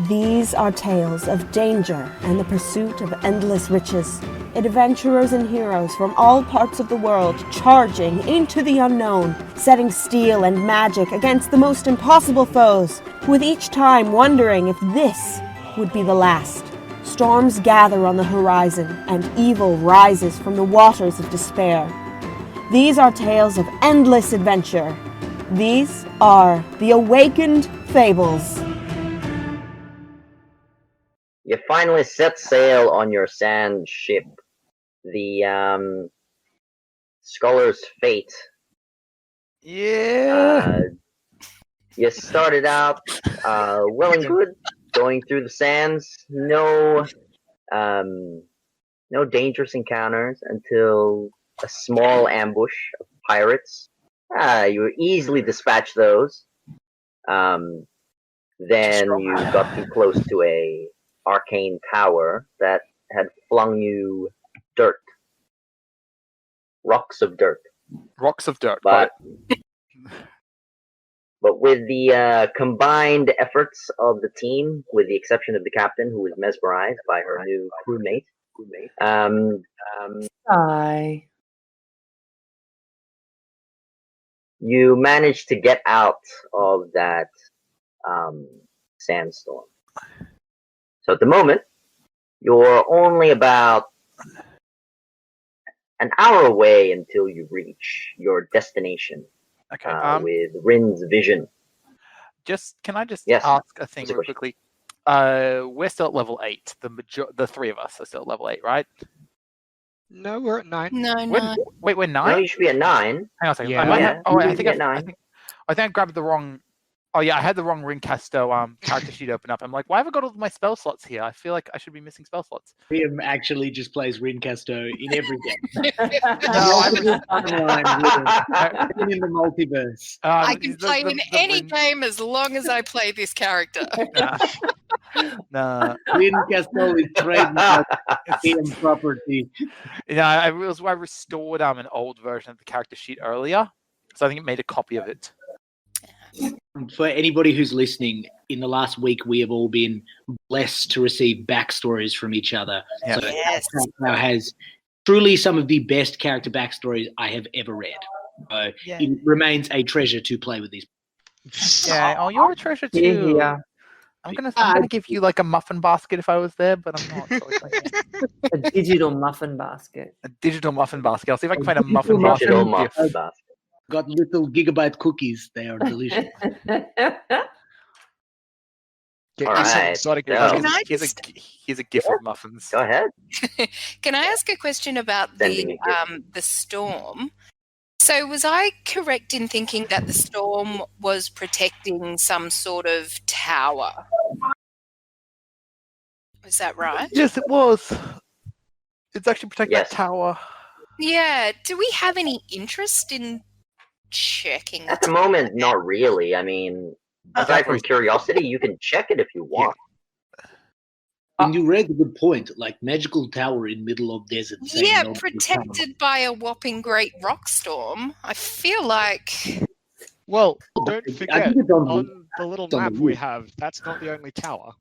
These are tales of danger and the pursuit of endless riches. Adventurers and heroes from all parts of the world charging into the unknown, setting steel and magic against the most impossible foes, with each time wondering if this would be the last. Storms gather on the horizon, and evil rises from the waters of despair. These are tales of endless adventure. These are the Awakened Fables. You finally set sail on your sand ship, the Scholar's Fate. Yeah. You started out well and good, going through the sands. No dangerous encounters until a small ambush of pirates. You were easily dispatched those. Then you got too close to a arcane tower that had flung you dirt. Rocks of dirt. But with the combined efforts of the team, with the exception of the captain, who was mesmerized by her new crewmate, you managed to get out of that sandstorm. So at the moment, you're only about an hour away until you reach your destination. Okay. With Rin's vision. Can I just Yes. ask a thing real quickly? We're still at level 8. The three of us are still at level 8, right? No, we're at 9. No. Wait, we're 9? No, you should be at 9. Hang on a second. Yeah. I think I grabbed the wrong. Oh yeah, I had the wrong Ringcasto character sheet open up. I'm like, why have I got all my spell slots here? I feel like I should be missing spell slots. Liam actually just plays Rincasto in every game. Even in the multiverse. I can play in any game as long as I play this character. Nah. Rincasto is trademark Liam property. I restored an old version of the character sheet earlier, so I think it made a copy of it. For anybody who's listening, in the last week we have all been blessed to receive backstories from each other. Yeah. So Yes. now has truly some of the best character backstories I have ever read. It remains a treasure to play with these. Yeah. Oh, you're a treasure too. Yeah. I'm gonna give you like a muffin basket if I was there, but I'm not. So A digital muffin basket. a digital muffin basket. I'll see if I can find a muffin basket. Digital muffin basket. Got little gigabyte cookies. They are delicious. Alright, so- Here's a gift of muffins. Go ahead. Can I ask a question about Sending the storm? So was I correct in thinking that the storm was protecting some sort of tower? Is that right? Yes, it was. It's actually protecting Yes. that tower. Yeah. Do we have any interest in checking At the moment, not really. I mean, aside from curiosity, you can check it if you want. And you raised a good point, like magical tower in middle of desert. saying Yeah, no protected by a whopping great rock storm. I feel like Well, don't I forget, think it's on on the little it's on the map we roof. have, that's not the only tower.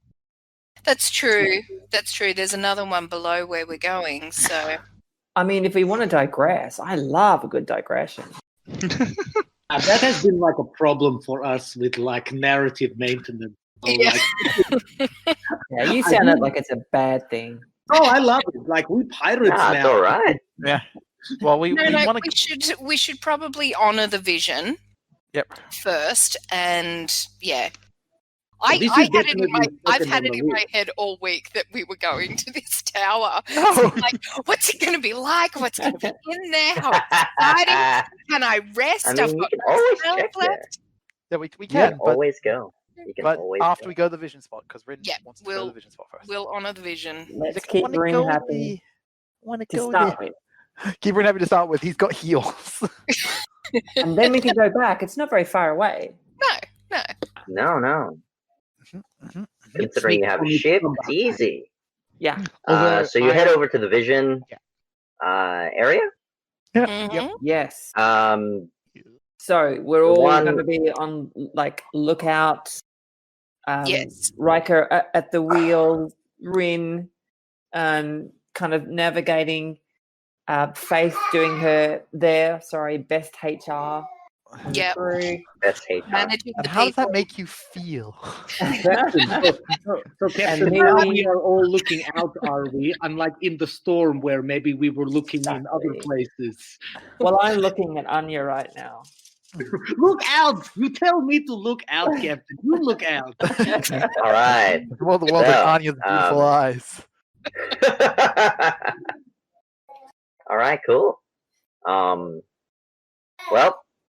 that's true. That's true. There's another one below where we're going. So I mean, if we want to digress, I love a good digression. That has been like a problem for us with like narrative maintenance. So, Yeah. like, Yeah, you sounded like it's a bad thing. oh, I love it. Like we pirates Yeah, it's now. alright. Yeah. Well, we no, want to. we should probably honor the vision. Yep. First, and yeah. So this is I've definitely had second it on in the my list. head all week that we were going to this tower. Oh. Like, what's it going to be like? What's going to be in there? How exciting! Can I rest? I I've mean, you got can no always spells check there. left. Yeah, we You can, can but always go. You can always after go. we go to the vision spot, because Rin Yeah, wants to go to the vision spot first. We'll honor the vision. Let's Like, I keep wanna Rin go happy there. Want to to go start there? with. Keep Rin happy to start with. He's got heals. And then we can go back. It's not very far away. No. Mhm. Considering you have a ship, it's easy. Yeah. Although So you I- head over to the vision area. Mhm. Yes. Um, So we're The all one- going to be on like lookout Yes. Riker at the wheel, Rin kind of navigating, Faith doing her best HR on the Yep. crew. Best hate. Managing And the how does people. that make you feel? Captain, so Captain, And now me- we are all looking out, are we? Unlike in the storm where maybe we were looking in other Exactly. places. Well, I'm looking at Anya right now. Look out! You tell me to look out, Captain. You look out. All right. Well, the world So, of Anya's beautiful eyes. All right, cool. Well,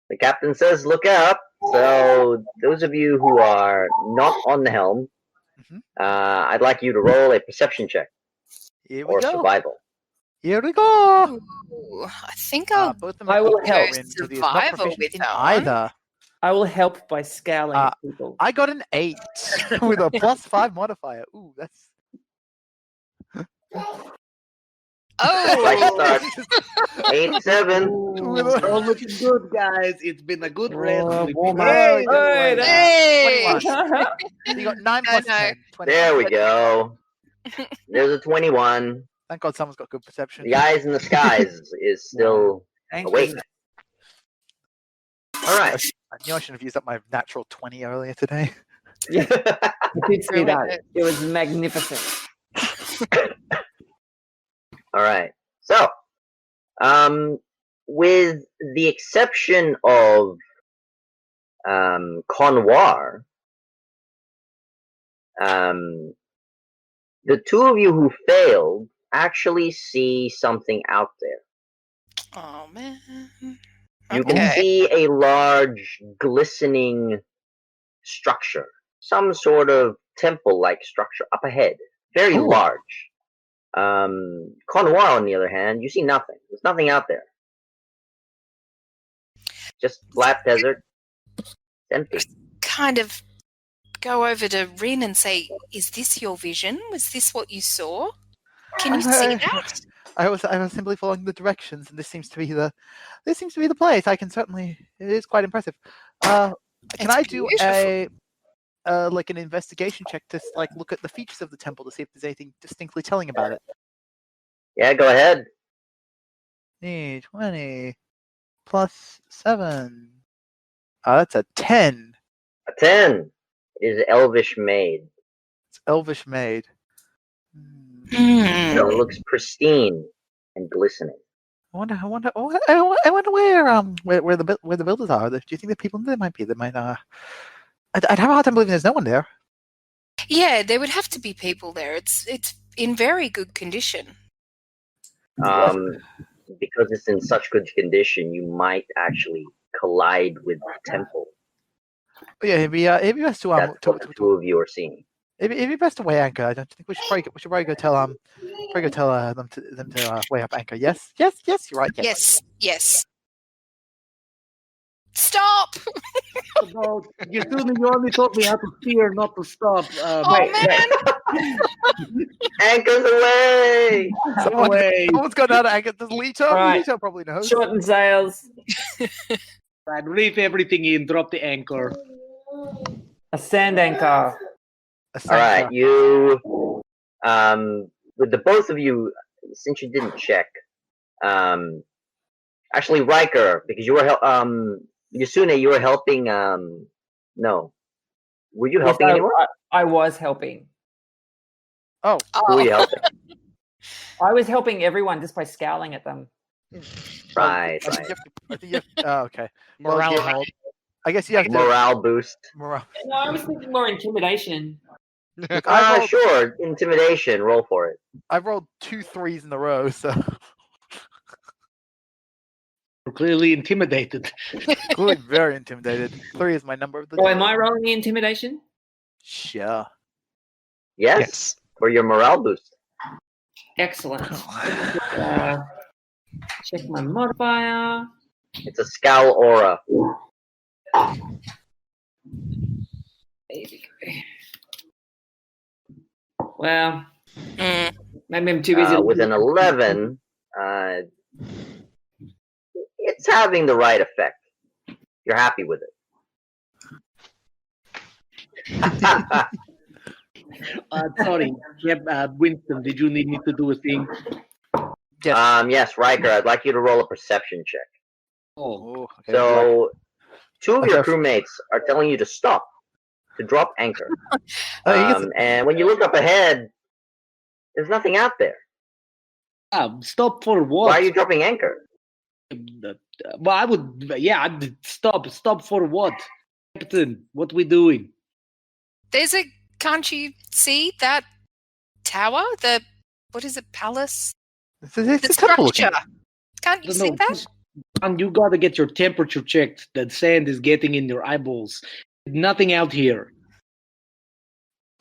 the captain says look out. So those of you who are not on the helm, Mhm. I'd like you to roll a perception check Here we or go. survival. Here we go. Ooh, I think I'll Both of them I are will equal help. to Rin, but he is Survival not proficient with in that one. either. I will help by scowling at people. I got an 8 with a +5 modifier. Ooh, that's Oh, 8-7. with a All looking good, guys. It's been a good rest. Oh, We've warm been- up. Hey, Hey, hey! 21. You got 9 plus no. 10. 21. There we go. There's a 21. Thank God someone's got good perception. The eyes in the skies is still Thank awake. you. All right. I knew I should have used up my natural 20 earlier today. Yeah, I did see Really that. good. It was magnificent. All right. So, with the exception of Conwar, the two of you who failed actually see something out there. Oh man. You can Okay. see a large, glistening structure, some sort of temple-like structure up ahead, very Ooh. large. Conwar, on the other hand, you see nothing. There's nothing out there. Just flat desert, empty. Kind of go over to Rin and say, "Is this your vision? Was this what you saw? Can you see that?" I was simply following the directions, and this seems to be the place. I can certainly. It is quite impressive. Can It's I do beautiful. a like an investigation check to like look at the features of the temple to see if there's anything distinctly telling about it? Yeah, go ahead. 20 plus 7. That's a 10. A 10 is elvish made. It's elvish made. So Hmm. it looks pristine and glistening. I wonder where the builders are. Do you think the people there might be? They might. I'd have a hard time believing there's no one there. Yeah, there would have to be people there. It's in very good condition. Because it's in such good condition, you might actually collide with the temple. But yeah, it'd be best to That's what the two of you are seeing. it'd be best to weigh anchor. I don't think we should probably go tell them to weigh up anchor. Yes, you're right. Yes. Stop! Well, you only taught me how to steer, not to stop. Oh man! Anchors away! Someone's got out of anchor. Does Lito? Right. Lito probably knows. Shorten sails. Right, reef everything in, drop the anchor. A sand anchor. All right, you, with the both of you, since you didn't check, actually Riker, because you were Yasune, you were helping. No, were you helping Yes, anyone? I was helping. Oh, Who were you Oh, helping? I was helping everyone just by scowling at them. Right. okay. Morale yeah. hold. I guess you have to Morale boost. morale. No, I was thinking more intimidation. Look, I rolled, Sure. Intimidation. Roll for it. I rolled 2 3s in a row, so We're clearly intimidated. clearly very intimidated. 3 is my number of the Oh, day. am I rolling the intimidation? Sure. Yes. For your morale boost. Excellent. Check my modifier. It's a scowl aura. There we go. Well, mm. maybe I'm too busy. With an 11, it's having the right effect. You're happy with it. Sorry, Winston, did you need me to do a thing? Yes. Yes, Riker, I'd like you to roll a perception check. Oh, Okay, So, two of your Okay. crewmates are telling you to stop, to drop anchor. he gets- And when you look up ahead, there's nothing out there. stop for what? Why are you dropping anchor? Well, I would. Yeah, I'd stop. Stop for what, Captain? What we doing? There's a. Can't you see that tower? What is it? Palace? it's The a temple looking. structure. Can't you see that? And you gotta get your temperature checked. That sand is getting in your eyeballs. Nothing out here.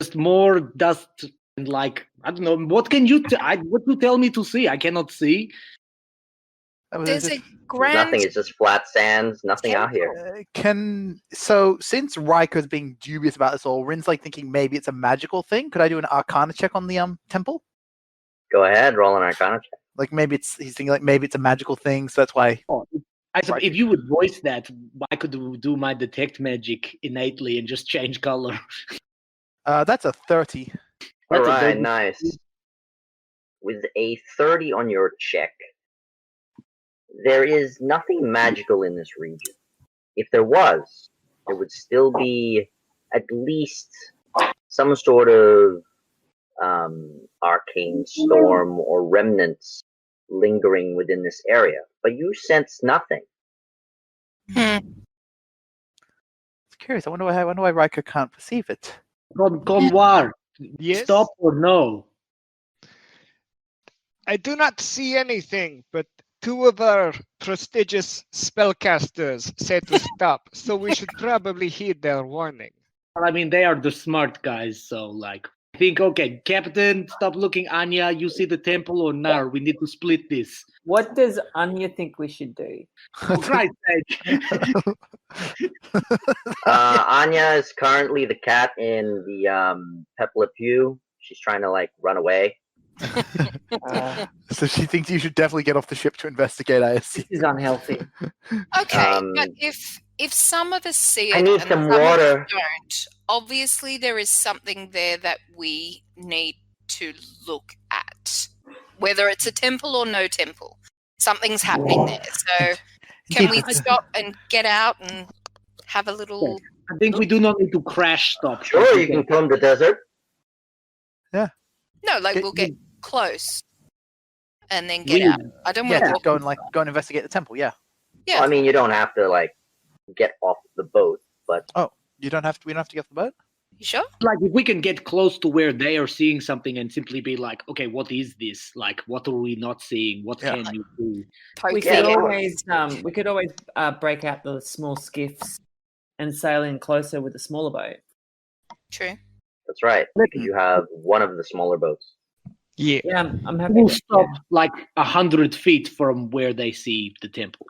Just more dust and like I don't know. What can you? What you tell me to see? I cannot see. There's a There's grand. nothing, it's just flat sands, nothing out here. So since Riker's being dubious about this all, Rin's like thinking maybe it's a magical thing. Could I do an Arcana check on the temple? Go ahead, roll an Arcana check. Like maybe he's thinking like maybe it's a magical thing, so that's why. If you would voice that, I could do my detect magic innately and just change color. That's a 30. All That's a right, very- nice. With a 30 on your check, there is nothing magical in this region. If there was, there would still be at least some sort of arcane storm or remnants lingering within this area. But you sense nothing. Hmm. It's curious. I wonder why Riker can't perceive it. Conwar, Yes. stop or no? I do not see anything, but two of our prestigious spellcasters said to stop, so we should probably heed their warning. Well, I mean, they are the smart guys, so like, I think, okay, Captain, stop looking. Anya, you see the temple or no? We need to split this. What does Anya think we should do? For Christ's sake. Anya is currently the cat in the Pepla Pew. She's trying to like run away. So she thinks you should definitely get off the ship to investigate. I assume. This is unhealthy. Okay, but if some of us see it I need and some some of us water. don't, obviously there is something there that we need to look at, whether it's a temple or no temple. Something's happening there. So can we stop and get out and have a little? I think we do not need to crash stop. Sure, you can comb the desert. No, like Get- we'll get close and then get We- out. I don't want Yeah, to just go and investigate the temple. Yeah, Yeah. Well, I mean, you don't have to like get off the boat, but you don't have to. We don't have to get off the boat. You sure? Like, if we can get close to where they are seeing something and simply be like, okay, what is this? Like, what are we not seeing? What Yeah. can you do? Poke We the could air. always break out the small skiffs and sail in closer with a smaller boat. True. that's right. Because you have one of the smaller boats. Yeah. Yeah, I'm happy. We'll to- stop like 100 feet from where they see the temple.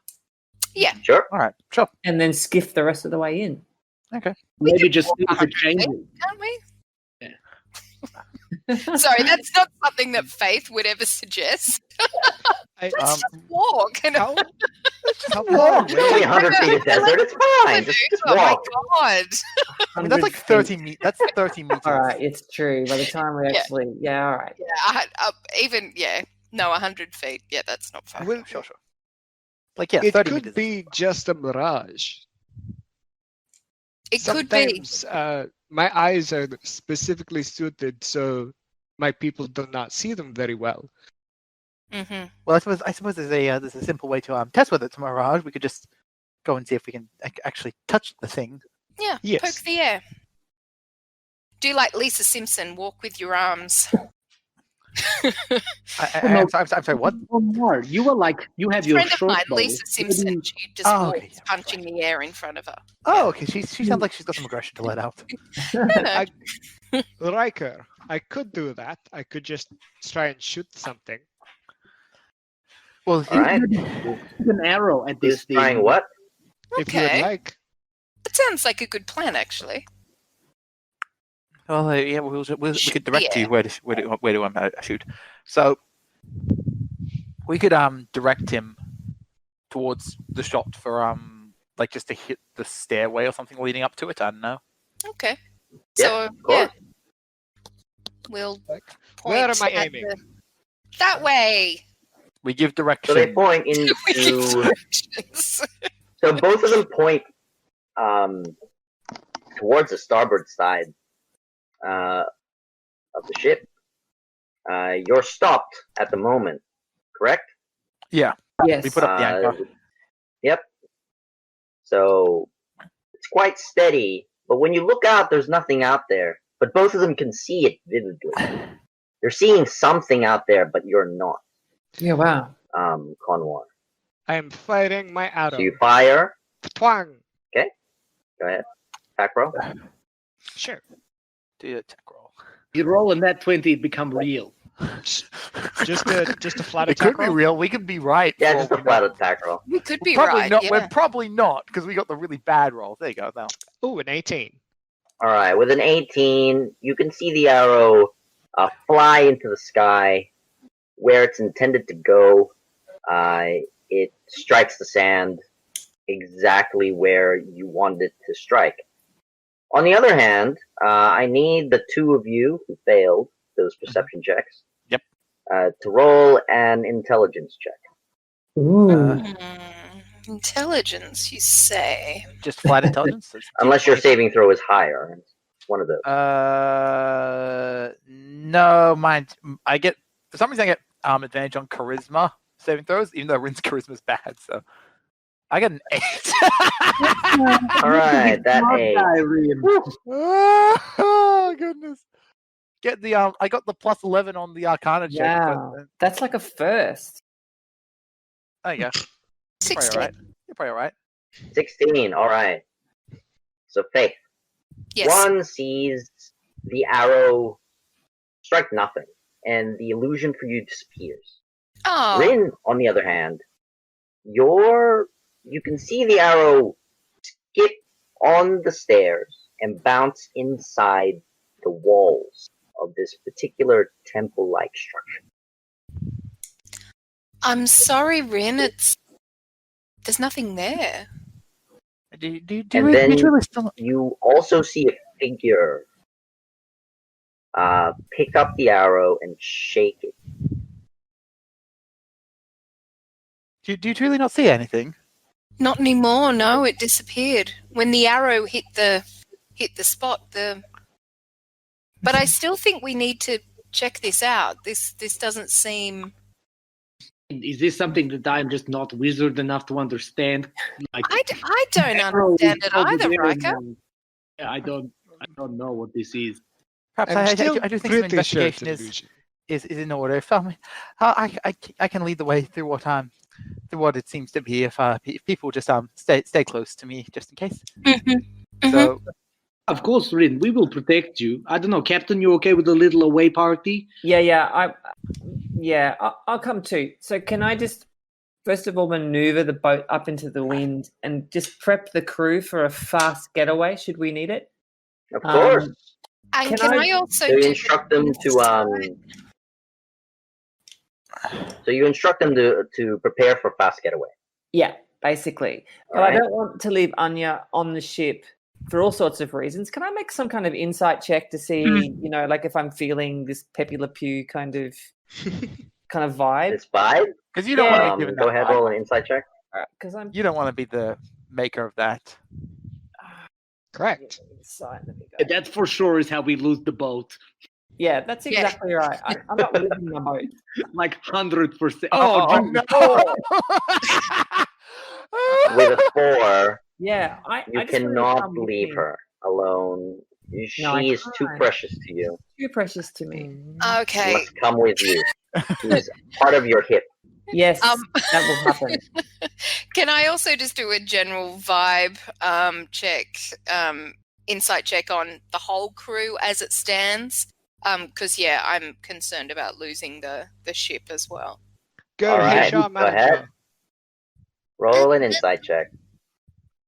Yeah. Sure. All right, sure. and then skiff the rest of the way in. Okay. Maybe just walk see if it 100 feet. changes. Can't we? Yeah. Sorry, that's not something that Faith would ever suggest. Let's just walk. And How, how walk. far It's only away? 100 feet of desert. It's fine. Just oh walk. my god! I mean, that's like 30 meters. That's 30 meters. All right, it's true. By the time we Yeah. actually, all right. Yeah, no, 100 feet. Yeah, that's not far. Well, Sure. Like yeah, it 30 could meters. be just a mirage. It could be. Sometimes my eyes are specifically suited so my people do not see them very well. Hmm. Well, I suppose there's a simple way to test whether it's a mirage. We could just go and see if we can actually touch the thing. Yeah, Yes. poke the air. Do like Lisa Simpson, walk with your arms. I'm sorry. What? One more. You were like, you have A your friend of short mine, bow. Lisa Simpson, she just Oh, walks okay, yeah, punching the air in front of her. Oh, okay. She sounds like she's got some aggression to let out. I, Riker, I could do that. I could just try and shoot something. Well, All right. Shoot an arrow at this Who's thing. trying what? If you would Okay, like. that sounds like a good plan, actually. well, yeah, we could direct Yeah. you where to shoot. So we could direct him towards the shot for like just to hit the stairway or something leading up to it. I don't know. Okay. So of course. we'll Like, point where am I at aiming? that way. We give So direction. they point We give into. directions. So both of them point towards the starboard side of the ship. You're stopped at the moment, correct? Yeah, Yes. we put up the anchor. Yep. So it's quite steady, but when you look out, there's nothing out there. But both of them can see it vividly. They're seeing something out there, but you're not, Yeah, wow. Conwar. I am firing my arrow. So you fire. Twang. Go ahead. Attack roll. Sure. Do your attack roll. You roll and that 20, it become real. Just a flat It attack could be roll? real. We could be right. Yeah, for just all a we flat know. attack roll. We could be Probably right. not. Yeah. We're probably not because we got the really bad roll. There you go. Now. Ooh, an 18. All right, with an 18, you can see the arrow fly into the sky where it's intended to go. It strikes the sand exactly where you want it to strike. On the other hand, I need the two of you who failed those perception checks. Yep. To roll an intelligence check. Ooh. Intelligence, you say? Just flat intelligence. So it's Unless your D20. saving throw is higher. It's one of those. No, mine. I get for some reason I get advantage on charisma saving throws, even though Rin's charisma is bad. So I get an 8. All right, that 8. Oh goodness! Get the I got the plus 11 on the Arcana check. Wow. But, That's like a first. there you go. You're probably 16. alright. You're probably alright. 16, all right. So Faith. Yes. One sees the arrow strike nothing, and the illusion for you disappears. Oh. Rin, on the other hand, you can see the arrow skip on the stairs and bounce inside the walls of this particular temple-like structure. I'm sorry, Rin. There's nothing there. Do you And then really still? you also see a figure pick up the arrow and shake it. Do you really not see anything? Not anymore. No, it disappeared when the arrow hit the spot. But I still think we need to check this out. This doesn't seem. Is this something that I'm just not wizard enough to understand? Like I don't understand it over either, there Riker. and, yeah, I don't know what this is. Perhaps I'm I still do think some pretty sure it's investigation an is illusion. in order. If I can lead the way through what it seems to be. If people just stay close to me just in case. Mm-hmm. So Of course, Rin, we will protect you. I don't know, Captain, you okay with a little away party? I'll come too. So can I just first of all maneuver the boat up into the wind and just prep the crew for a fast getaway should we need it? Of course. And Can can I- I also So you do instruct them to prepare for fast getaway. Yeah, basically. But All I right. don't want to leave Anya on the ship for all sorts of reasons. Can I make some kind of insight check to see, like if I'm feeling this Pepe Le Pew kind of vibe? It's 5. because you don't want to be given Go that ahead, vibe. roll an insight check. Because I'm You don't want to be the maker of that. Correct. insight. Let me go. That for sure is how we lose the boat. Yeah, that's exactly right. I'm not losing my boat. Like 100%. Oh, geez. no! With a 4, Yeah, you I just wanted to cannot come with leave me. her alone. She No, I is too can't. precious to you. Too precious to me. She Okay. must come with you. She's part of your hip. Yes, Um, that will happen. Can I also just do a general vibe check, insight check on the whole crew as it stands? Because I'm concerned about losing the ship as well. Go, All right, Hisham, go ahead. manager. Roll an insight check.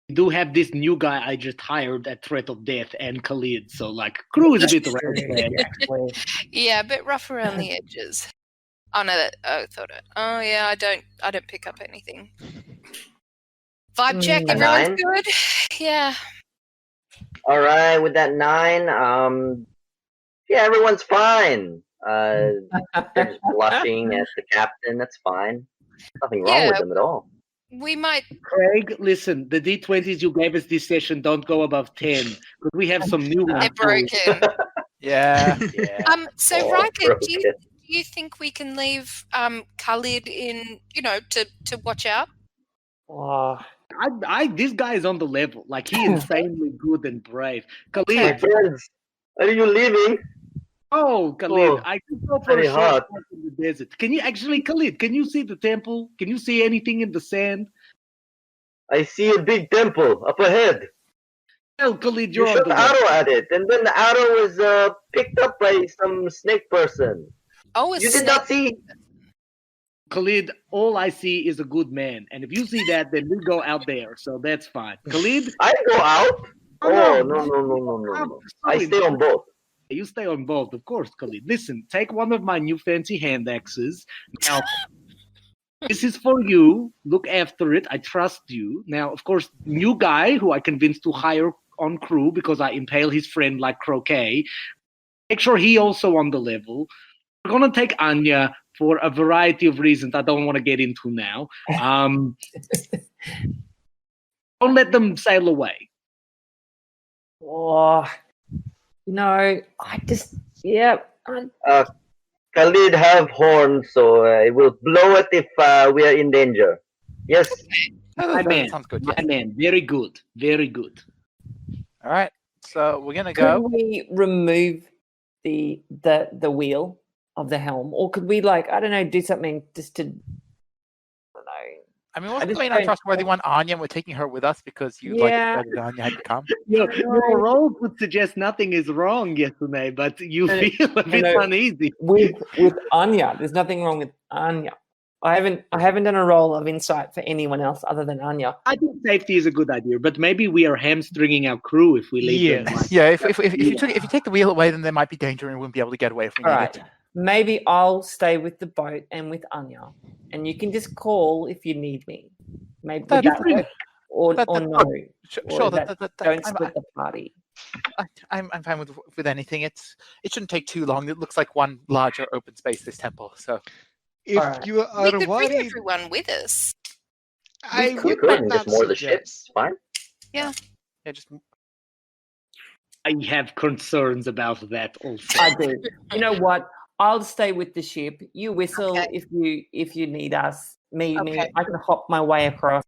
We do have this new guy I just hired at threat of death and Khalid, so like crew is a bit around there. Actually. Yeah, a bit rough around the edges. Oh no, oh yeah, I don't pick up anything. Vibe check, A everyone's 9? good. Yeah. All right, with that 9, yeah, everyone's fine. They're just blushing at the captain. That's fine. Nothing wrong with Yeah. them at all. We might. Craig, listen, the D20s you gave us this session don't go above 10. Because we have some new ones. They're broken. Yeah, yeah. So Oh, Riker, do broken. you think we can leave Khalid in, to watch out? Oh, This guy is on the level. Like, he insanely good and brave. My Khalid, friends, are you leaving? oh, Khalid, Oh, I could go for very a short hot. walk in the desert. Can you actually, Khalid, can you see the temple? Can you see anything in the sand? I see a big temple up ahead. Well, Khalid, You you're on shot the the level. arrow at it, and then the arrow was picked up by some snake person. Oh, a You did snake. not see? Khalid, all I see is a good man. And if you see that, then we go out there. So that's fine. Khalid? I go out? Oh, Oh, no. no. I Sorry. stay on both. You stay on both, of course, Khalid. Listen, take one of my new fancy hand axes. Now, this is for you. Look after it. I trust you. Now, of course, new guy who I convinced to hire on crew because I impale his friend like croquet. Make sure he also on the level. We're going to take Anya for a variety of reasons I don't want to get into now. Don't let them sail away. oh, I just, yeah. Khalid have horns, so it will blow it if we are in danger. Yes. My man, Sounds good. my Yeah. man. Very good. Very good. All right. So we're gonna Could go. we remove the wheel of the helm, or could we I don't know, do something just to, I don't know. I mean, wasn't just the main don't- untrustworthy one Anya, and we're taking her with us because you Yeah. like that Anya had come? Your No. role would suggest nothing is wrong, Yasune, but you No, feel a bit no. uneasy. With Anya, there's nothing wrong with Anya. I haven't done a roll of insight for anyone else other than Anya. I think safety is a good idea, but maybe we are hamstringing our crew if we leave them. Yes. Yeah. If you take the wheel away, then there might be danger, and we wouldn't be able to get away if we All need right. it. Maybe I'll stay with the boat and with Anya, and you can just call if you need me. Maybe would That'd that be work? Or that- no? Sure. Or That, Don't split the party. I'm fine with anything. It shouldn't take too long. It looks like one larger open space. This temple. So If Alright. you We are could bring worried, everyone with us. I You would could, and not just more the ship. suggest. It's fine. yeah, just I have concerns about that also. I do. You know what? I'll stay with the ship. You whistle Okay. if you need us. Me, Okay. I can hop my way across.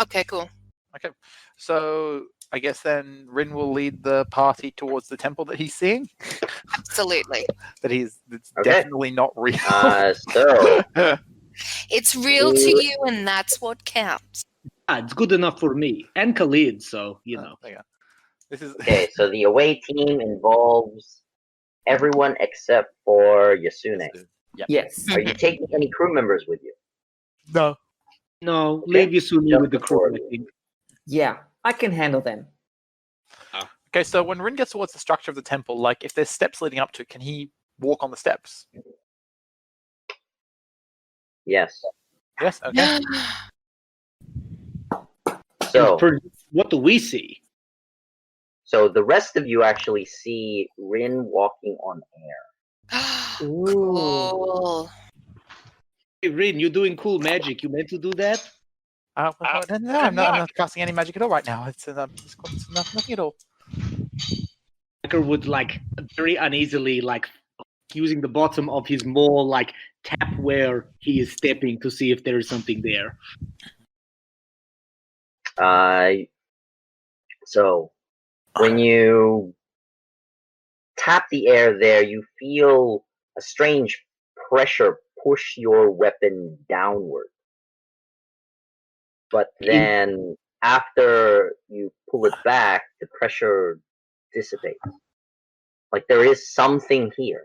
Okay, cool. okay. So I guess then Rin will lead the party towards the temple that he's seeing. Absolutely. It's Okay. definitely not real. So, It's real to you, and that's what counts. It's good enough for me and Khalid, so you know. There you go. This is okay, so the away team involves everyone except for Yasune. Yes. Are you taking any crew members with you? no. No, leave Yasune Just with the the four crew, of I you. think. Yeah, I can handle them. Okay, so when Rin gets towards the structure of the temple, like if there's steps leading up to it, can he walk on the steps? Yes. Yes. Okay. So, What do we see? so the rest of you actually see Rin walking on air. Cool. Hey, Rin, you're doing cool magic. You meant to do that? No, I'm not casting any magic at all right now. It's nothing at all. Hacker would very uneasily using the bottom of his maul tap where he is stepping to see if there is something there. So when you tap the air there, you feel a strange pressure push your weapon downward. But then after you pull it back, the pressure dissipates. Like there is something here.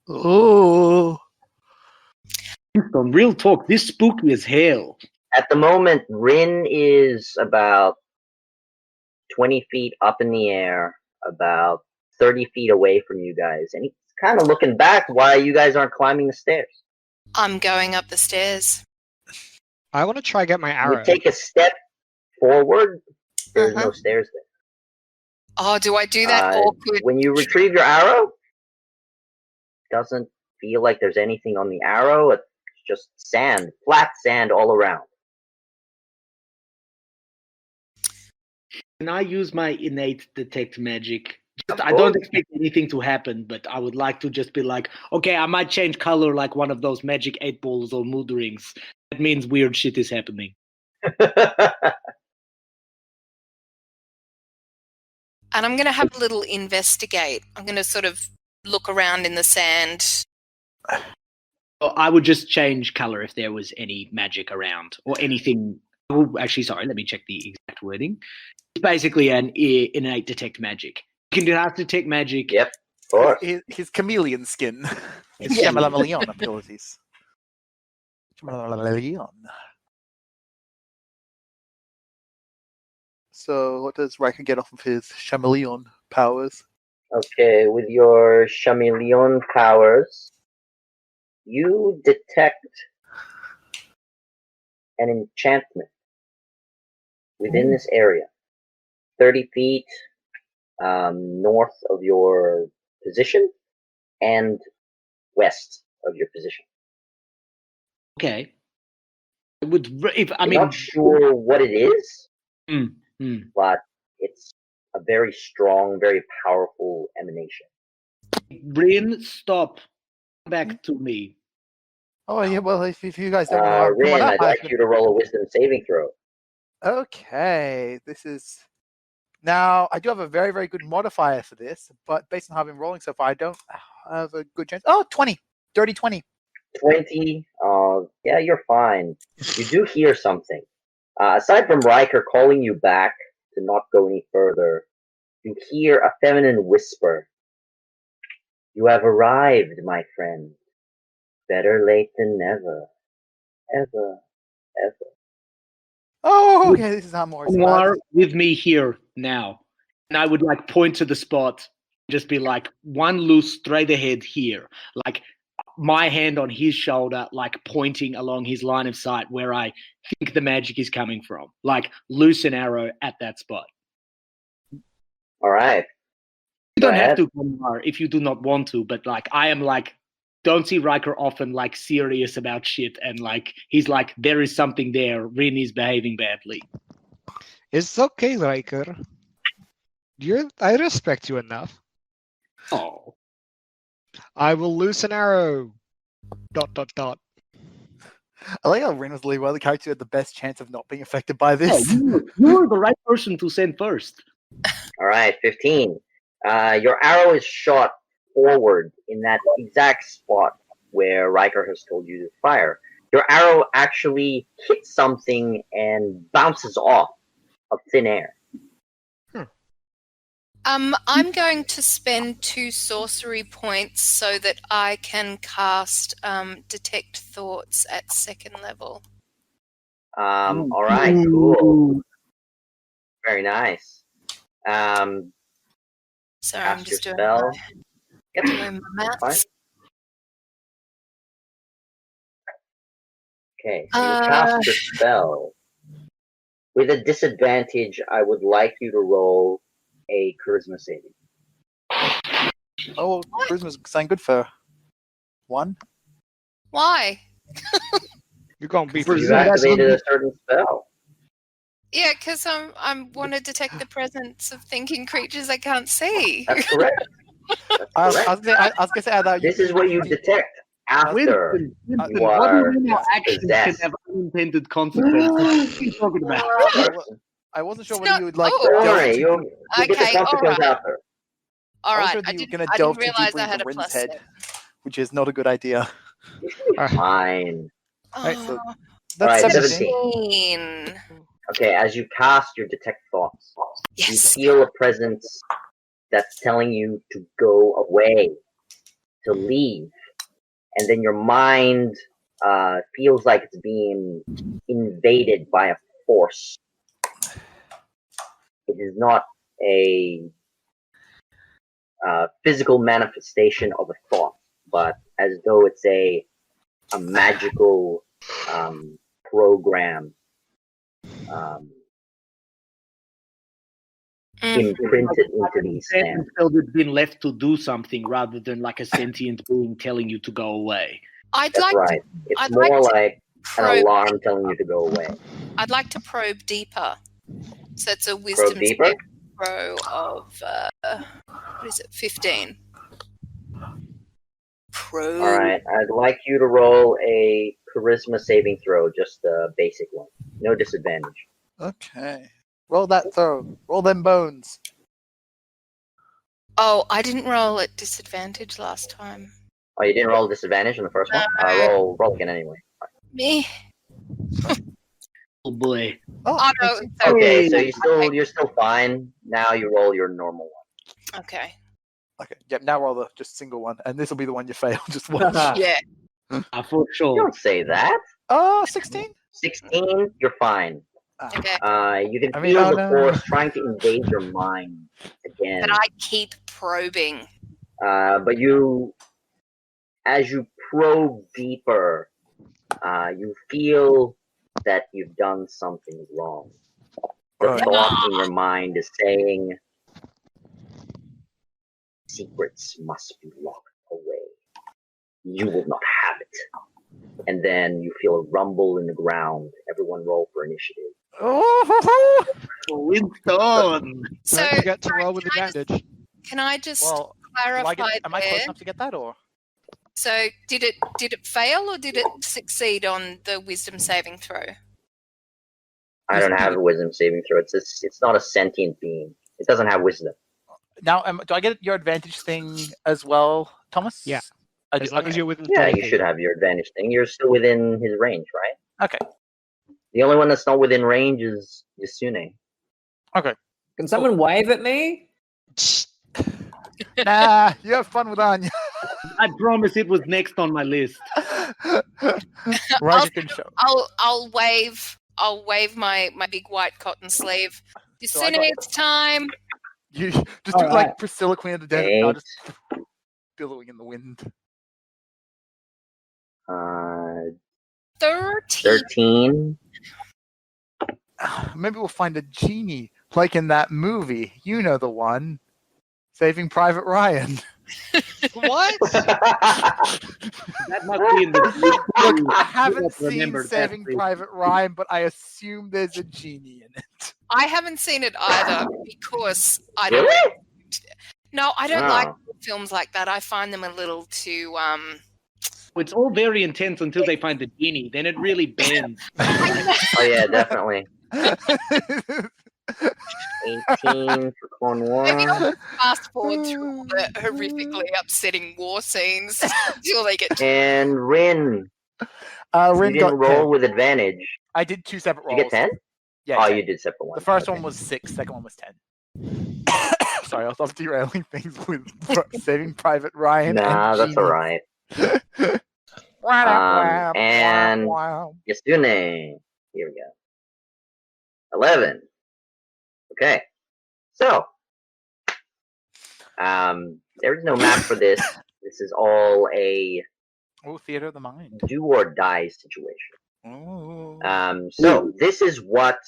Oh. Winston, real talk, this spooky as hell. At the moment, Rin is about 20 feet up in the air, about 30 feet away from you guys, and he's kind of looking back why you guys aren't climbing the stairs. I'm going up the stairs. I want to try get my You arrow. take a step forward, there's no stairs there. Oh, do I do that awkward? When you retrieve your arrow, doesn't feel like there's anything on the arrow. It's just sand, flat sand all around. Can I use my innate detect magic? Of I don't course. expect anything to happen, but I would like to just be like, okay, I might change color like one of those magic 8 balls or mood rings. That means weird shit is happening. And I'm going to have a little investigate. I'm going to sort of look around in the sand. So I would just change color if there was any magic around or anything. Oh, actually, sorry, let me check the exact wording. It's basically an innate detect magic. You can have detect magic. Yep, of course. His chameleon skin. His Yeah. chameleon abilities. Chameleon. So what does Riker get off of his chameleon powers? Okay, with your chameleon powers, you detect an enchantment within this area, 30 feet north of your position and west of your position. Okay. If I I'm mean, not sure what it is, hmm. but it's a very strong, very powerful emanation. Rin, stop. Come back to me. Oh yeah, well if you guys don't want to come Rin, on up, I'd like you to roll a wisdom saving throw. Okay, this is now I do have a very, very good modifier for this, but based on how I've been rolling so far, I don't have a good chance. Oh, 20. Dirty 20. 20, yeah, you're fine. You do hear something. Aside from Riker calling you back to not go any further, you hear a feminine whisper. You have arrived, my friend. Better late than never. Ever, ever. Oh, okay, this is how more You are with me here now. And I would like point to the spot, just be like, one loose straight ahead here. Like my hand on his shoulder, like pointing along his line of sight where I think the magic is coming from. Like loose an arrow at that spot. Alright. You Go don't have ahead. to, Kumar, if you do not want to, but like I am like, don't see Riker often like serious about shit, and like he's like, there is something there. Rin is behaving badly. It's okay, Riker. I respect you enough. Oh. I will loose an arrow. ... I like how Rin was the only one of the characters who had the best chance of not being affected by this. You're the right person to send first. Alright, 15. Your arrow is shot forward in that exact spot where Riker has told you to fire. Your arrow actually hits something and bounces off of thin air. I'm going to spend 2 sorcery points so that I can cast Detect Thoughts at 2nd level. Alright, cool. Very nice. Sorry, I'm Cast just your doing spell. Yep, my fine. maths. Okay, so you cast your spell. With a disadvantage, I would like you to roll a charisma saving. Oh, charisma's saying good for 1. Why? You're gonna be You activated a certain spell. Yeah, because I want to detect the presence of thinking creatures I can't see. That's correct. That's I was correct. gonna say that This is what you detect after Winston, you what are do you know actions can possessed. have unintended consequences? What are you talking about? I wasn't sure It's whether not- you would like. oh, Don't delve worry, into- you get the Okay, consequence alright. after. All I was right, sure I that you were didn't, going to I delve didn't too realize deeply I had into a Rin's plus head, 7. which is not a good idea. You should be fine. Oh, That's Alright, 17. 17. Okay, as you cast your detect thoughts, Yes. you feel a presence that's telling you to go away, to leave, and then your mind feels like it's being invaded by a force. It is not a physical manifestation of a thought, but as though it's a magical program imprinted into these Sand sands. felt it's been left to do something rather than like a sentient being telling you to go away. I'd That's like right. to It's I'd more like to like an probe. alarm telling you to go away. I'd like to probe deeper. So it's a Probe wisdom deeper? saving throw of what is it? 15. Probe. All right. I'd like you to roll a charisma saving throw, just a basic one. No disadvantage. Okay. Roll that throw. Roll them bones. Oh, I didn't roll at disadvantage last time. Oh, you didn't roll disadvantage on the first one? No. Roll again anyway. Me? Oh boy. Oh no. thanks. So, Okay, so you're still fine. Now you roll your normal one. okay. Okay. Yep. Now roll the just single one, and this will be the one you fail. Just watch. Yeah. For You sure. don't say that. 16. 16, you're fine. Okay. You can I mean, feel oh, the no. force trying to invade your mind again. But I keep probing. But you, as you probe deeper, you feel that you've done something wrong. The Right. thought in your mind is saying, secrets must be locked away. You will not have it. And then you feel a rumble in the ground. Everyone roll for initiative. Oh, Winston! So Don't forget to roll with can I just- advantage. Can I just well, clarify am I there? close enough to get that, or? So did it fail or did it succeed on the wisdom saving throw? I don't have a wisdom saving throw. It's not a sentient being. It doesn't have wisdom. Now, do I get your advantage thing as well, Thomas? Yeah. I As do, long okay. as you're within Yeah, 30 you feet. should have your advantage thing. You're still within his range, right? Okay. The only one that's not within range is Yasune. Okay. Can someone wave at me? Nah, you have fun with Anya. I promise it was next on my list. Roger can show. I'll wave my big white cotton sleeve. So I got- It's time. You just do Alright. like Priscilla, Queen of the Desert, and I'll Eight. just billowing in the wind. 13. 13. Maybe we'll find a genie, like in that movie. You know the one, Saving Private Ryan. What? That must be in the. Look, I haven't don't seen remember that Saving movie. Private Ryan, but I assume there's a genie in it. I haven't seen it either because I don't. Really? No, I don't Wow. like films like that. I find them a little too. It's all very intense until they find the genie. Then it really bends. Oh yeah, definitely. 18 for Cornwall. Maybe I'll fast forward through all the horrifically upsetting war scenes until they get. And Rin. Rin You got didn't roll 10. with advantage. I did 2 separate Did rolls. you get 10? Yeah. Oh, 10. you did separate one. The first Okay. one was 6, second one was 10. Sorry, I was derailing things with Saving Private Ryan. Nah, and that's Genie. alright. And Yasune. Here we go. 11. Okay. So, there's no map for this. This is all a Oh, Theater of the Mind. do or die situation. Oh. So this is what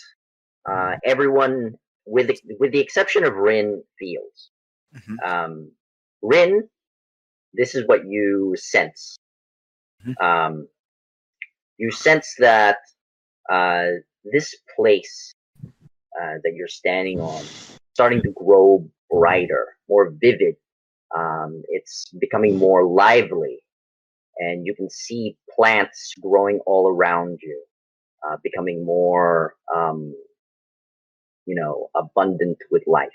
everyone, with the exception of Rin, feels. Mhm. Rin, this is what you sense. You sense that this place that you're standing on is starting to grow brighter, more vivid. It's becoming more lively, and you can see plants growing all around you, becoming more, abundant with life.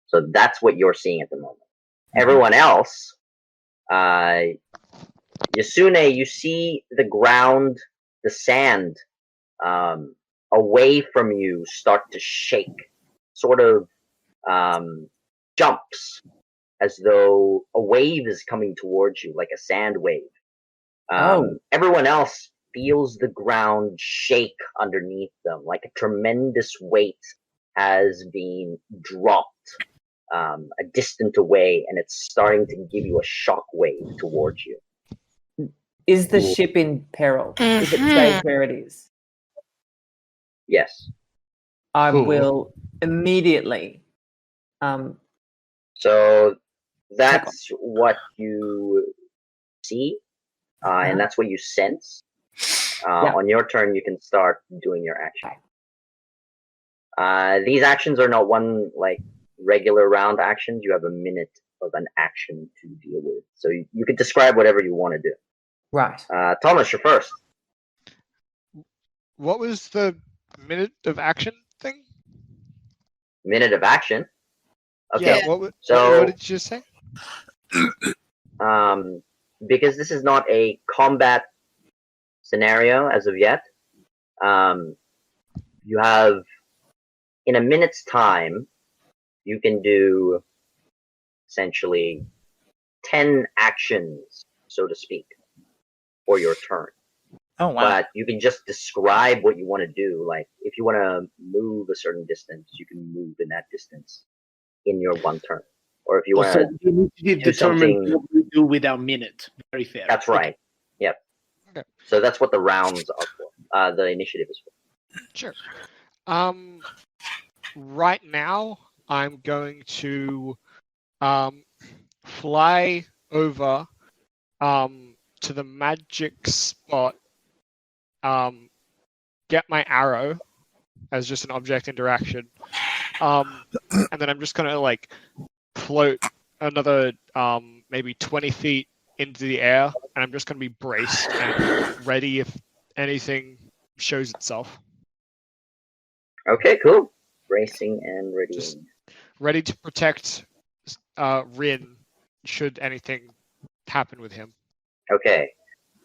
So that's what you're seeing at the moment. Everyone else, Yasune, you see the ground, the sand, away from you start to shake, sort of jumps, as though a wave is coming towards you, like a sand wave. Everyone else feels the ground shake underneath them, like a tremendous weight has been dropped a distance away, and it's starting to give you a shock wave towards you. Is the ship in peril? If it stays where it is? Yes. I Cool. will immediately So that's what you see, and that's what you sense. On your turn, you can start doing your action. These actions are not regular round actions. You have a minute of an action to deal with. So you can describe whatever you want to do. Right. Thomas, you're first. What was the minute of action thing? Minute of action. Okay. Yeah, what So did you say? because this is not a combat scenario as of yet, you have in a minute's time you can do essentially 10 actions, so to speak, for your turn. Oh wow! But you can just describe what you want to do. Like if you want to move a certain distance, you can move in that distance in your one turn. Or if you want Also, to initiative do determines something, what we do with our minute. Very fair. that's right. Yep. Okay. So that's what the rounds are for. The initiative is for. Sure. Right now, I'm going to fly over to the magic spot, get my arrow as just an object interaction, and then I'm just gonna like float another maybe 20 feet into the air, and I'm just gonna be braced and ready if anything shows itself. Okay, cool. Racing and readying. Just ready to protect Rin should anything happen with him. Okay.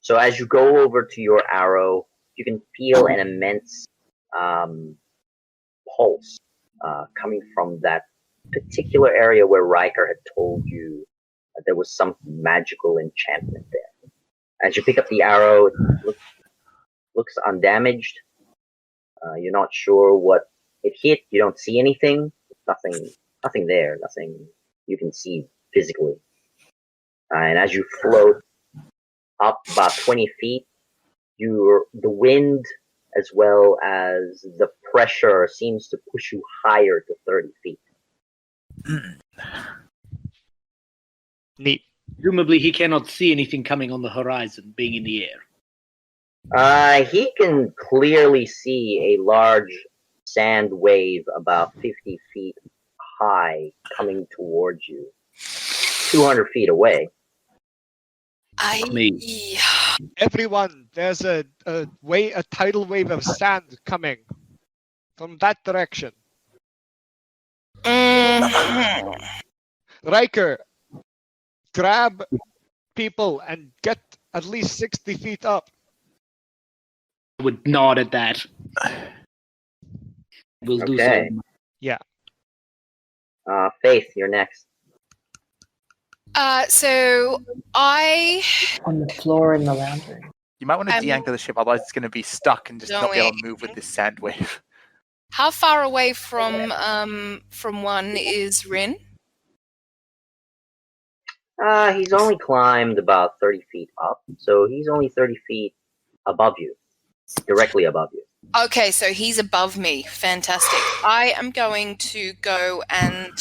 So as you go over to your arrow, you can feel an immense pulse coming from that particular area where Riker had told you that there was some magical enchantment there. As you pick up the arrow, it looks undamaged. You're not sure what it hit. You don't see anything. Nothing there. Nothing you can see physically. And as you float up about 20 feet, the wind as well as the pressure seems to push you higher to 30 feet. Neat. Presumably, he cannot see anything coming on the horizon, being in the air. He can clearly see a large sand wave about 50 feet high coming towards you, 200 feet away. Everyone, there's a tidal wave of sand coming from that direction. Riker, grab people and get at least 60 feet up. I would nod at that. We'll do so. Okay. Yeah. Faith, you're next. So I On the floor in the lounge room. You might want to de-anchor the ship, otherwise it's going to be stuck and just not be able to move with this sand wave. How far away from one is Rin? He's only climbed about 30 feet up, so he's only 30 feet above you, directly above you. Okay, so he's above me. Fantastic. I am going to go and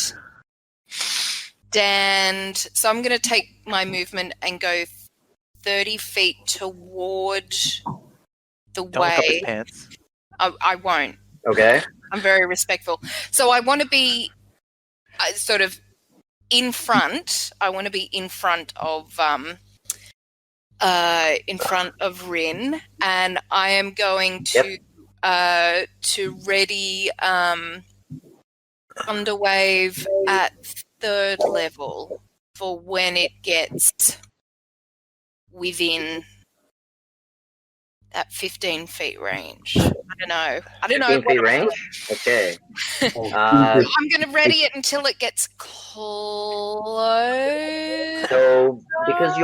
stand. So I'm going to take my movement and go 30 feet toward the Don't look up his way. pants. I won't. Okay. I'm very respectful. So I want to be sort of in front. I want to be in front of Rin, and I am going to ready Underwave at 3rd level for when it gets within that 15 feet range. I don't know. 15 feet range? Okay. I'm going to ready it until it gets close. So, because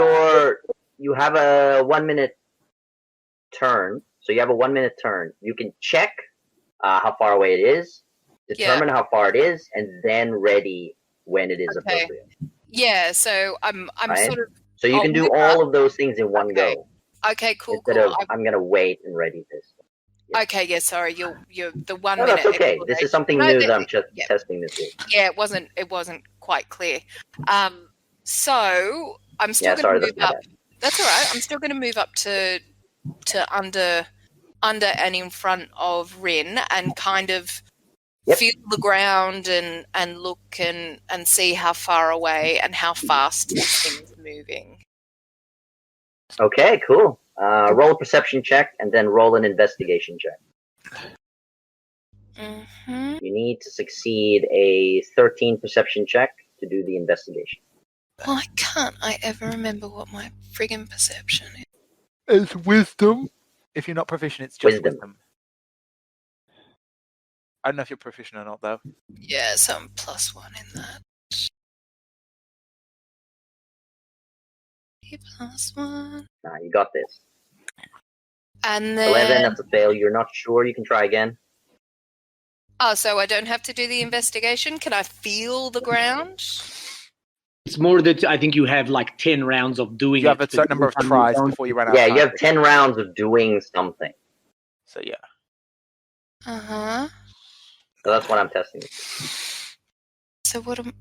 you have a 1 minute turn, so you have a 1 minute turn, you can check how far away it is, determine how far it is, and then ready when it is appropriate. Yeah, so I'm Right? sort of. So you can do all of those things in one go. Okay, cool. Instead of, I'm going to wait and ready this. Okay, yeah, sorry. You're the 1 No, minute. that's okay. This is something No, new that- that I'm just yeah. testing this week. Yeah, it wasn't quite clear. So I'm still Yeah, going sorry, to move that's my up. That's all right. I'm still going to move up to under and in front of Rin and kind of Yep. feel the ground and look and see how far away and how fast this thing's moving. Okay, cool. Roll a perception check and then roll an investigation check. Mm-hmm. You need to succeed a 13 perception check to do the investigation. Why can't I ever remember what my friggin' perception is? It's wisdom. If you're not proficient, it's just Wisdom. wisdom. I don't know if you're proficient or not, though. Yeah, so I'm +1 in that. +1. Nah, you got this. And then 11, that's a fail. You're not sure, you can try again. oh, so I don't have to do the investigation? Can I feel the ground? It's more that I think you have like 10 rounds of doing You have it. a certain number of tries before you run out Yeah, of you time. have 10 rounds of doing something. So, yeah. Uh-huh. So that's what I'm testing. So what am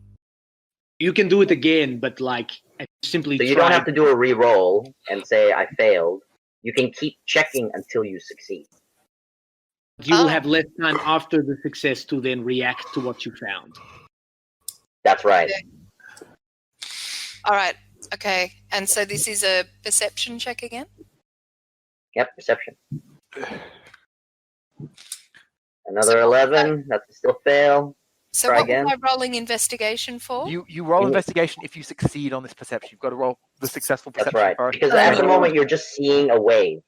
You can do it again, but like simply So you try. don't have to do a re-roll and say I failed. You can keep checking until you succeed. You will Oh. have less time after the success to then react to what you found. That's right. all right, okay. And so this is a perception check again? Yep, perception. Another 11, that's still fail. So Try what again. was I rolling investigation for? You roll You- investigation if you succeed on this perception. You've got to roll the successful That's perception right. first. Because at the moment you're just seeing a wave.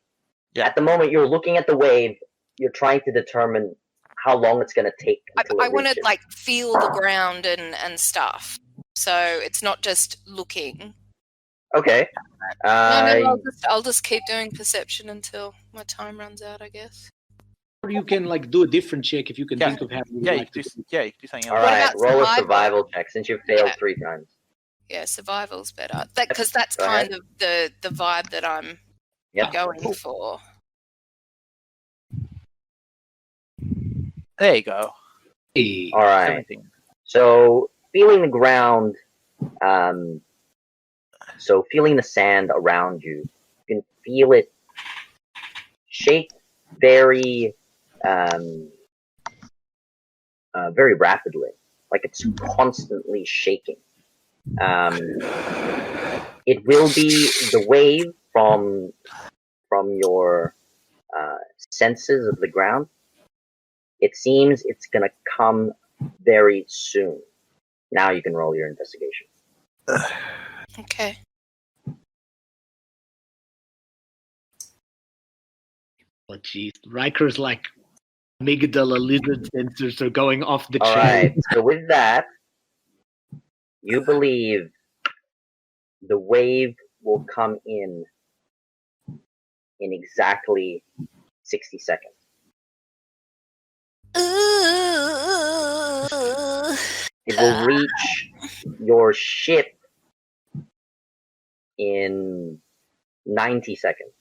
Yeah. At the moment you're looking at the wave, you're trying to determine how long it's going to take until I it want to reaches. like feel the ground and stuff. So it's not just looking. Okay. No, I'll just keep doing perception until my time runs out, I guess. Or you can like do a different check if you can Yeah. think of how you would Yeah, you like can to. do, yeah, you can do something All else. What right, about roll a survival? survival check since you've failed Yeah. 3 times. Yeah, survival's better. Because that's Go ahead. kind of the vibe that I'm Yep. going for. There you go. Hey, All right. 17. So feeling the ground, so feeling the sand around you, you can feel it shake very, very rapidly, like it's constantly shaking. It will be the wave from your senses of the ground. It seems it's gonna come very soon. Now you can roll your investigation. Okay. Oh, jeez. Riker's like amygdala lizard sensors are going off the All chain. right. So with that, you believe the wave will come in exactly 60 seconds. It will reach your ship in 90 seconds,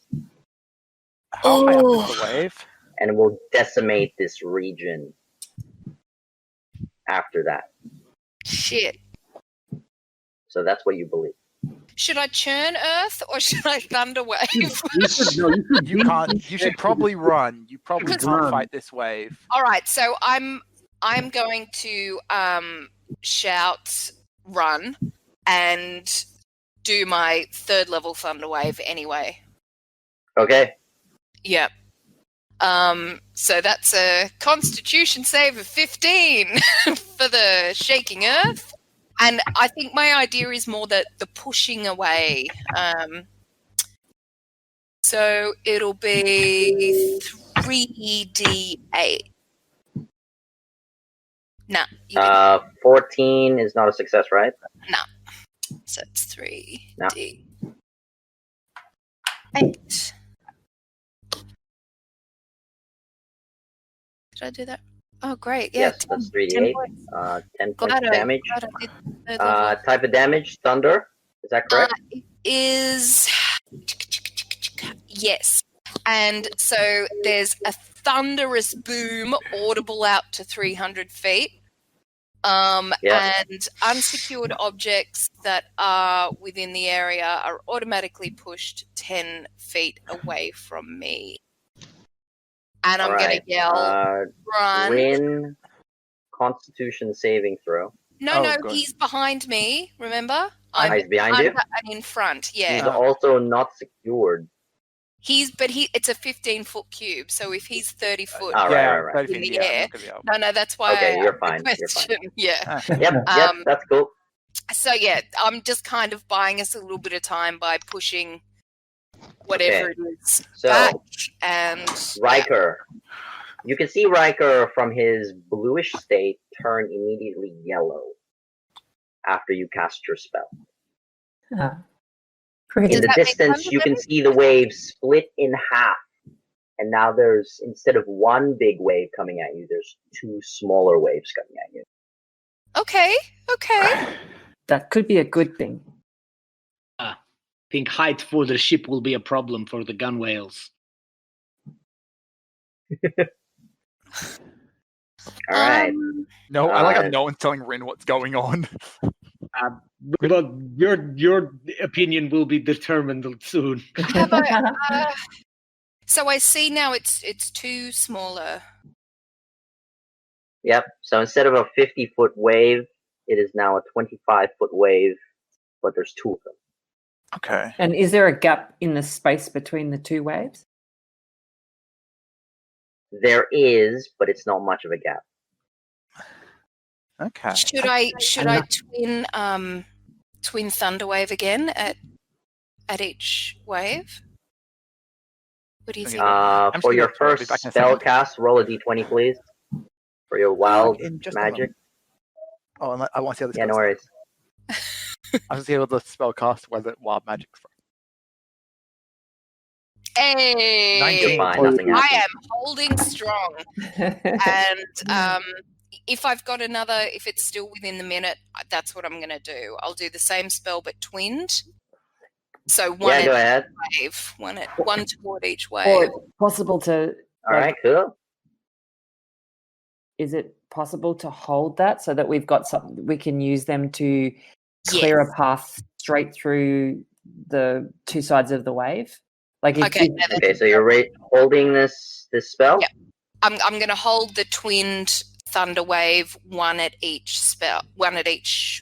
How high up is the wave? and it will decimate this region after that. Shit. So that's what you believe. Should I churn Earth or should I thunder wave? You should You can't. You should probably run. You probably Because- can't fight this wave. All right, so I'm going to shout run and do my 3rd level thunder wave anyway. Okay. Yep. So that's a Constitution save of 15 for the shaking Earth, and I think my idea is more that the pushing away. So it'll be 3d8. No, 14 is not a success, right? so it's 3d8. No. Did I do that? Oh, great! Yeah, Yes, that's 3d8. 10 points Glad of damage. glad I did third level. Type of damage, thunder. Is that correct? It is yes, and so there's a thunderous boom audible out to 300 feet. Yeah. And unsecured objects that are within the area are automatically pushed 10 feet away from me. And I'm going to yell, run. Win Constitution saving throw. No, good. he's behind me, remember? He's behind you? And in front, yeah. He's also not secured. It's a 15-foot cube, so if he's 30 foot right. 30 in feet, the yeah, air. I'm not gonna be able- No, that's why Okay, I you're asked fine. the You're fine. question. Yeah. Yep, that's cool. So yeah, I'm just kind of buying us a little bit of time by pushing whatever it is So, back and Riker. You can see Riker from his bluish state turn immediately yellow after you cast your spell. Great. In the that make distance, sense, you can David? see the waves split in half. And now there's, instead of one big wave coming at you, there's two smaller waves coming at you. Okay. That could be a good thing. I think height for the ship will be a problem for the gun whales. All right. No, I like how Uh, no one's telling Rin what's going on. But your opinion will be determined soon. So I see now it's two smaller. Yep. So instead of a 50-foot wave, it is now a 25-foot wave, but there's two of them. Okay. And is there a gap in the space between the two waves? There is, but it's not much of a gap. Okay. Should I twin Thunderwave again at each wave? What do you think? I'm For just your gonna first be back in a spell second. cast, roll a d20, please. For your wild In just a magic. moment. Oh, and I want to see how this Yeah, goes. no worries. I want to see how the spell cast whether wild magic's from. Hey, 19. Fine, nothing I happens. am holding strong. And if I've got another, if it's still within the minute, that's what I'm going to do. I'll do the same spell but twinned. So one Yeah, go ahead. wave, one toward each wave. Or possible to All right, cool. is it possible to hold that so that we've got something we can use them to clear a path straight through the two sides of the wave? Like if, Okay, if- Okay, so you're holding this spell? Yep. I'm going to hold the twinned thunder wave, one at each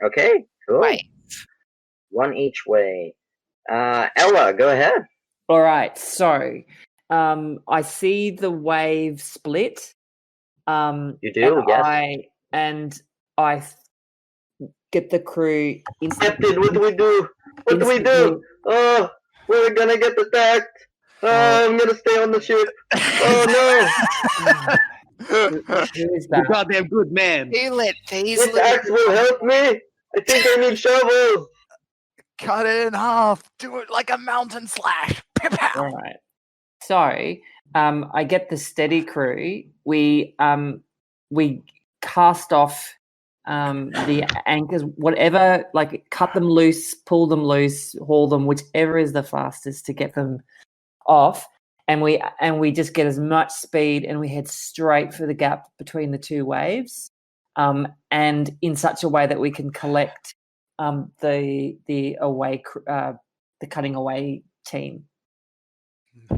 Okay, cool. wave. One each way. Ella, go ahead. all right, so I see the wave split. You do, yes. I get the crew Captain, what do we do? What do we do? Oh, we're gonna get attacked. Oh, I'm gonna stay on the ship. Oh Who is You that? goddamn good man. You let these no! This little axe will help me. I think I need shovels. Cut it in half. Do it like a mountain slash. Pow, pow. All right. So I get the steady crew. We cast off the anchors, whatever, like cut them loose, pull them loose, haul them, whichever is the fastest to get them off. And we just get as much speed and we head straight for the gap between the two waves, and in such a way that we can collect the cutting away team.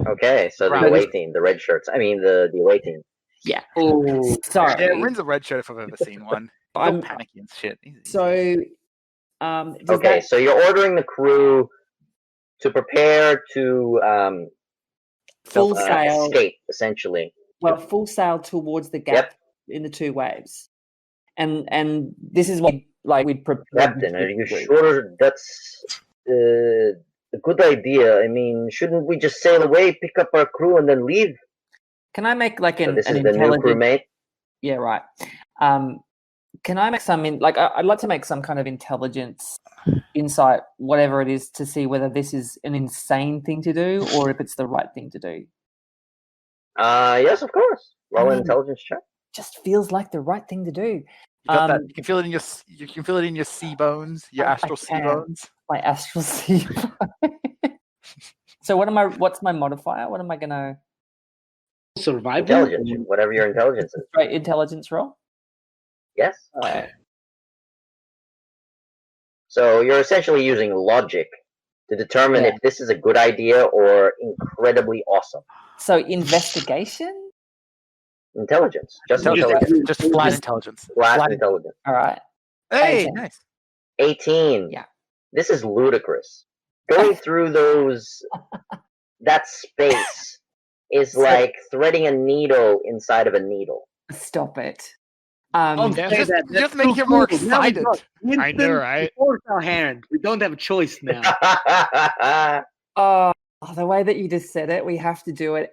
Okay, so the Right. away team, the red shirts. I mean, the away team. Yeah. Oh, Sorry. Yeah, Rin's a red shirt if I've ever seen one. He's all I'm- panicky and shit. So, does Okay, that, so you're ordering the crew to prepare to full sail, escape, essentially. full sail towards the gap in the two waves, and this is what we'd prepare. Captain, are you sure that's a good idea? I mean, shouldn't we just sail away, pick up our crew, and then leave? Can I make like So an this is the new intelligent? crewmate. Yeah, right. Can I make some I'd like to make some kind of intelligence, insight, whatever it is, to see whether this is an insane thing to do or if it's the right thing to do. Yes, of course. Roll an mean- intelligence check. Just feels like the right thing to do. You got that? You can feel it in your sea bones, your I astral sea can. bones. My astral sea. So what's my modifier? What am I gonna? Survival? Intelligence, whatever your intelligence is. Right, intelligence roll. Yes. Alright. So you're essentially using logic to determine Yeah. if this is a good idea or incredibly awesome. So investigation. Intelligence, just intelligence, Just flat intelligence. flat intelligence. All right. Hey, 18. nice. 18. Yeah. This is ludicrous. Going through that space is like threading a needle inside of a needle. Stop it. Don't Yeah. say Just- that. you That's have to make too it more cool. Now we excited. got I know, Winston, right? force our hand. We don't have a choice now. Oh, the way that you just said it, we have to do it.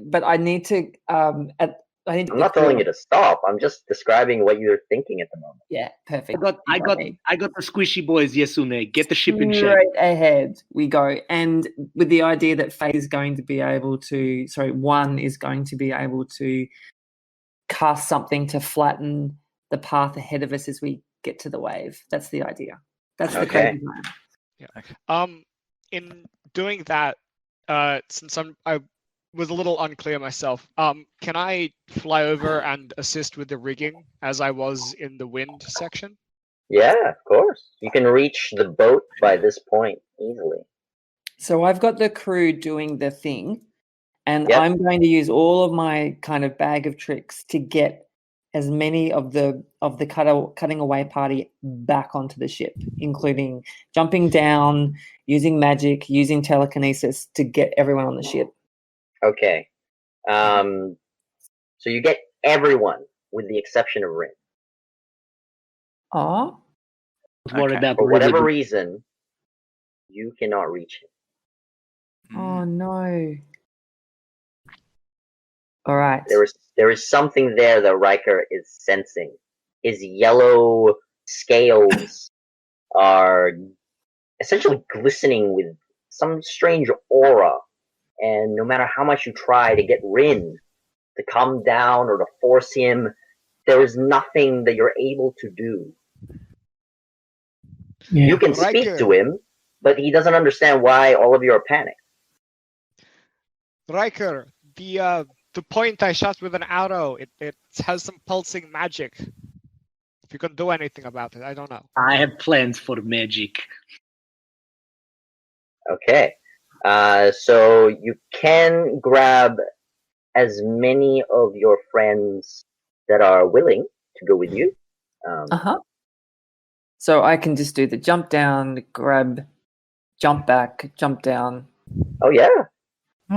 But I need to. I need to. I'm not telling you to stop. I'm just describing what you're thinking at the moment. Yeah, perfect. I got the squishy boys, Yasune. Get the ship in shape. Straight ahead we go, and with the idea that Faye is going to be able to. Sorry, one is going to be able to cast something to flatten the path ahead of us as we get to the wave. That's the idea. That's the Okay. crazy plan. In doing that, since I was a little unclear myself, can I fly over and assist with the rigging as I was in the wind section? Yeah, of course. You can reach the boat by this point easily. So I've got the crew doing the thing, and Yep. I'm going to use all of my kind of bag of tricks to get as many of the cutting away party back onto the ship, including jumping down, using magic, using telekinesis to get everyone on the ship. Okay. So you get everyone with the exception of Rin. Oh, Worry Okay. about For whatever River. reason, you cannot reach him. oh no! All right. There is something there that Riker is sensing. His yellow scales are essentially glistening with some strange aura, and no matter how much you try to get Rin to come down or to force him, there is nothing that you're able to do. Yeah. You can Riker. speak to him, but he doesn't understand why all of you are panicked. Riker, the point I shot with an arrow, it has some pulsing magic. If you can do anything about it, I don't know. I have plans for magic. Okay. So you can grab as many of your friends that are willing to go with you. Uh-huh. So I can just do the jump down, grab, jump back, jump down. Oh yeah.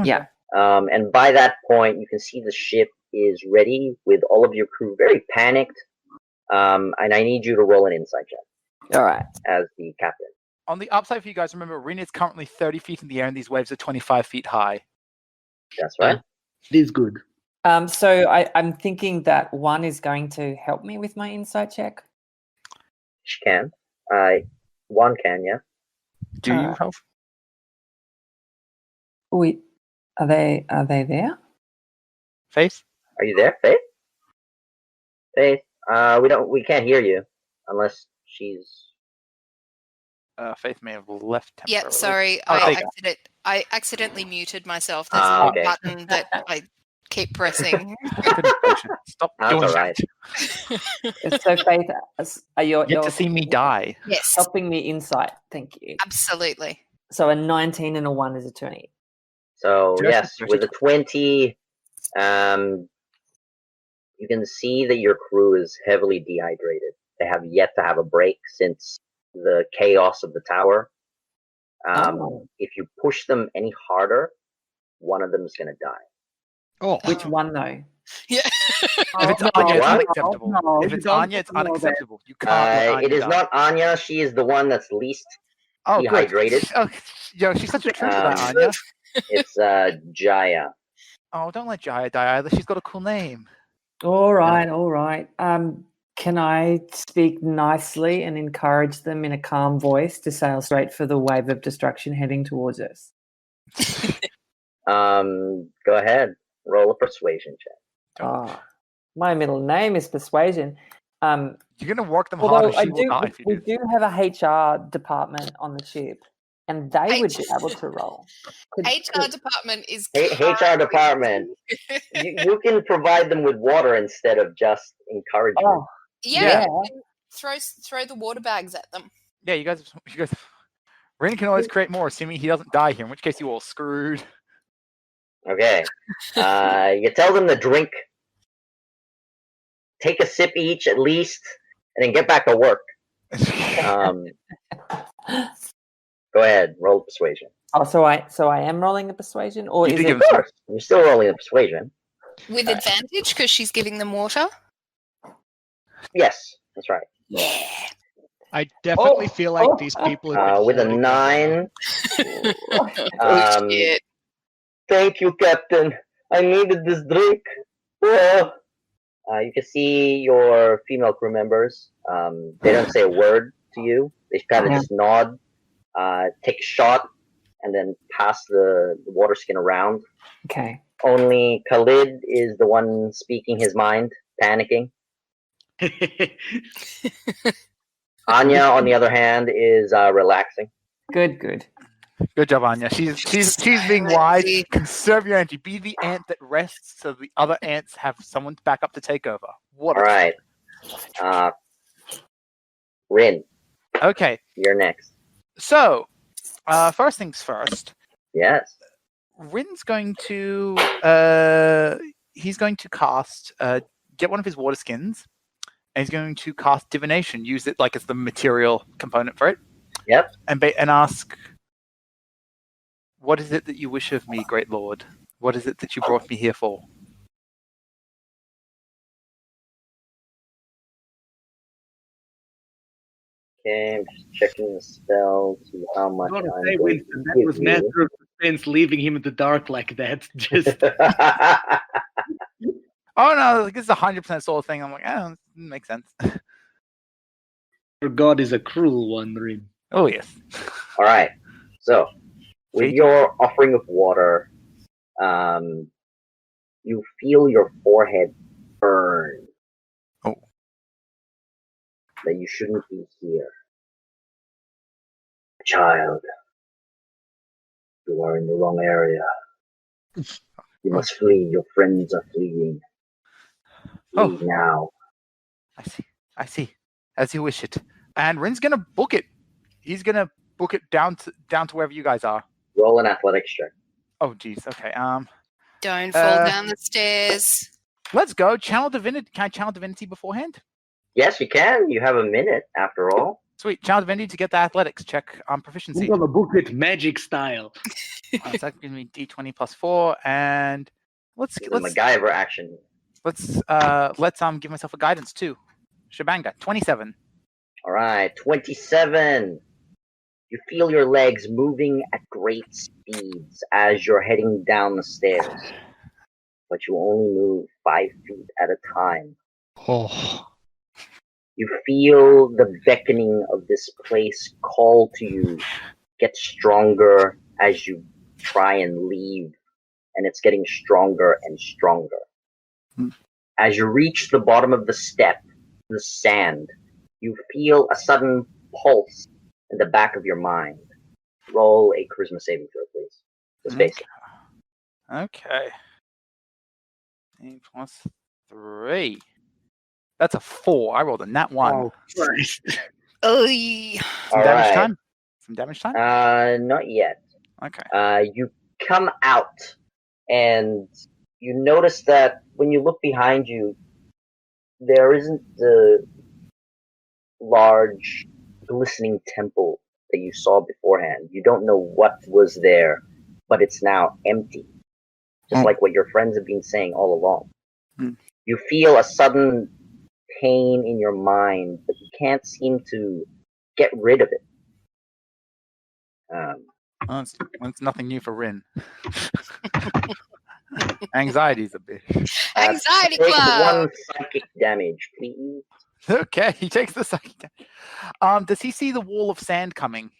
Yeah. And by that point, you can see the ship is ready with all of your crew very panicked. And I need you to roll an insight check All right. as the captain. On the upside for you guys, remember, Rin is currently 30 feet in the air and these waves are 25 feet high. That's right. It is good. So I'm thinking that one is going to help me with my insight check. She can. One can, yeah. Do you, Alright. Ralph? Wait, are they there? Faith? Are you there, Faith? Faith, we can't hear you unless she's. Faith may have left Yeah, temporarily. sorry, Oh, there you go. I accidentally muted myself. There's Ah, a okay. button that I keep pressing. Goodness gracious. Stop That's doing all right. that. So Faith, you're Get to see me die. Yes, helping me insight. Thank you. absolutely. So a 19 and a 1 is a 20. So Just- yes, just- with a 20, you can see that your crew is heavily dehydrated. They have yet to have a break since the chaos of the tower. Oh. If you push them any harder, one of them is going to die. Oh, Which one though? Yeah. If it's no, Anya, it's what? unacceptable. No, If you it's don't Anya, it's know that. unacceptable. You can't let Anya It is die. not Anya. She is the one that's least Oh, good. dehydrated. Oh, yo, she's such a trooper, that Um, Anya. It's Jaya. Oh, don't let Jaya die either. She's got a cool name. All right, all right. Can I speak nicely and encourage them in a calm voice to sail straight for the wave of destruction heading towards us? Go ahead. Roll a persuasion check. Ah, my middle name is Persuasion. You're gonna work them hard, Although and she will die if you we do. do have a HR department on the ship, and they would be able to roll. HR department is HR department. You can provide them with water instead of just encouragement. Oh, Yeah, throw the water bags at them. Yeah, you guys. Rin can always create more, assuming he doesn't die here. In which case, you all screwed. Okay. You tell them to drink. Take a sip each at least, and then get back to work. Go ahead, roll persuasion. oh, so I am rolling the persuasion, or You is did it? give Of course, you're still rolling the persuasion. With advantage because she's giving them water? Yes, that's right. Yeah. I definitely feel like these people have been With a hoarding their 9. Oh, shit. Thank you, Captain. I needed this drink. Oh. You can see your female crew members. They don't say a word to you. They kind of just nod, take a shot, and then pass the water skin around. Okay. Only Khalid is the one speaking his mind, panicking. Anya, on the other hand, is relaxing. Good, good. Good job, Anya. She's being wise. Conserve your energy. Be the ant that rests, so the other ants have someone to back up to take over. What? All right. Rin, Okay. you're next. So, first things first. Yes. Rin's going to he's going to cast get one of his water skins, and he's going to cast divination. Use it like as the material component for it. Yep. And ask, what is it that you wish of me, great lord? What is it that you brought me here for? Okay, I'm just checking the spell, see how much I gotta I'm say, going Winston, to that give was you. master of suspense, leaving him in the dark like that. Just Oh no, like, this is 100% soul thing. I'm like, oh, makes sense. your god is a cruel one, Rin. Oh yes. All right. So, with Fatal. your offering of water, you feel your forehead burn. Oh. That you shouldn't be here. Child, you are in the wrong area. You must flee. Your friends are fleeing. Oh. Flee now. I see. As you wish it. And Rin's gonna book it. He's gonna book it down to wherever you guys are. Roll an athletics check. Oh geez. Okay. Don't fall down the stairs. Let's go. Channel divinity. Can I channel divinity beforehand? Yes, you can. You have a minute, after all. Sweet. Channel divinity to get the athletics check on proficiency. I'm gonna book it magic style. So that's gonna be d20 plus 4, and let's The MacGyver action. let's give myself a guidance too. Shabanga 27. All right, 27. You feel your legs moving at great speeds as you're heading down the stairs, but you only move 5 feet at a time. Oh. You feel the beckoning of this place call to you, get stronger as you try and leave, and it's getting stronger and stronger. As you reach the bottom of the step, the sand, you feel a sudden pulse in the back of your mind. Roll a charisma saving throw, please. Just face it. Okay. 8 plus 3. That's a 4. I rolled a nat 1. Oh, Christ. Oy. Some All damage right. time. Some damage time. Not yet. Okay. You come out, and you notice that when you look behind you, there isn't the large, glistening temple that you saw beforehand. You don't know what was there, but it's now empty. Just like what your friends have been saying all along. You feel a sudden pain in your mind, but you can't seem to get rid of it. Well, it's nothing new for Rin. Anxiety's a bitch. Anxiety Take club. 1 psychic damage, please. Okay, he takes the second. Does he see the wall of sand coming?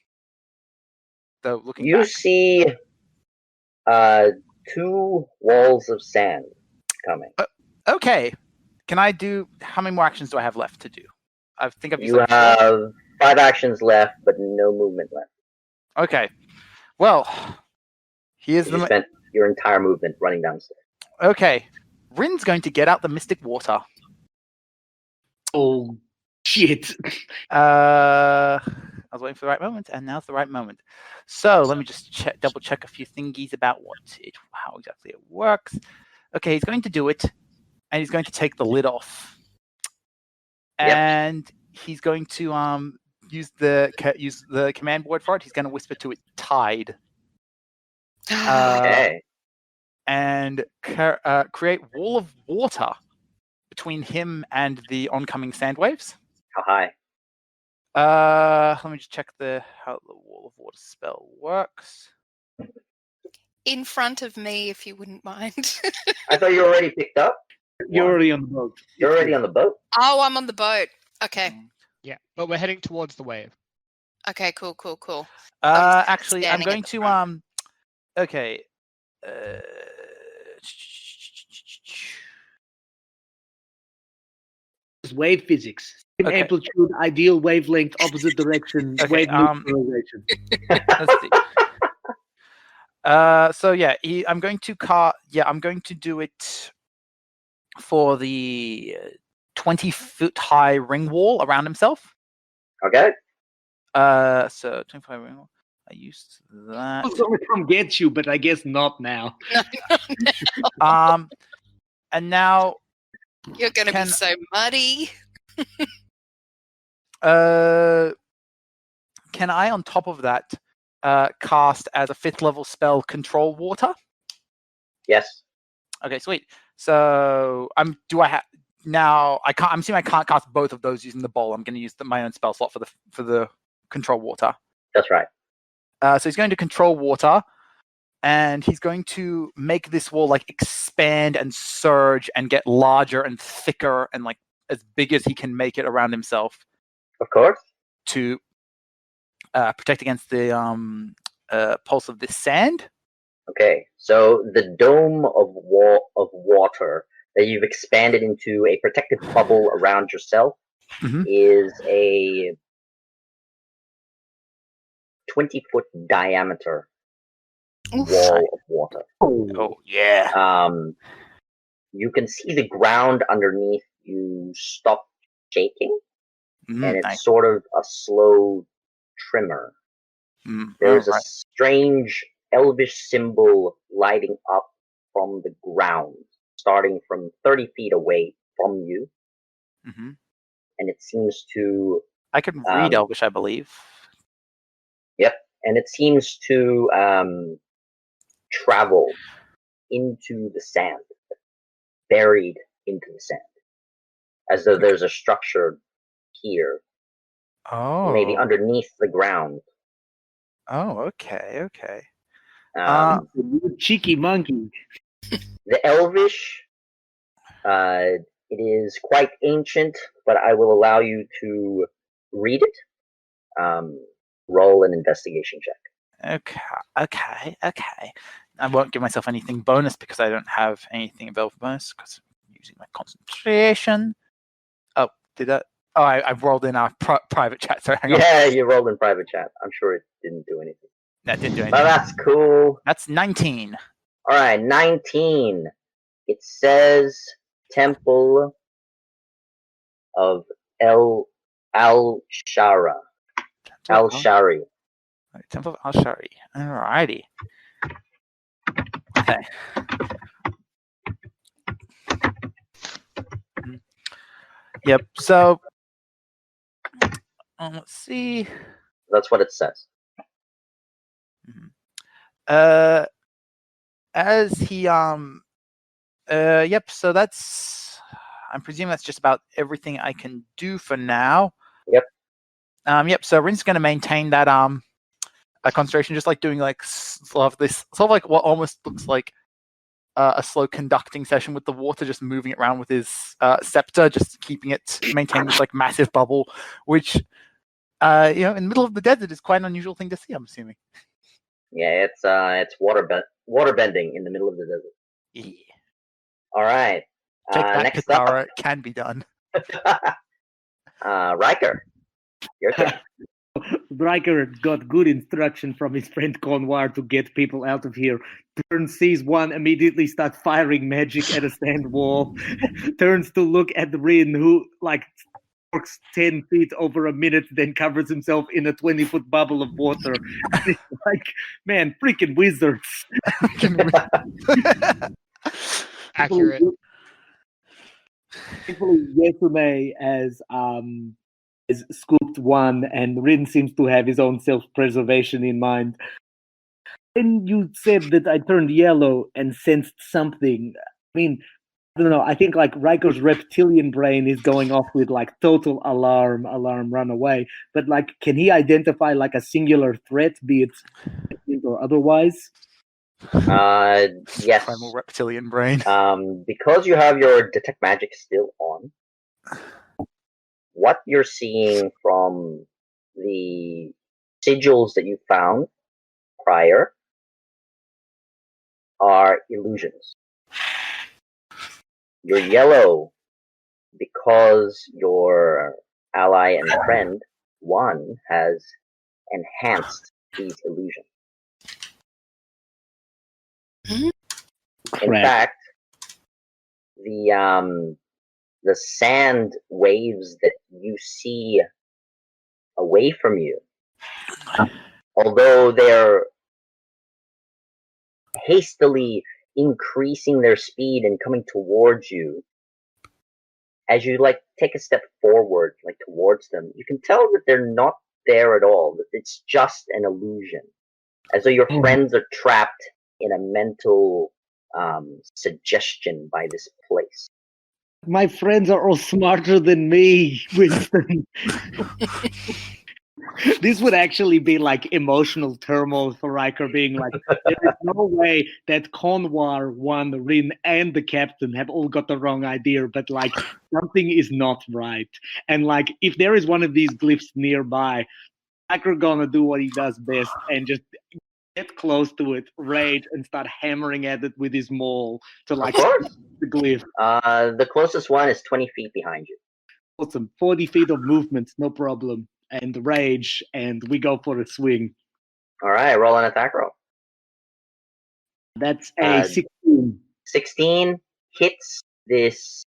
Though looking You back. see 2 walls of sand coming. Okay. Can I do? How many more actions do I have left to do? I think I've used You like 4. have 5 actions left, but no movement left. Okay. Well, here's You spent your entire movement running downstairs. Okay. Rin's going to get out the mystic water. Oh, shit. I was waiting for the right moment, and now's the right moment. So let me just double check a few thingies about how exactly it works. Okay, he's going to do it, and he's going to take the lid off, and he's going to use the command word for it. He's going to whisper to it, "Tide," Okay. and create wall of water between him and the oncoming sand waves. How high? Let me just check how the wall of water spell works. In front of me, if you wouldn't mind. I thought you already picked up. You're already on the boat. You're already on the boat. Oh, I'm on the boat. Okay. Yeah, but we're heading towards the wave. Okay, cool. Actually, I'm standing going at the to okay. It's wave physics. Same Okay. amplitude, ideal wavelength, opposite direction, Okay, wave neutralization. Let's see. So yeah, I'm going to do it for the 20-foot high ring wall around himself. Okay. So 25 ring wall. I used that. I was going to come get you, but I guess not now. And now, You're going to be so muddy. can I, on top of that, cast as a 5th level spell control water? Yes. Okay, sweet. So do I have now? I can't. I'm assuming I can't cast both of those using the bowl. I'm going to use my own spell slot for the control water. That's right. So he's going to control water, and he's going to make this wall like expand and surge and get larger and thicker and like as big as he can make it around himself. Of course. To protect against the pulse of this sand. Okay, so the dome of water that you've expanded into a protective bubble around yourself is a 20-foot diameter wall of water. Oh yeah. You can see the ground underneath you stop shaking, and it's sort of a slow tremor. There's a strange elvish symbol lighting up from the ground, starting from 30 feet away from you. And it seems to... I can read Elvish, I believe. Yep, and it seems to travel into the sand, buried into the sand, as though there's a structure here, maybe underneath the ground. Oh, okay. You cheeky monkey. The Elvish, it is quite ancient, but I will allow you to read it. Roll an investigation check. Okay. I won't give myself anything bonus because I don't have anything available for bonus because I'm using my concentration. Oh, did that? Oh, I rolled in our private chat. Sorry, hang on. Yeah, you rolled in private chat. I'm sure it didn't do anything. That didn't do anything. But that's cool. That's 19. All right, 19. It says Temple of Al-Shara. Al-Shari. Temple of Al-Shari. Alrighty. Okay. Yep. So let's see. That's what it says. As he yep. So I'm presuming that's just about everything I can do for now. Yep. Yep. So Rin's going to maintain that a concentration, just like doing like sort of like what almost looks like a slow conducting session with the water, just moving it around with his scepter, just keeping it maintaining this like massive bubble, which in the middle of the desert is quite an unusual thing to see. I'm assuming. Yeah, it's water bending in the middle of the desert. Yeah. All right. Take that, next Katara. It can be done. Riker, your turn. Riker got good instruction from his friend Conwar to get people out of here. Turns, sees one, immediately starts firing magic at a sand wall. Turns to look at Rin, who works 10 feet over a minute, then covers himself in a 20-foot bubble of water. It's like, man, freaking wizards. Accurate. Thankfully, Yesune has scooped one, and Rin seems to have his own self-preservation in mind. When you said that I turned yellow and sensed something, I mean, I don't know, I think Riker's reptilian brain is going off with total alarm, run away. But can he identify a singular threat, be it or otherwise? Yes. Primal reptilian brain. Because you have your detect magic still on, what you're seeing from the sigils that you found prior are illusions. You're yellow because your ally and friend, one, has enhanced these illusions. In fact, the sand waves that you see away from you, although they're hastily increasing their speed and coming towards you, as you take a step forward towards them, you can tell that they're not there at all, that it's just an illusion, as though your friends are trapped in a mental suggestion by this place. My friends are all smarter than me, Winston. This would actually be emotional turmoil for Riker, being there is no way that Conwar, one, Rin, and the captain have all got the wrong idea, but something is not right. And if there is one of these glyphs nearby, Riker gonna do what he does best and just get close to it, rage, and start hammering at it with his maul to Of course. the glyph. The closest one is 20 feet behind you. Awesome. 40 feet of movement, no problem. And rage, and we go for a swing. All right, roll an attack roll. That's a 16. 16 hits this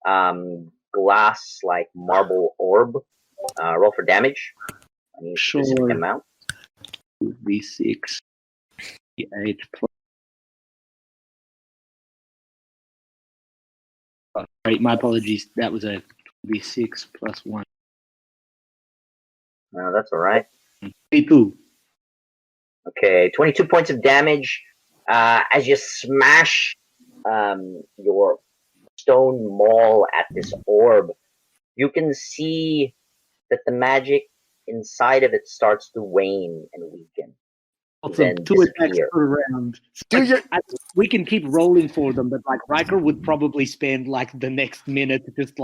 glass marble orb. Roll for damage. I need a specific amount. V6. 8 plus. Sorry, my apologies. That was a V6 plus 1. No, that's all right. 22. Okay, 22 points of damage as you smash your stone maul at this orb. You can see that the magic inside of it starts to wane and weaken. Awesome. 2 attacks per round. We can keep rolling for them, but Riker would probably spend the next minute just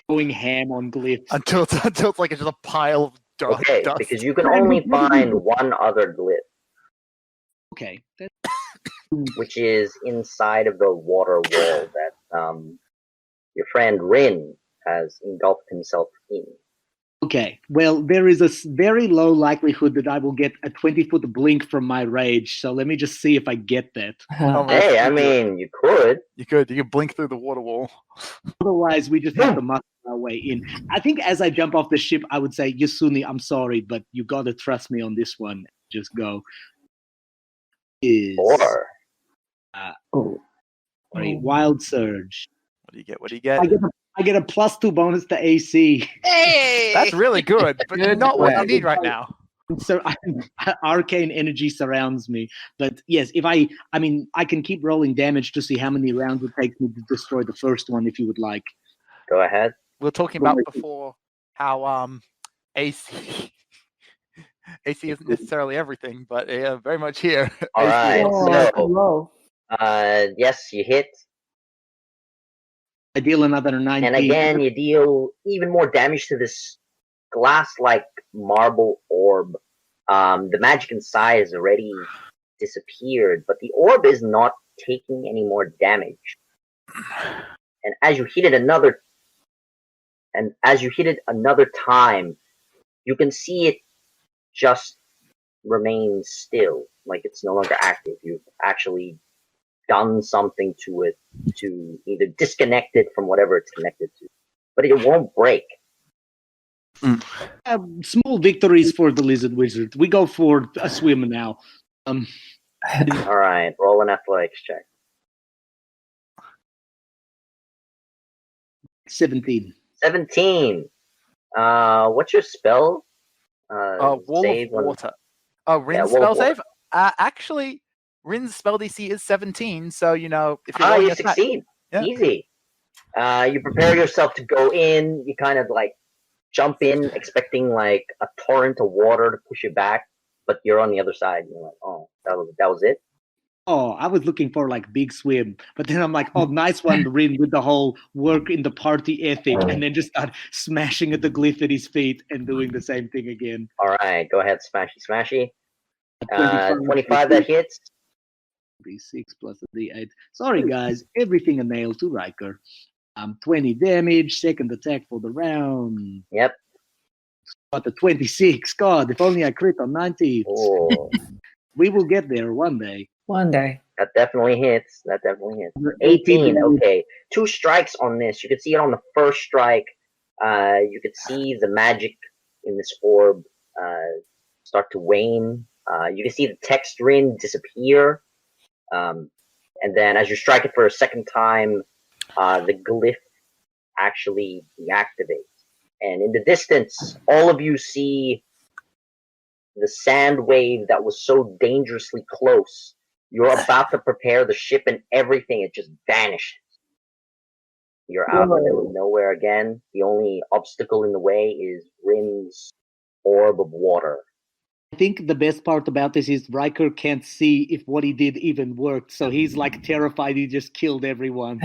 going ham on glyphs until it's just a pile of dust. Okay, because you can only find one other glyph. Okay. Which is inside of the water wall that your friend Rin has engulfed himself in. Okay, well, there is a very low likelihood that I will get a 20-foot blink from my rage, so let me just see if I get that. Hey, I mean, you could. You could blink through the water wall. Otherwise, we just have to muscle our way in. I think as I jump off the ship, I would say, Yasuni, I'm sorry, but you gotta trust me on this one. Just go. Four. Wild Surge. What do you get? I get a +2 bonus to AC. Hey! That's really good, but not what you need right now. So arcane energy surrounds me. But yes, if I can keep rolling damage to see how many rounds it takes me to destroy the first one, if you would like. Go ahead. We were talking about before how AC isn't necessarily everything, but very much here. All right. Hello. Yes, you hit. I deal another 9. And again, you deal even more damage to this glass-like marble orb. The magic inside has already disappeared, but the orb is not taking any more damage. And as you hit it another time, you can see it just remains still, like it's no longer active. You've actually done something to it to either disconnect it from whatever it's connected to, but it won't break. Small victories for the lizard wizard. We go for a swim now. All right, roll an athletics check. 17. 17. What's your spell? Wall save of when- water. Oh, Rin's Wall of spell water. save? Actually, Rin's spell DC is 17, so, if you're Ah, rolling you a attack- succeed. Yeah. Easy. You prepare yourself to go in. You kind of like jump in, expecting like a torrent of water to push you back, but you're on the other side. And you're like, oh, that was it. Oh, I was looking for like big swim, but then I'm like, oh, nice one, Rin, with the whole work in the party ethic, and then just start smashing at the glyph at his feet and doing the same thing again. All right, go ahead, smashy. 25, 25 that hits. D6 plus a D8. Sorry, guys, everything a nail to Riker. 20 damage, second attack for the round. Yep. Got the 26. God, if only I crit on 19. Oh, We will get there one day. One day. that definitely hits. 18. Okay, 2 strikes on this. You can see it on the first strike. You could see the magic in this orb start to wane. You can see the text ring disappear. And then as you strike it for a second time, the glyph actually deactivates. And in the distance, all of you see the sand wave that was so dangerously close. You're about to prepare the ship and everything, it just vanishes. You're out in the middle of nowhere again. The only obstacle in the way is Rin's orb of water. I think the best part about this is Riker can't see if what he did even worked, so he's like terrified he just killed everyone.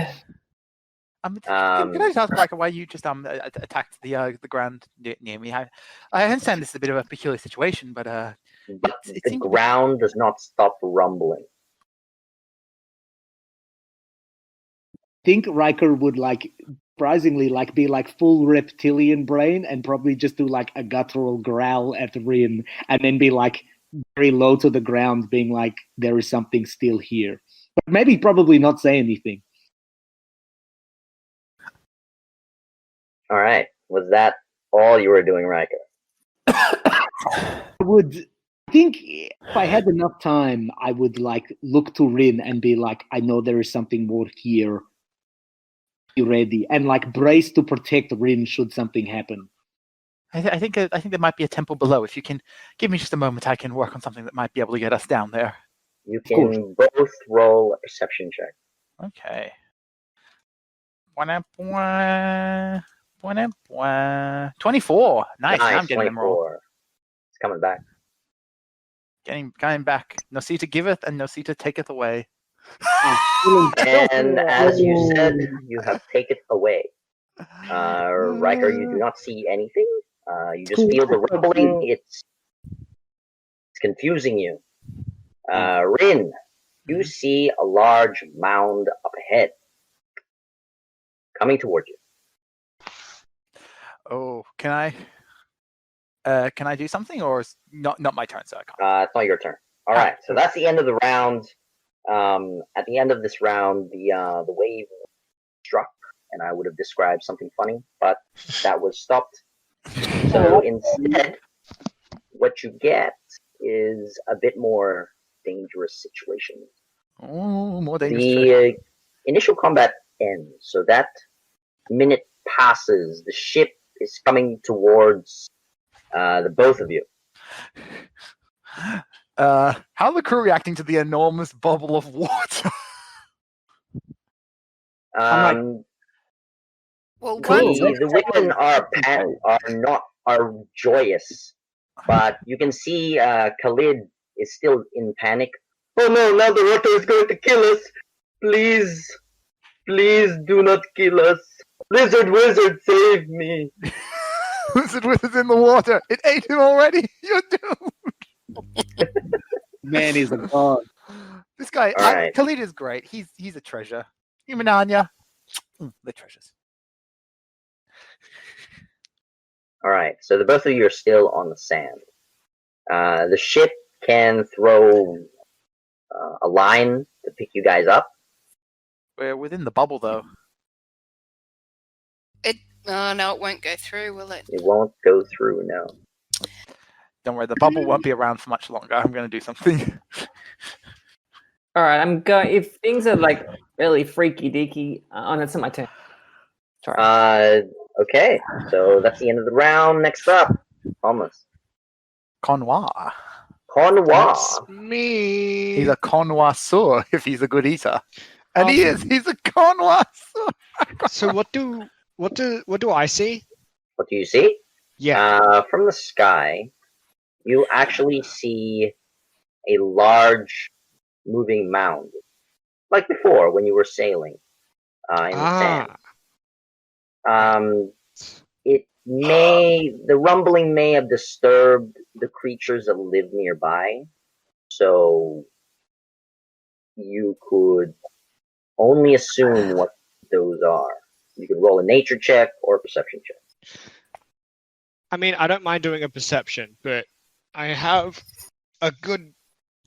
Can I just ask, Riker, why you just attacked the ground near me? I understand this is a bit of a peculiar situation, but But it the seemed to be- ground does not stop rumbling. I think Riker would like surprisingly like be like full reptilian brain and probably just do like a guttural growl at Rin and then be like very low to the ground, being like there is something still here. But maybe probably not say anything. All right. Was that all you were doing, Riker? I think if I had enough time, I would like look to Rin and be like, I know there is something more here. Be ready and like brace to protect Rin should something happen. I think there might be a temple below. If you can give me just a moment, I can work on something that might be able to get us down there. You can both roll a perception check. Okay. 24. Nice. Now I'm getting them roll. 24. It's coming back. Going back. Nosita giveth and Nosita taketh away. And as you said, you have taken away. Riker, you do not see anything. You just feel the rumbling. It's confusing you. Rin, you see a large mound up ahead, coming towards you. Oh, can I do something, or is not my turn, so I can't? It's not your turn. All right, so that's the end of the round. At the end of this round, the wave struck, and I would have described something funny, but that was stopped. So instead, what you get is a bit more dangerous situation. Oh, more dangerous. The initial combat ends, so that minute passes. The ship is coming towards the both of you. How are the crew reacting to the enormous bubble of water? Well, The women are joyous, but you can see Khalid is still in panic. Oh no! Now the water is going to kill us! Please, please do not kill us! Lizard wizard, save me! Lizard wizard's in the water. It ate him already. You're doomed. Man is a god. This guy, All right. Khalid is great. He's a treasure. Humananya, the treasures. All right, so the both of you are still on the sand. The ship can throw a line to pick you guys up. We're within the bubble, though. No, it won't go through, will it? It won't go through, no. Don't worry, the bubble won't be around for much longer. I'm going to do something. All right, I'm going. If things are like really freaky deaky, oh, that's not my turn. Sorry. Okay, so that's the end of the round. Next up, Thomas. Connoir. Connoir. That's me. He's a connoisseur if he's a good eater. And he is. He's a connoisseur. So what do I see? What do you see? Yeah. From the sky, you actually see a large moving mound, like before when you were sailing in the sand. The rumbling may have disturbed the creatures that live nearby, so you could only assume what those are. You could roll a nature check or a perception check. I mean, I don't mind doing a perception, but I have a good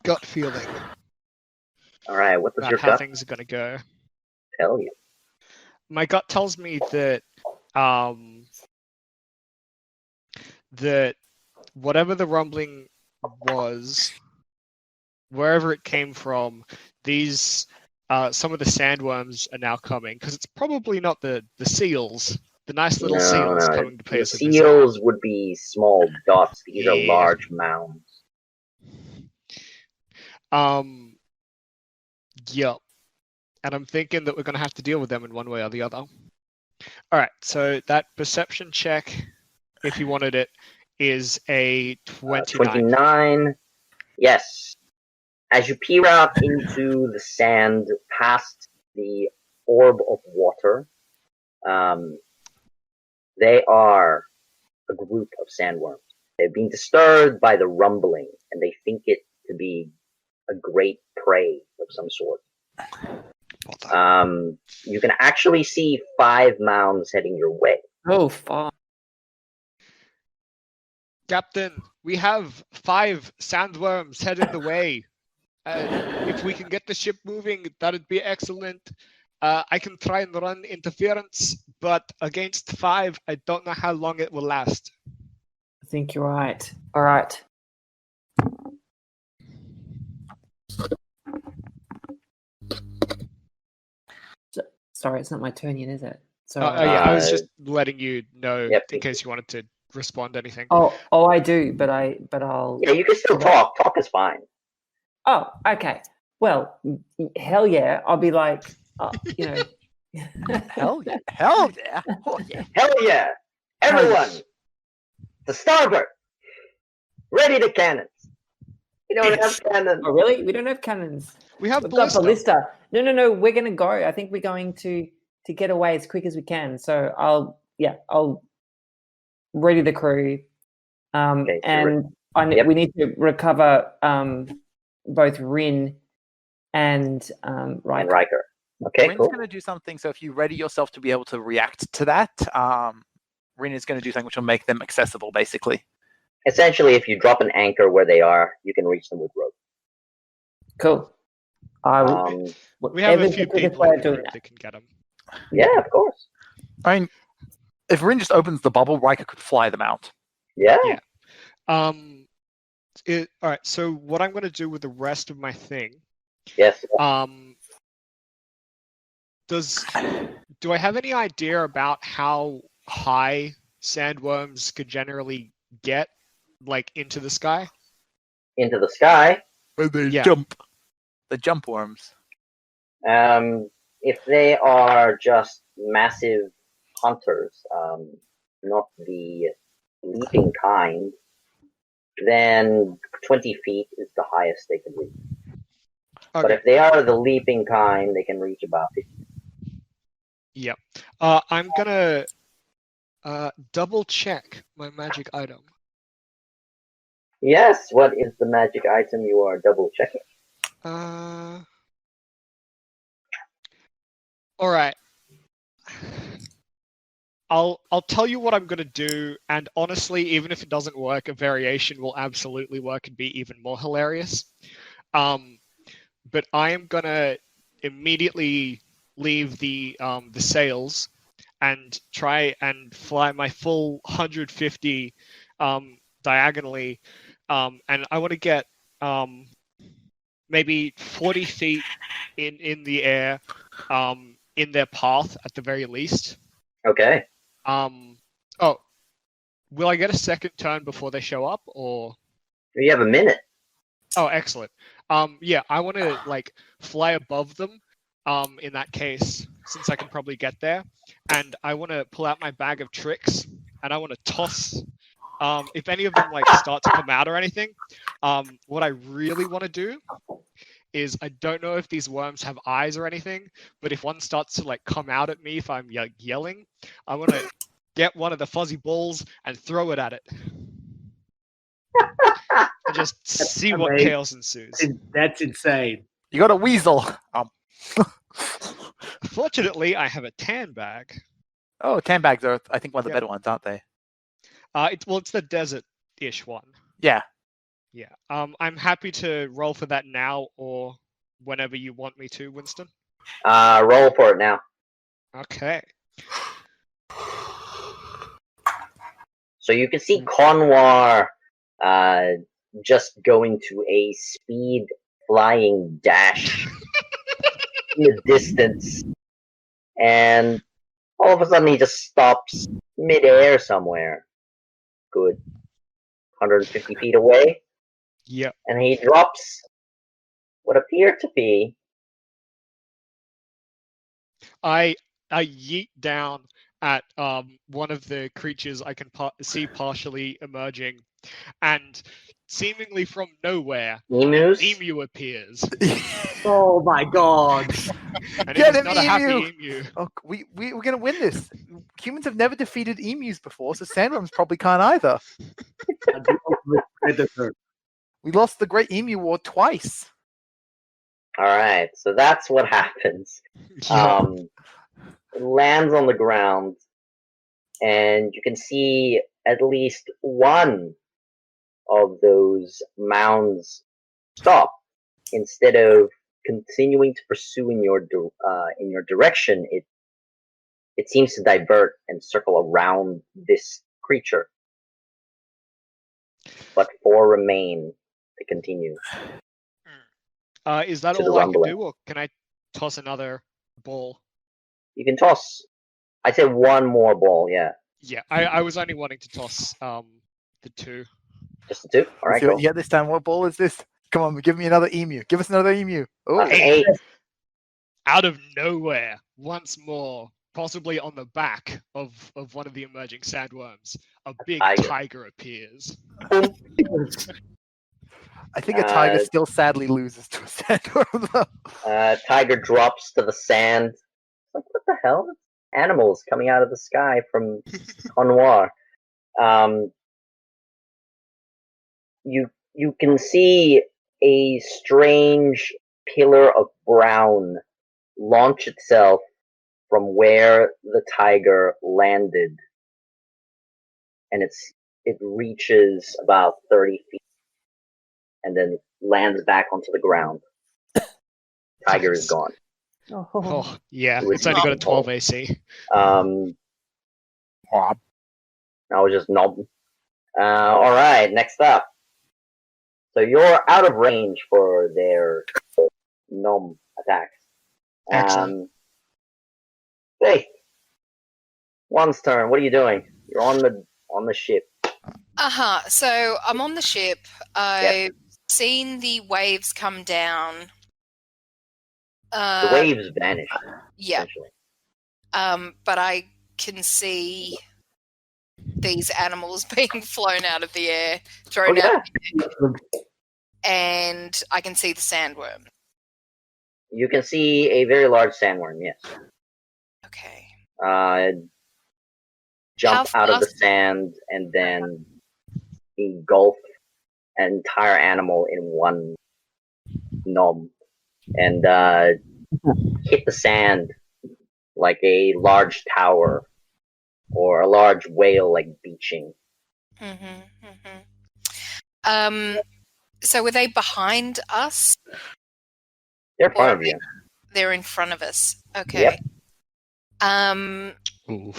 gut feeling All right, what does about your how gut things are going to go. tell you? My gut tells me that that whatever the rumbling was, wherever it came from, these some of the sandworms are now coming, because it's probably not the seals, the nice little seals coming to pay The us a visit. seals would be small dots. These are Yeah. large mounds. Yep. And I'm thinking that we're going to have to deal with them in one way or the other. All right, so that perception check, if you wanted it, is a 29. 29. Yes. As you peer out into the sand past the orb of water, they are a group of sandworms. They've been disturbed by the rumbling, and they think it to be a great prey of some sort. You can actually see 5 mounds heading your way. Oh, fuck. Captain, we have 5 sandworms headed the way. If we can get the ship moving, that'd be excellent. I can try and run interference, but against 5, I don't know how long it will last. I think you're right. All right. Sorry, it's not my turn yet, is it? So Yeah, I was just letting you know Yep. in case you wanted to respond to anything. Oh, I do, but I'll. Yeah, you can still talk. Talk is fine. Oh, okay. Well, hell yeah! I'll be like, you know. Hell yeah. Hell yeah. Oh, yeah. Hell yeah! Everyone, to starboard! Ready to cannons! We don't have cannons. Oh, really? We don't have cannons. We have We've got ballista. ballista. No. We're gonna go. I think we're going to get away as quick as we can. So I'll ready the crew. Okay, so And we need to recover both Rin and Riker. And Riker. Okay, Rin's cool. going to do something, so if you ready yourself to be able to react to that, Rin is going to do something which will make them accessible, basically. Essentially, if you drop an anchor where they are, you can reach them with rope. Cool. We have a few people in the room that can get them. Yeah, of course. I mean, if Rin just opens the bubble, Riker could fly them out. Yeah. All right. So what I'm going to do with the rest of my thing? Yes. Do I have any idea about how high sandworms could generally get, like into the sky? Into the sky. When they Yeah. jump. The jump worms. If they are just massive hunters, not the leaping kind, then 20 feet is the highest they can reach. But Okay. if they are the leaping kind, they can reach about 50. Yep. I'm gonna double check my magic item. Yes, what is the magic item you are double checking? All right. I'll tell you what I'm gonna do, and honestly, even if it doesn't work, a variation will absolutely work and be even more hilarious. But I am gonna immediately leave the sails and try and fly my full 150 diagonally, and I want to get maybe 40 feet in the air, in their path at the very least. Okay. Oh, will I get a second turn before they show up, or? You have a minute. Oh, excellent. Yeah, I want to like fly above them. In that case, since I can probably get there, and I want to pull out my bag of tricks, and I want to toss. If any of them like start to come out or anything, what I really want to do is I don't know if these worms have eyes or anything, but if one starts to like come out at me if I'm yelling, I want to get one of the fuzzy balls and throw it at it. And just see what amazing. chaos ensues. That's insane. You got a weasel. Fortunately, I have a tan bag. Oh, tan bags are, I think, one of the Yep. better ones, aren't they? It's the desert-ish one. Yeah. Yeah. I'm happy to roll for that now or whenever you want me to, Winston. Roll for it now. Okay. So you can see Conwar just going to a speed flying dash in the distance, and all of a sudden he just stops midair somewhere. Good. 150 feet away, Yep. and he drops what appear to be I yeet down at one of the creatures I can see partially emerging, and seemingly from nowhere, emus. emu appears, Oh my god. and Get it is him, not a happy emu! emu. Oh, we're going to win this. Humans have never defeated emus before, so sandworms probably can't either. The ultimate predator. We lost the Great Emu War twice. All right, so that's what happens. It lands on the ground, and you can see at least one of those mounds stop. Instead of continuing to pursue in your direction, it seems to divert and circle around this creature. But 4 remain to continue. Is that To the all I can rumbling. do, or can I toss another ball? You can toss. I'd say one more ball. Yeah, Yeah, I was only wanting to toss the 2. just the 2. All Let's right, see what cool. you get this time. What ball is this? Come on, give me another emu. Give us another emu. Oh, That's an 8. Out of nowhere, once more, possibly on the back of one of the emerging sandworms, a big tiger appears. I think a tiger Uh, still sadly loses to a sandworm, though. Tiger drops to the sand. Like, what the hell? Animals coming out of the sky from Conwar. You can see a strange pillar of brown launch itself from where the tiger landed, and it reaches about 30 feet, and then lands back onto the ground. Tiger is gone. Oh, yeah, It was it's only got a not 12 AC. I was just nodding. All right, next up. So you're out of range for their gnome attacks. Excellent. Hey, one's turn. What are you doing? You're on the ship. So I'm on the ship. I've seen the waves come down. The waves vanish. Yeah. Essentially. But I can see these animals being flown out of the air, thrown out, and I can see the sandworm. You can see a very large sandworm. Yes. Okay. Jump How out of the fast- sand and then engulf an entire animal in one gnome and hit the sand like a large tower or a large whale like beaching. So were they behind us? They're in front of you. They're in front of us. Okay. Yep. Ooh.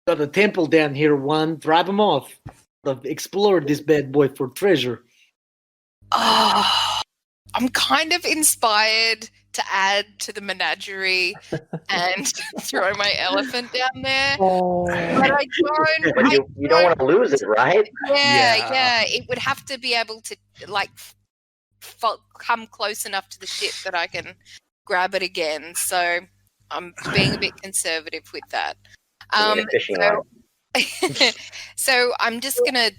Got a temple down here, one. Drive them off. I've explored this bad boy for treasure. Oh, I'm kind of inspired to add to the menagerie and throw my elephant down there. Oh, But I don't. But you don't want to lose it, right? Yeah. It would have to be able to like come close enough to the ship that I can grab it again. So I'm being a bit conservative with that. You need a fishing line. So I'm just gonna.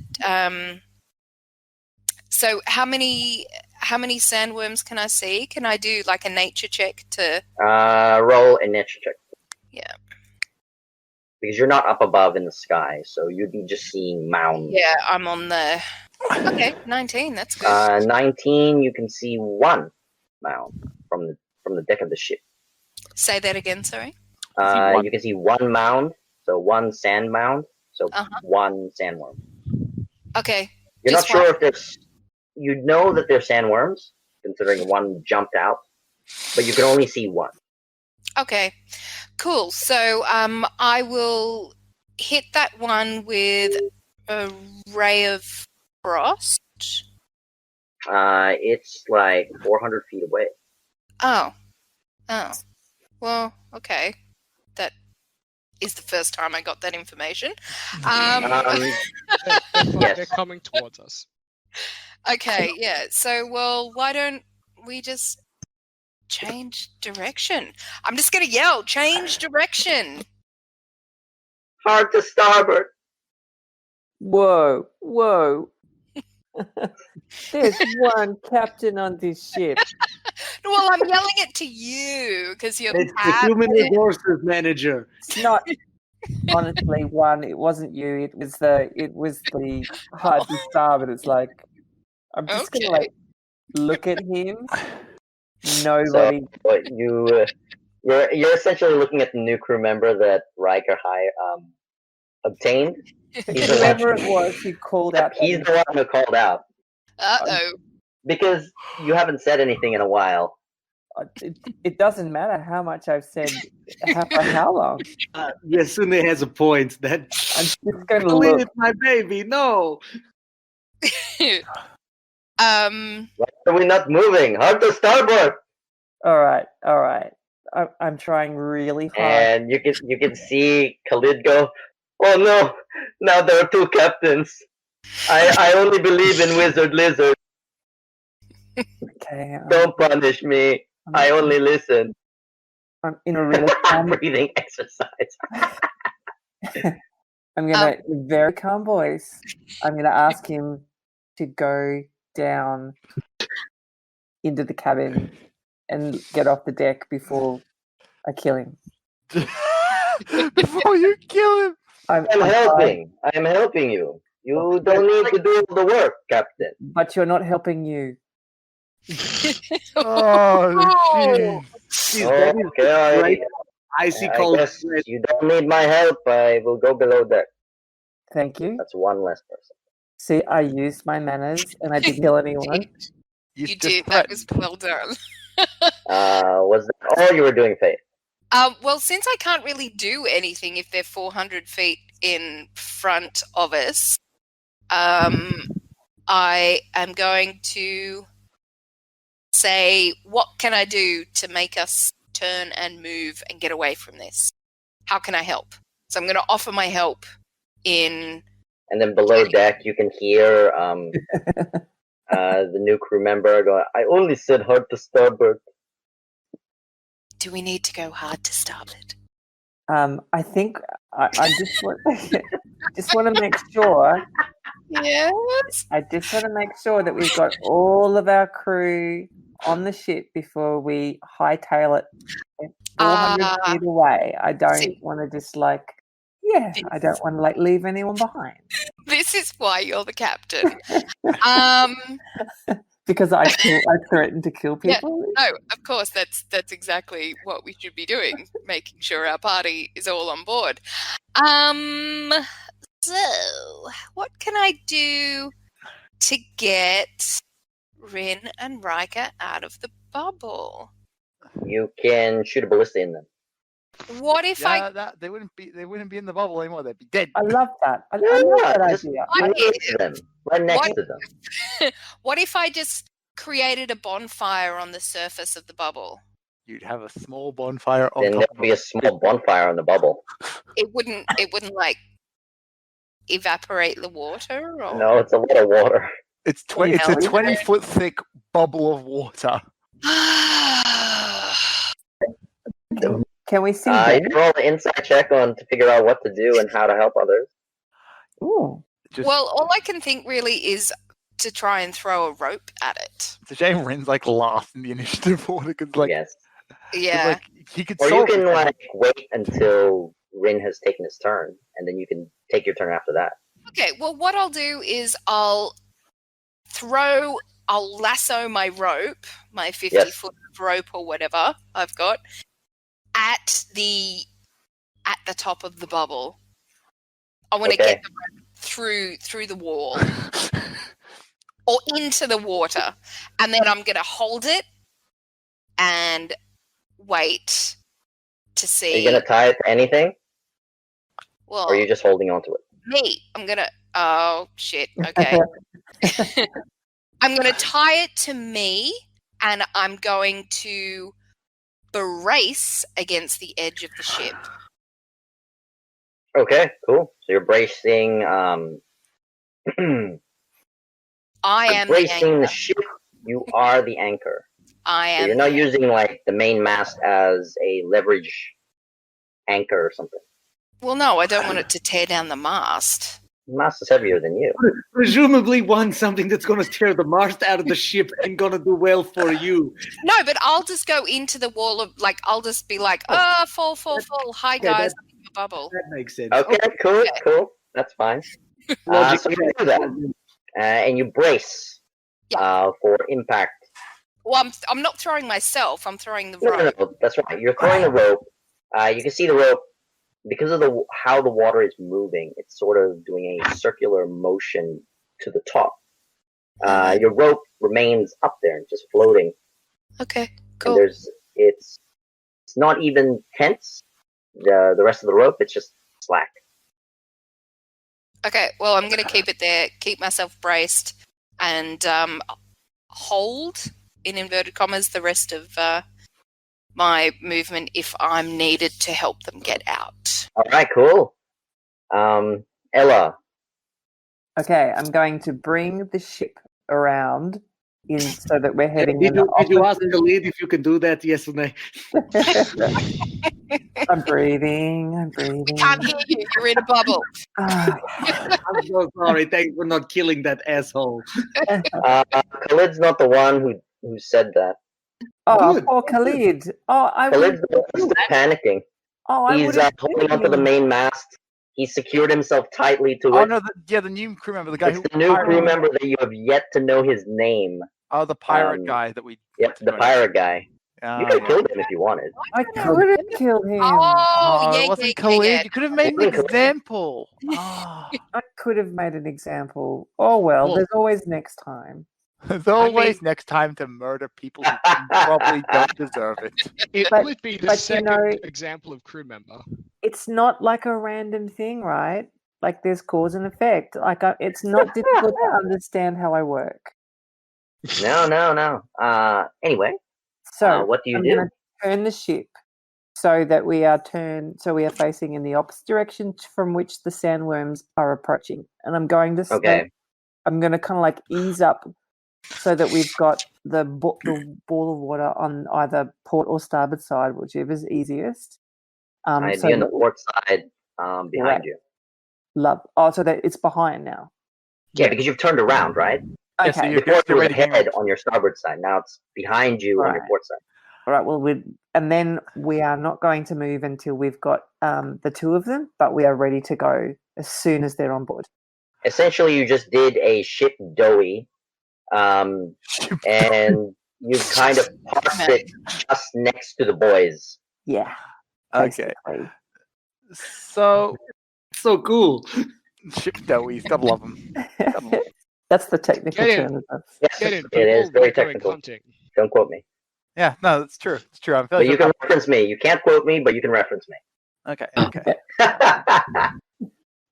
So how many sandworms can I see? Can I do like a nature check to? Roll a nature check. Yeah. Because you're not up above in the sky, so you'd be just seeing mounds. Yeah, I'm on the. Okay, 19. That's good. 19. You can see one mound from the deck of the ship. Say that again. Sorry. You can see one mound, so one sand mound, so one sandworm. Okay. You're not just sure one. if there's. You know that they're sandworms, considering one jumped out, but you can only see one. Okay, cool. So I will hit that one with a ray of frost. It's like 400 feet away. Oh. Well, okay. That is the first time I got that information. They're coming towards us. Okay, yeah. So, well, why don't we just change direction? I'm just going to yell, change direction. Hard to starboard. whoa. There's one captain on this ship. Well, I'm yelling it to you because you're It's the captain. human resources manager. It's not honestly one. It wasn't you. It was the hard to starboard. It's like I'm just gonna like look at him. Nobody. So you're essentially looking at the new crew member that Riker obtained. He's the Whoever one- it was who called out. He's the one who called out Uh-oh. because you haven't said anything in a while. It doesn't matter how much I've said for how long. Yasune has a point. That I'm just going to Khalid, look. my baby, no. Why are we not moving? Hard to starboard. All right. I'm trying really hard. And you can see Khalid go, oh no, now there are two captains. I only believe in Wizard Lizard. Okay. Don't punish me. I only listen. I'm in a really calm. Breathing exercise. I'm gonna very calm voice. I'm gonna ask him to go down into the cabin and get off the deck before I kill him. Before you kill him. I'm helping. I'm helping you. You don't need to do all the work, Captain. But you're not helping you. Oh, Jeez, that is Okay, great. Icy I cold. guess you don't need my help. I will go below deck. Thank you. That's one less person. See, I used my manners and I didn't kill anyone. You did. That was well done. Was that all you were doing, Faith? Well, since I can't really do anything if they're 400 feet in front of us, I am going to say, what can I do to make us turn and move and get away from this? How can I help? So I'm going to offer my help in... And then below deck, you can hear the new crew member going, I only said hard to starboard. Do we need to go hard to starboard? I think I just want to make sure. Yes. I just want to make sure that we've got all of our crew on the ship before we hightail it 400 feet away. I don't want to just like, I don't want to like leave anyone behind. This is why you're the captain. Because I threatened to kill Yeah. people. No, of course, that's exactly what we should be doing, making sure our party is all on board. So what can I do to get Rin and Riker out of the bubble? You can shoot a ballista in them. What if they wouldn't be in the bubble anymore. They'd be dead. I love that. I Yeah, love that just idea. What right if- next to them. Right next what- to them. what if I just created a bonfire on the surface of the bubble? You'd have a small bonfire on Then top there'll of be a small bonfire on the bubble. It wouldn't like evaporate the water, or No, it's a lot of water. It's a Yeah. 20-foot thick bubble of water. Can we see You them? can roll an insight check on to figure out what to do and how to help others. Ooh. Just, Well, all I can think really is to try and throw a rope at it. it's a shame Rin's like last in the initiative order because like, Yes. 'cause, Yeah. like he could Or you solve can it. like wait until Rin has taken his turn, and then you can take your turn after that. Okay, well, what I'll do is I'll lasso my rope, my 50-foot rope or whatever I've got, at the top of the bubble. I want to Okay. get the rope through the wall or into the water, and then I'm going to hold it and wait to Are see. you gonna tie it to anything, Well, or are you just holding on to it? me. I'm gonna. Oh shit. Okay. I'm gonna tie it to me, and I'm going to brace against the edge of the ship. Okay, cool. So you're bracing. I You're am the bracing anchor. the ship. You are the anchor. I So am. you're not using like the main mast as a leverage anchor or something. Well, no, I don't want it to tear down the mast. The mast is heavier than you. Presumably, something that's going to tear the mast out of the ship ain't going to do well for you. No, but I'll just go into the wall of I'll just be like, fall. Hi Okay, guys, I'm in the bubble. That makes sense. Okay, cool, Okay. cool. That's fine. Logic So you do that, and you brace for impact. Well, I'm not throwing myself. I'm throwing the No, rope. no, that's right. You're throwing the rope. You can see the rope because of how the water is moving. It's sort of doing a circular motion to the top. Your rope remains up there, just floating. Okay, And cool. it's not even tense. The rest of the rope, it's just slack. Okay, well, I'm going to keep it there, keep myself braced, and hold, in inverted commas, the rest of my movement if I'm needed to help them get out. All right, cool. Ella, Okay, I'm going to bring the ship around so that we're heading Did in the you ask opposite- the lead if you can do that? Yes or no? I'm breathing. Can't hear you. You're in a bubble. Ah. I'm so sorry. Thanks for not killing that asshole. Khalid's not the one who said that. Oh, Good. poor Khalid. Oh, I would. Khalid's the one who's still panicking. Oh, I He's would. holding onto the main mast. He secured himself tightly to Oh it. no, the new crew member, the guy It's who the new crew member that you have yet to know his name. Oh, the pirate Um, guy that we. Yep, the pirate guy. You could have killed him if you wanted. I could have killed him. Oh, it wasn't Khalid. You could have made an example. Oh. I could have made an example. Oh well, there's always next time. There's always next time to murder people who probably don't deserve it. It But- would be the but you second know- example of crew member. It's not like a random thing, right? Like there's cause and effect. Like it's not difficult to understand how I work. No. Anyway, So what do you I'm do? gonna turn the ship so that we are facing in the opposite direction from which the sandworms are approaching. And I'm going to Okay. I'm going to kind of like ease up so that we've got the ball of water on either port or starboard side, whichever's easiest. I'd So be on the that- port side behind Right. you. love. Oh, so that it's behind now. Yeah, because you've turned around, right? Yeah, so Okay. you're Before it was ready to be ahead moved. on your starboard side. Now it's behind you on your Right. port side. All right. Well, and then we are not going to move until we've got the two of them, but we are ready to go as soon as they're on board. Essentially, you just did a ship doughy and you kind of park it just next to the boys. Yeah. Okay. Basically. So So cool. ship doughies, gotta love them. That's the technical Get in. term. That's... Yes, Get in, it is people. very We're going technical. hunting. Don't quote me. Yeah, no, that's true. It's true. I'm But feeling you can reference me. You can't quote me, but you can reference me. Okay. All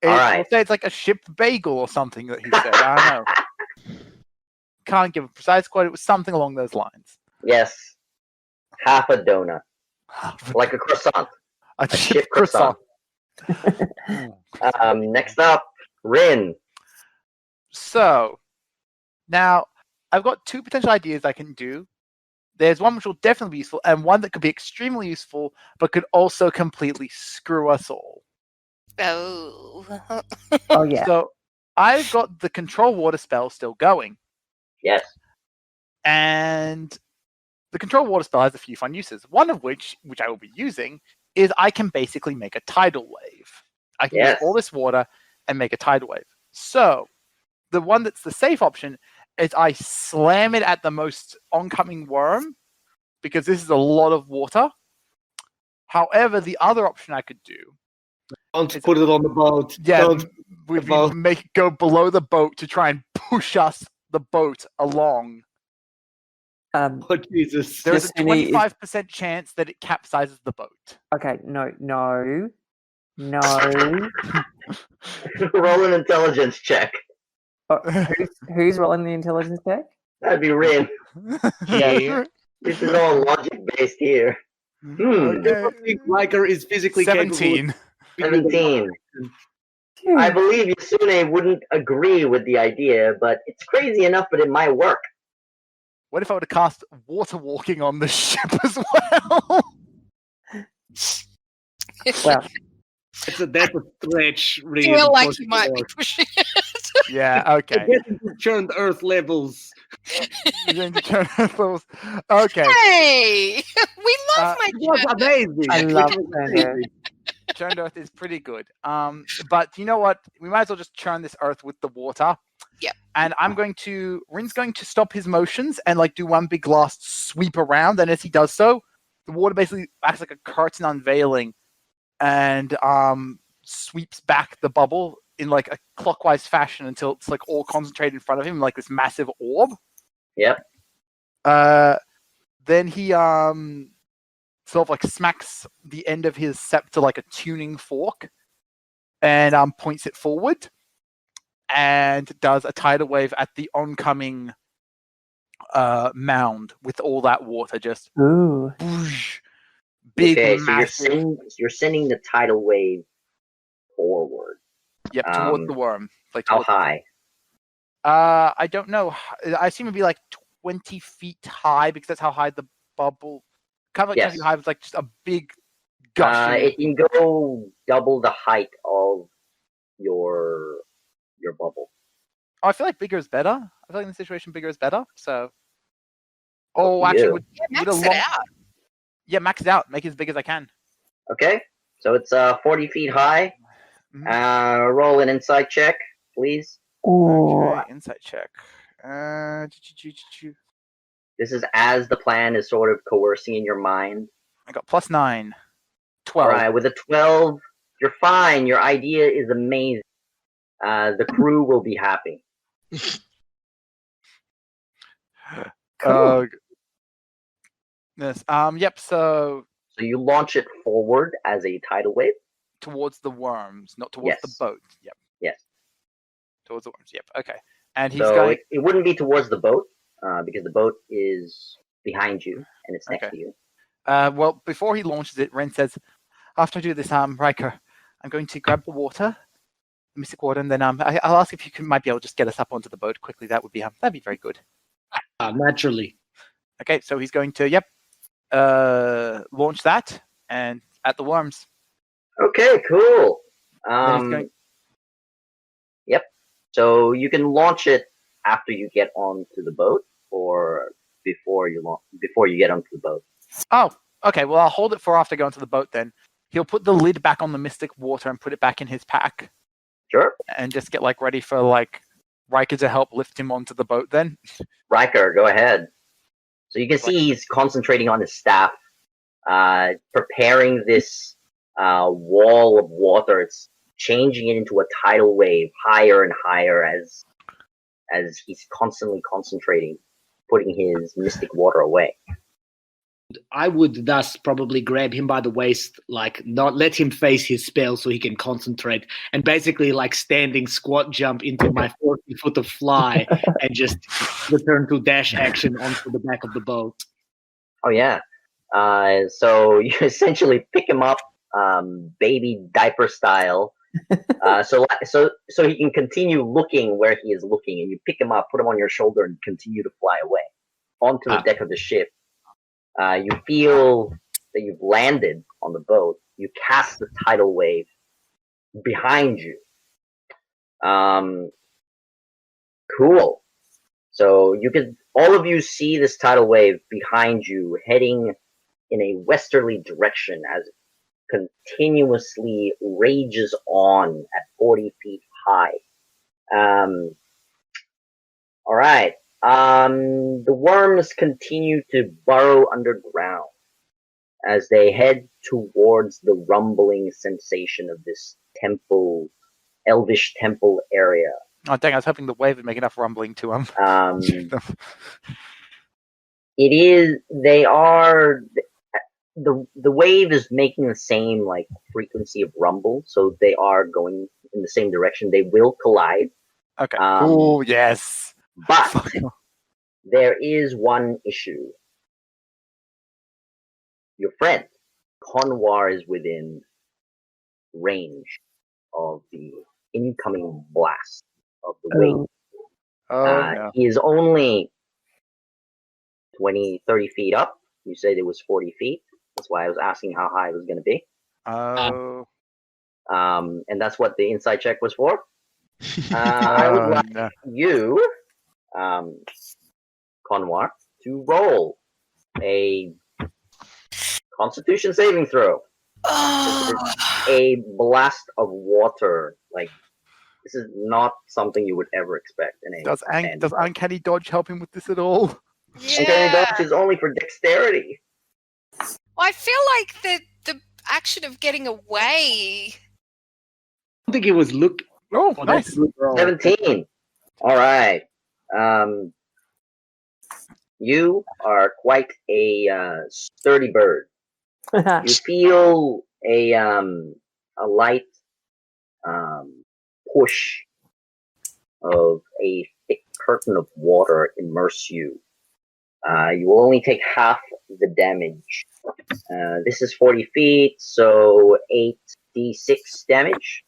right. We'll say it's like a shipped bagel or something that he said. I don't know. Can't give a precise quote. It was something along those lines. Yes. Half a donut. Like a croissant. A shipped shipped croissant. Next up, Rin. So, now I've got two potential ideas I can do. There's one which will definitely be useful, and one that could be extremely useful, but could also completely screw us all. Oh. Oh yeah. So, I've got the control water spell still going, Yes. and the control water spell has a few fun uses. One of which I will be using, is I can basically make a tidal wave. I can use Yes. all this water and make a tidal wave. So, the one that's the safe option is I slam it at the most oncoming worm, because this is a lot of water. However, the other option I could do, Don't put it on the boat. yeah, Don't. we boat. make it go below the boat to try and push the boat along. Um, Oh, Jesus. There's a Destiny is- 25% chance that it capsizes the boat. okay. No. Roll an intelligence check. Who's rolling the intelligence check? That'd be Rin. Yeah. This is all logic based here. I think Riker is physically 17. capable. 17. I believe Yasune wouldn't agree with the idea, but it's crazy enough that it might work. What if I were to cast water walking on the ship as well? Well, That's a stretch, I really. feel like for you might be sure. pushing it. Yeah, okay. Getting to churned Earth levels. We're going to turn levels. Okay. Hey, we love my It was children. amazing. I love It was Churned amazing. Churned earth is pretty good. But you know what? We might as well just churn this earth with the water. Yep. And Rin's going to stop his motions and like do one big last sweep around. And as he does so, the water basically acts like a curtain unveiling and sweeps back the bubble in like a clockwise fashion until it's like all concentrated in front of him, like this massive orb. Yep. Then he sort of like smacks the end of his scepter like a tuning fork and points it forward and does a tidal wave at the oncoming mound with all that water just ooh. whoosh, big Okay, so massive. you're sending the tidal wave forward. Yep, towards the worm. Like How towards- high? I don't know. I assume it'd be like 20 feet high because that's how high the bubble. Kind of like 20 Yes. feet high. It's like just a big gushing. It can go double the height of your bubble. Oh, I feel like bigger is better. I feel like in this situation, bigger is better. So, oh, Up to actually, you. would Yeah, would max a it long- out. yeah, max it out. Make it as big as I can. Okay, so it's 40 feet high. Mhm. Roll an insight check, please. Ooh. Okay, insight check. I This is as the plan is sort of coercing in your mind. got +9, 12. All right, with a 12, you're fine. Your idea is amazing. The crew will be happy. Cool. Yes. Yep. So So you launch it forward as a tidal wave. towards the worms, not towards the Yes. boat. Yep. Yes. Towards the worms. Yep. Okay. And he's So going. it wouldn't be towards the boat because the boat is behind you and it's next Okay. to you. Well, before he launches it, Ren says, "After I do this, Riker, I'm going to grab the water, the mystic water, and then I'll ask if you might be able to just get us up onto the boat quickly. That'd be very good." Naturally. Okay, so he's going to launch that and at the worms. Okay, cool. Then he's going- Yep. So you can launch it after you get onto the boat, or before you get onto the boat. Oh, okay. Well, I'll hold it for after going to the boat. Then he'll put the lid back on the mystic water and put it back in his pack, Sure. and just get like ready for like Riker to help lift him onto the boat then? Riker, go ahead. So you can see he's concentrating on his staff, preparing this wall of water. It's changing it into a tidal wave, higher and higher as he's constantly concentrating, putting his mystic water away. I would thus probably grab him by the waist, like not let him face his spell so he can concentrate, and basically like standing squat jump into my 40 foot of fly and just return to dash action onto the back of the boat. Oh yeah. So you essentially pick him up, baby diaper style. So he can continue looking where he is looking, and you pick him up, put him on your shoulder, and continue to fly away onto the deck of the ship. You feel that you've landed on the boat. You cast the tidal wave behind you. Cool. So all of you see this tidal wave behind you heading in a westerly direction as it continuously rages on at 40 feet high. All right. The worms continue to burrow underground as they head towards the rumbling sensation of this temple, elvish temple area. Oh dang! I was hoping the wave would make enough rumbling to him. It is. They are. The wave is making the same like frequency of rumble, so they are going in the same direction. They will collide. Okay. Oh yes. But there is one issue. Your friend Conwar is within range of the incoming blast of the wave. No. He is only 20, 30 feet up. You said it was 40 feet. That's why I was asking how high it was going to be. Oh. And that's what the inside check was for. I would like you, Conwar, to roll a Constitution saving throw. This is a blast of water. Like, this is not something you would ever expect in a. Does Uncanny Dodge help him with this at all? Uncanny Dodge is only for dexterity. Well, I feel like the action of getting away. I don't think it was look. Oh, nice. 17. All right. You are quite a sturdy bird. You feel a light push of a thick curtain of water immerse you. You will only take half the damage. This is 40 feet, so 8d6 damage.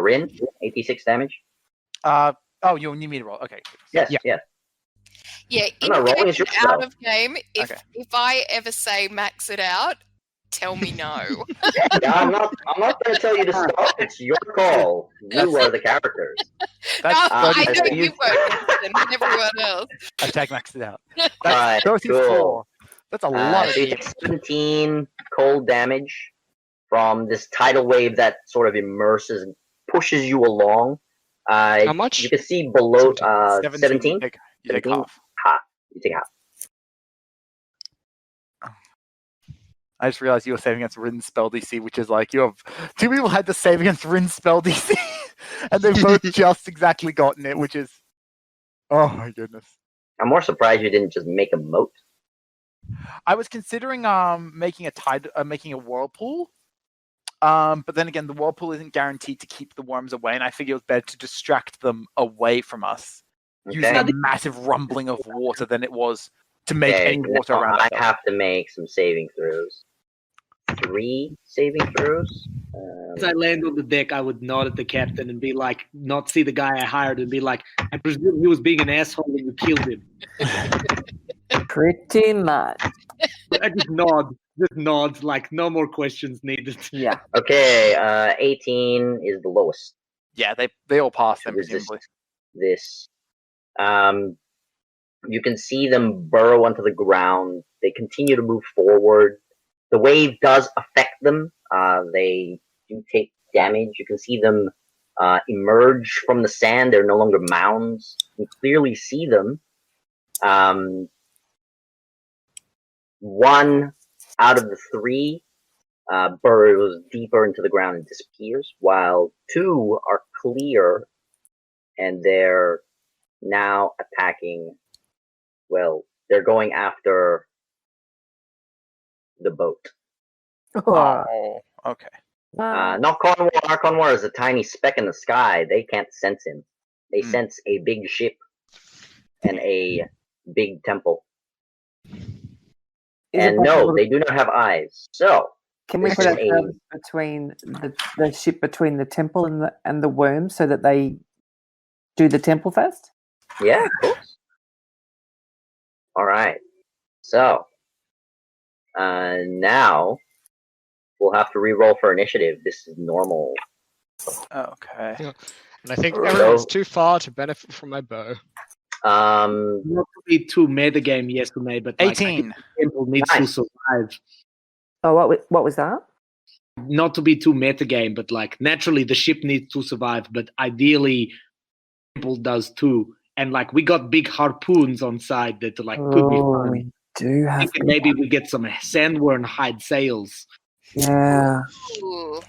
Rin, 86 damage. Oh, you need me to roll. Okay. Yes, Yeah. yes. Yeah, I'm not rolling, it's your out spell. of game. If I ever say max it out, tell me no. Yeah, I'm not going to tell you to stop. It's your call. You are the characters. I know so you won't, Winston, and everyone else. Hashtag maxed it out. Alright, That's 34. cool. That's a lot of So you take 17 cold damage from this tidal wave that sort of immerses and pushes you along. How much? You can see below 17. You take half. You take half. I just realized you were saving against Rin's spell DC, which is like you have two people had to save against Rin's spell DC, and they've both just exactly gotten it, which is oh my goodness. I'm more surprised you didn't just make a moat. I was considering making a whirlpool, but then again, the whirlpool isn't guaranteed to keep the worms away, and I figured it was better to distract them away from us using a massive rumbling of water than it was to make any water around us. I have to make some saving throws. 3 saving throws. As I land on the deck, I would nod at the captain and be like, not see the guy I hired and be like, I presume he was being an asshole and you killed him. Pretty much. I just nods, like no more questions needed. Yeah. Okay, 18 is the lowest. Yeah, they all passed them, Resist presumably. this. You can see them burrow onto the ground. They continue to move forward. the wave does affect them. They do take damage. You can see them emerge from the sand. They're no longer mounds. You can clearly see them. One out of the three burrows deeper into the ground and disappears, while two are clear and they're now attacking. Well, they're going after the boat. Oh, okay. Not Conwar. Conwar is a tiny speck in the sky. They can't sense him. They Hmm. sense a big ship and a big temple. Is it And no, possible they do not have eyes. So, Can we this put is ourselves between the ship between the temple and the worm so that they do the temple first? yeah, of course. All right. So, now we'll have to re-roll for initiative. This is normal. Okay. Yeah. And I think So- everyone's too far to benefit from my bow. Um, Not to be too metagame, Yasume, but like, I think 18. the temple needs to Nice. survive. Oh, what was that? Not to be too metagame, but like naturally the ship needs to survive, but ideally temple does too. And like we got big harpoons on side that like could be fun. we do have. Thinking maybe we get some sandworm hide sails. Yeah. Ooh.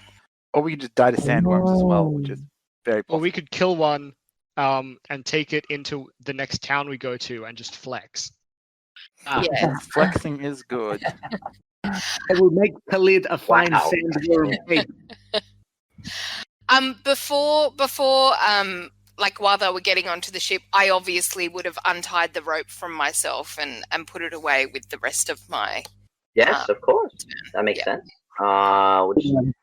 Or we could just die to sandworms as well, which is very Or possible. we could kill one and take it into the next town we go to and just flex. Yeah. Flexing is good. I will make Khalid a fine Wow. sandworm cake. Before like while they were getting onto the ship, I obviously would have untied the rope from myself and put it away with the rest of my. yes, of course. That makes sense. Which, here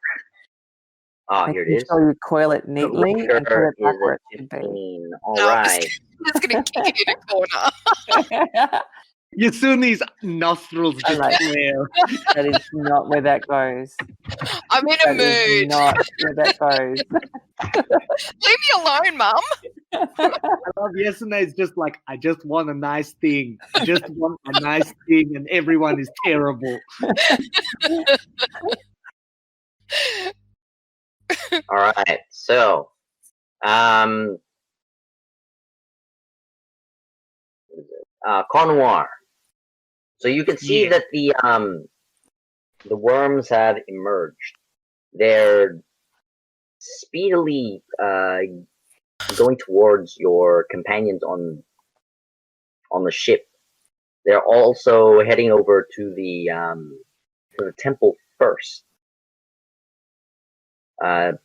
it Making is. sure you coil it neatly and put Rupture it back is where a it should be. 15. All No, I was right. just gonna kick it in a corner. Yasune's nostrils just like- flare. That is not where that goes. I'm in a That is mood. not where that goes. Leave me alone, Mum. I love Yasune's just like, I just want a nice thing. I just want a nice thing, and everyone is terrible. All right. So, Conwar. So you can see Yeah. that the worms have emerged. They're speedily going towards your companions on the ship. They're also heading over to the temple first.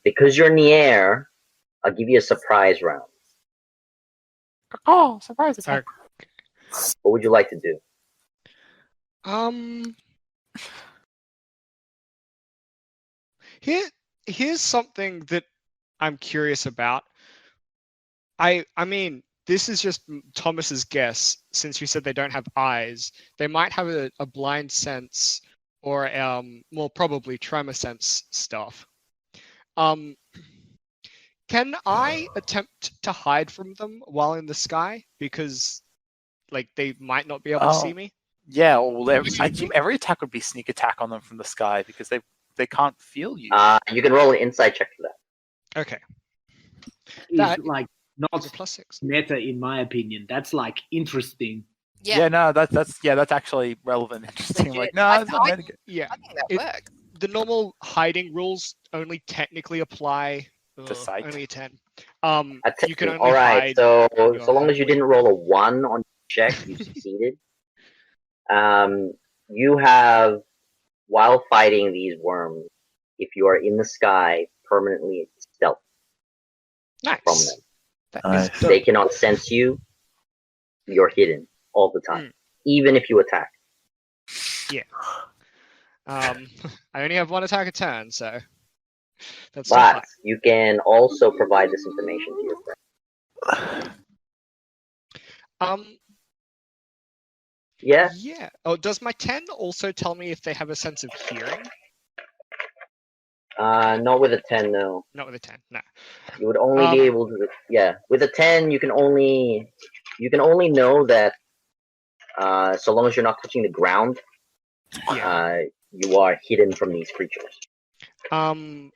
Because you're in the air, I'll give you a surprise round. Oh, surprise attack. What would you like to do? Here's something that I'm curious about. I mean, this is just Thomas's guess, since you said they don't have eyes. They might have a blind sense or more probably tremor sense stuff. Can I attempt to hide from them while in the sky? Because like they might not be able to see Oh. me. Yeah, well, I assume every attack would be sneak attack on them from the sky because they can't feel you. You can roll an insight check for that. Okay. Is That- like not It's a +6. meta, in my opinion. That's like interesting. Yeah, No, that's actually relevant, interesting. I'm like, no, I- it's not I- metagame. Yeah. I think that It- works. The normal hiding rules only technically apply sight. only a 10. That's You can only all right. hide. So your so long as you halfway. didn't roll a 1 on your check, you succeeded. You have, while fighting these worms, if you are in the sky, permanently stealth from Nice. them. That Nice. is They dope. cannot sense you. You're hidden all the time, even if you attack. I only have one attack a turn, so that's still fine. But you can also provide this information to your friend. Yeah. Yeah. Oh, does my 10 also tell me if they have a sense of hearing? Not with a 10, no. Not with a 10. No. You would only be able to. Yeah, with a 10, you can only know that. So long as you're not touching the ground, Yeah. you are hidden from these creatures. Were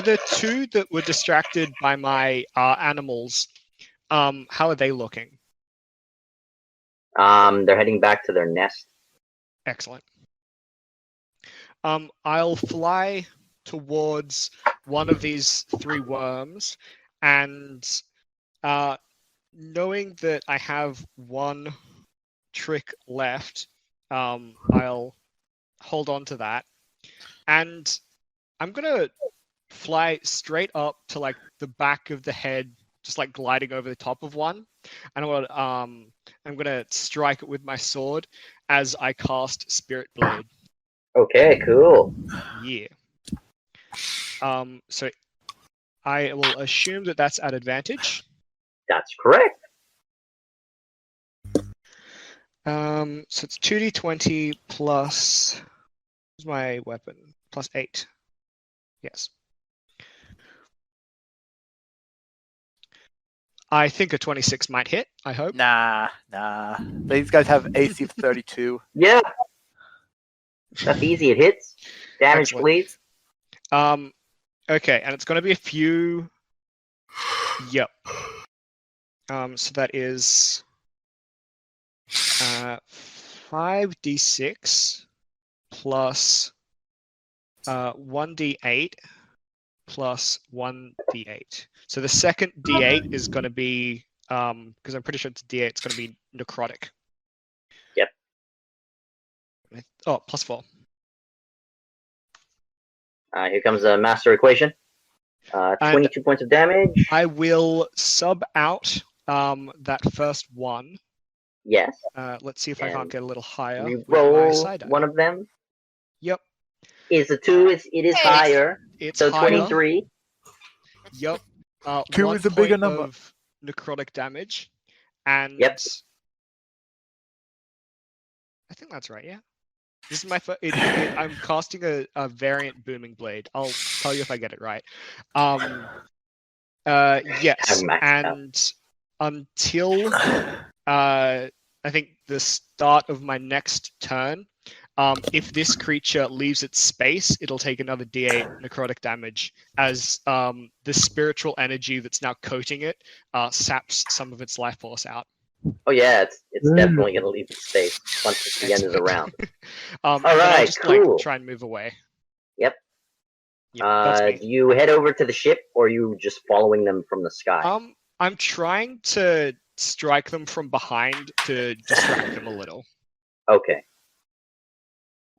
there two that were distracted by my animals? How are they looking? They're heading back to their nest. Excellent. I'll fly towards one of these three worms, and knowing that I have one trick left, I'll hold on to that, and I'm gonna fly straight up to like the back of the head, just like gliding over the top of one, and I'm gonna strike it with my sword as I cast Spirit Blade. Okay, cool. Yeah. So I will assume that that's at advantage. That's correct. So it's 2d20 plus. What's my weapon? Plus 8. Yes. I think a 26 might hit. I hope. Nah. These guys have AC of 32. Yeah. That's easy. It hits. Damage, Excellent. please. Okay, and it's going to be a few. Yep. So that is 5d6 plus 1d8 plus 1d8. So the second d8 is going to be, because I'm pretty sure it's d8, it's going to be necrotic. Yep. Oh, plus 4. Here comes the master equation. 22 points of damage. I will sub out that first one. Yes. Let's see if I can't And get a little higher. You with my roll side die. one of them. Yep. Is a 2. It is Hey. higher. It's So higher. 23. Yep. 2 1 is a bigger point number. of necrotic damage, and Yep. I think that's right. Yeah. This is my first. I'm casting a variant booming blade. I'll tell you if I get it right. Yes, I'm maxed out. and until I think the start of my next turn, if this creature leaves its space, it'll take another d8 necrotic damage as the spiritual energy that's now coating it saps some of its life force out. Oh yeah, it's definitely gonna leave its space once the end is around. And then I'll Alright, just cool. like try and move away. Yep. Yeah, that's me. Do you head over to the ship, or are you just following them from the sky? I'm trying to strike them from behind to distract them a little. Okay.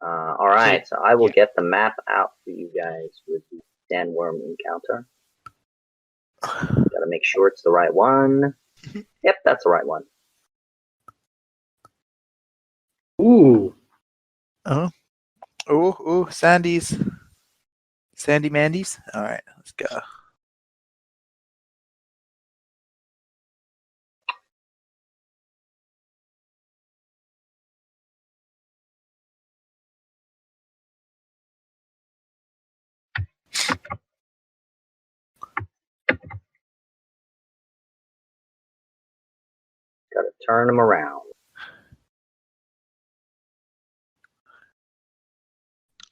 Alright, so I will get the map out for you guys with the sandworm encounter. Gotta make sure it's the right one. Yep, that's the right one. Ooh. Ooh, Sandy's. Sandy Mandy's. All right, let's go. Gotta turn them around.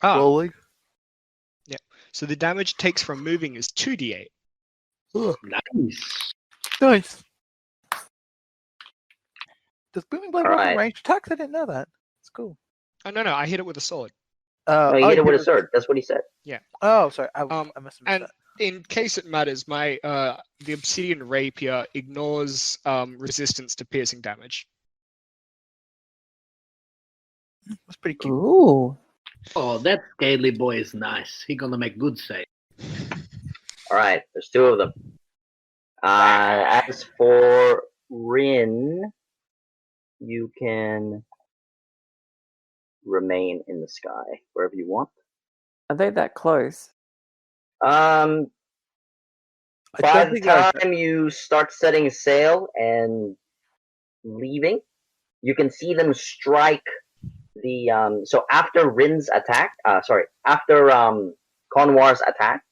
Slowly. So the damage it takes from moving is 2d8. Nice. Nice. Does booming blade work on Alright. ranged attacks? I didn't know that. It's cool. Oh no, I hit it with a sword. No, you hit it with a sword. That's what he said. Oh, sorry. I must have missed And that. in case it matters, my the obsidian rapier ignores resistance to piercing damage. That's pretty cute. Ooh. Oh, that scaly boy is nice. He gonna make good save. Alright, there's 2 of them. As for Rin, you can remain in the sky wherever you want. Are they that close? I By don't the think they're- time you start setting sail and leaving, you can see them strike the so after Rin's attack, after Conwar's attack,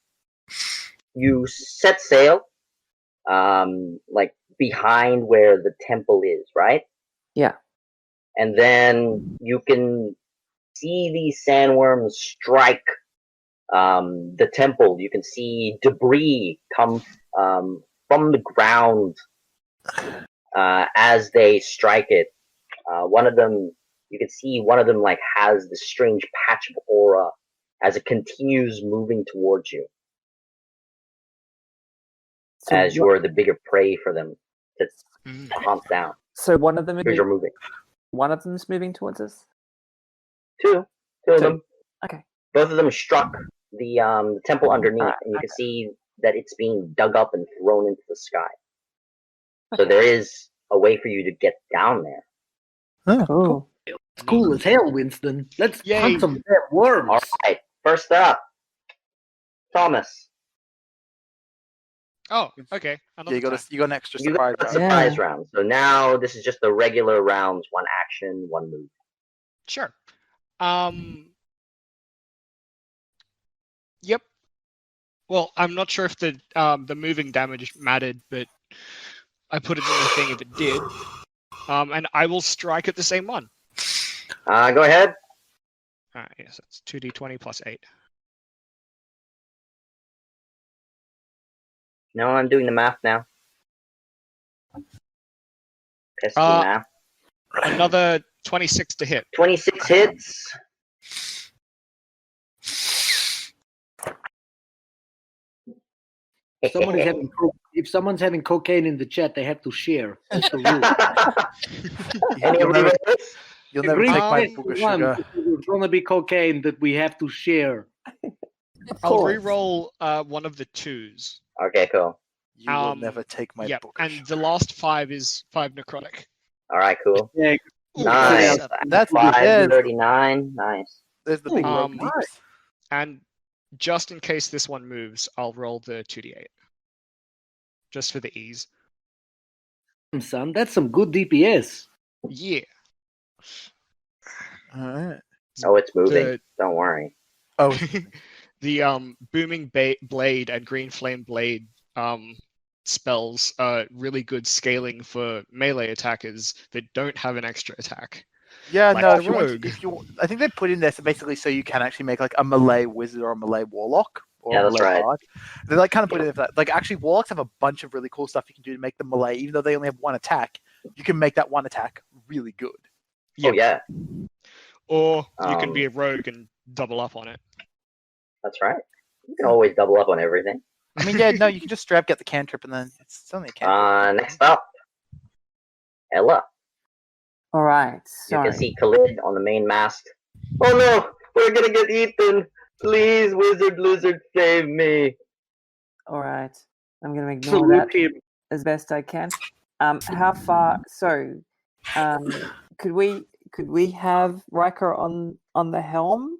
you set sail like behind where the temple is, right? Yeah. And then you can see these sandworms strike the temple. You can see debris come from the ground as they strike it. One of them, you can see one of them like has this strange patch of aura as it continues moving towards you. So As you are the bigger prey for them to hunt down. So one of them Because you're moving. One of them's moving towards us. Two of them. Okay. Both of them struck the temple underneath, Alright, and you can see that it's being dug up and thrown into the sky. So there is a way for you to get down there. Cool. It's cool as hell, Winston. Let's Yay. hunt some dead worms. All right, first up, Thomas. Oh, okay. Yeah, Another you got time. you got an extra You surprise. got a round. surprise round. So now this is just the regular rounds: one action, one move. Sure. Yep. Well, I'm not sure if the moving damage mattered, but I put it in the thing if it did. And I will strike at the same one. Go ahead. Yes, that's 2d20 plus 8. No, I'm doing the math now. Pesky Uh, math. Another 26 to hit. 26 hits. If someone's having cocaine in the chat, they have to share. That's the rule. Anybody else? You'll never Agree? take my Yes, book of one, sugar. It's gonna be cocaine that we have to share. I'll course. re-roll one of the 2s. Okay, cool. You will never take my Yep, book of and sugar. the last 5 is 5 necrotic. All right, cool. Yeah, Ooh, Nice. seven. That's 539. Nice. There's the big Um, leg leaps. And just in case this one moves, I'll roll the 2d8. Just for the ease. son, that's some good DPS. Yeah. Alright. Oh, it's moving. The- Don't worry. Oh, The booming blade and green flame blade spells are really good scaling for melee attackers that don't have an extra attack. yeah, Like no. a rogue. I think they put in there so basically so you can actually make like a melee wizard or a melee warlock. Or Yeah, a that's melee right. bard. They like kind of put it in for that. Like actually, warlocks have a bunch of really cool stuff you can do to make them melee, even though they only have one attack. You can make that one attack really good. Oh, yeah. Or you can be a rogue and double up on it. That's right. You can always double up on everything. I mean, yeah, no, you can just straight up get the cantrip and then it's only a cantrip. Next up, Ella. All right. You Sorry. can see Khalid on the main mast. Oh no, we're gonna get eaten. Please, wizard lizard, save me. All right. I'm going to ignore Salute that him. as best I can. How far? So, could we have Riker on the helm?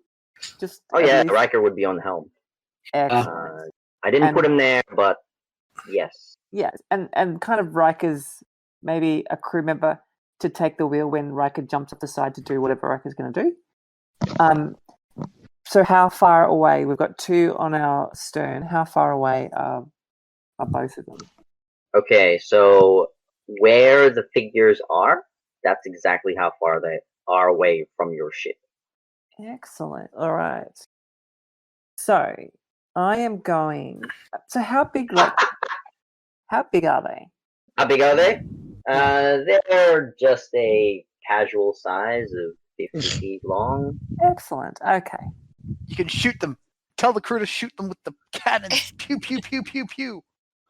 Just Oh at yeah, least- Riker would be on the helm. Excellent. I didn't And- put him there, but yes. Yeah, and kind of Riker's maybe a crew member to take the wheel when Riker jumps off the side to do whatever Riker's going to do. So how far away? We've got 2 on our stern. How far away are both of them? Okay, so where the figures are, that's exactly how far they are away from your ship. Excellent. All right. So I am going. So how big? How big are they? How big are they? They're just a casual size of 50 feet long. Excellent. Okay. You can shoot them. Tell the crew to shoot them with the cannon. Pew pew pew pew pew.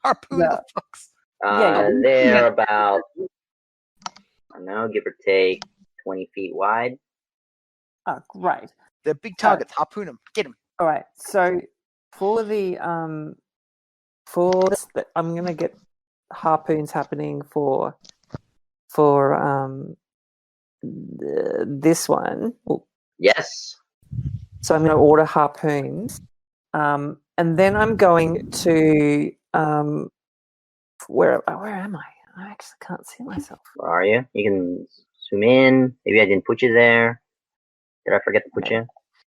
Harpoon Yeah. the fucks. Yeah. They're about, I don't know, give or take 20 feet wide. Oh, great. They're big targets. Harpoon them. Get them. All right. So for the I'm gonna get harpoons happening for this one. Yes. So I'm going to order harpoons, and then I'm going to where am I? I actually can't see myself. Where are you? You can zoom in. Maybe I didn't put you there. Did I forget to put you?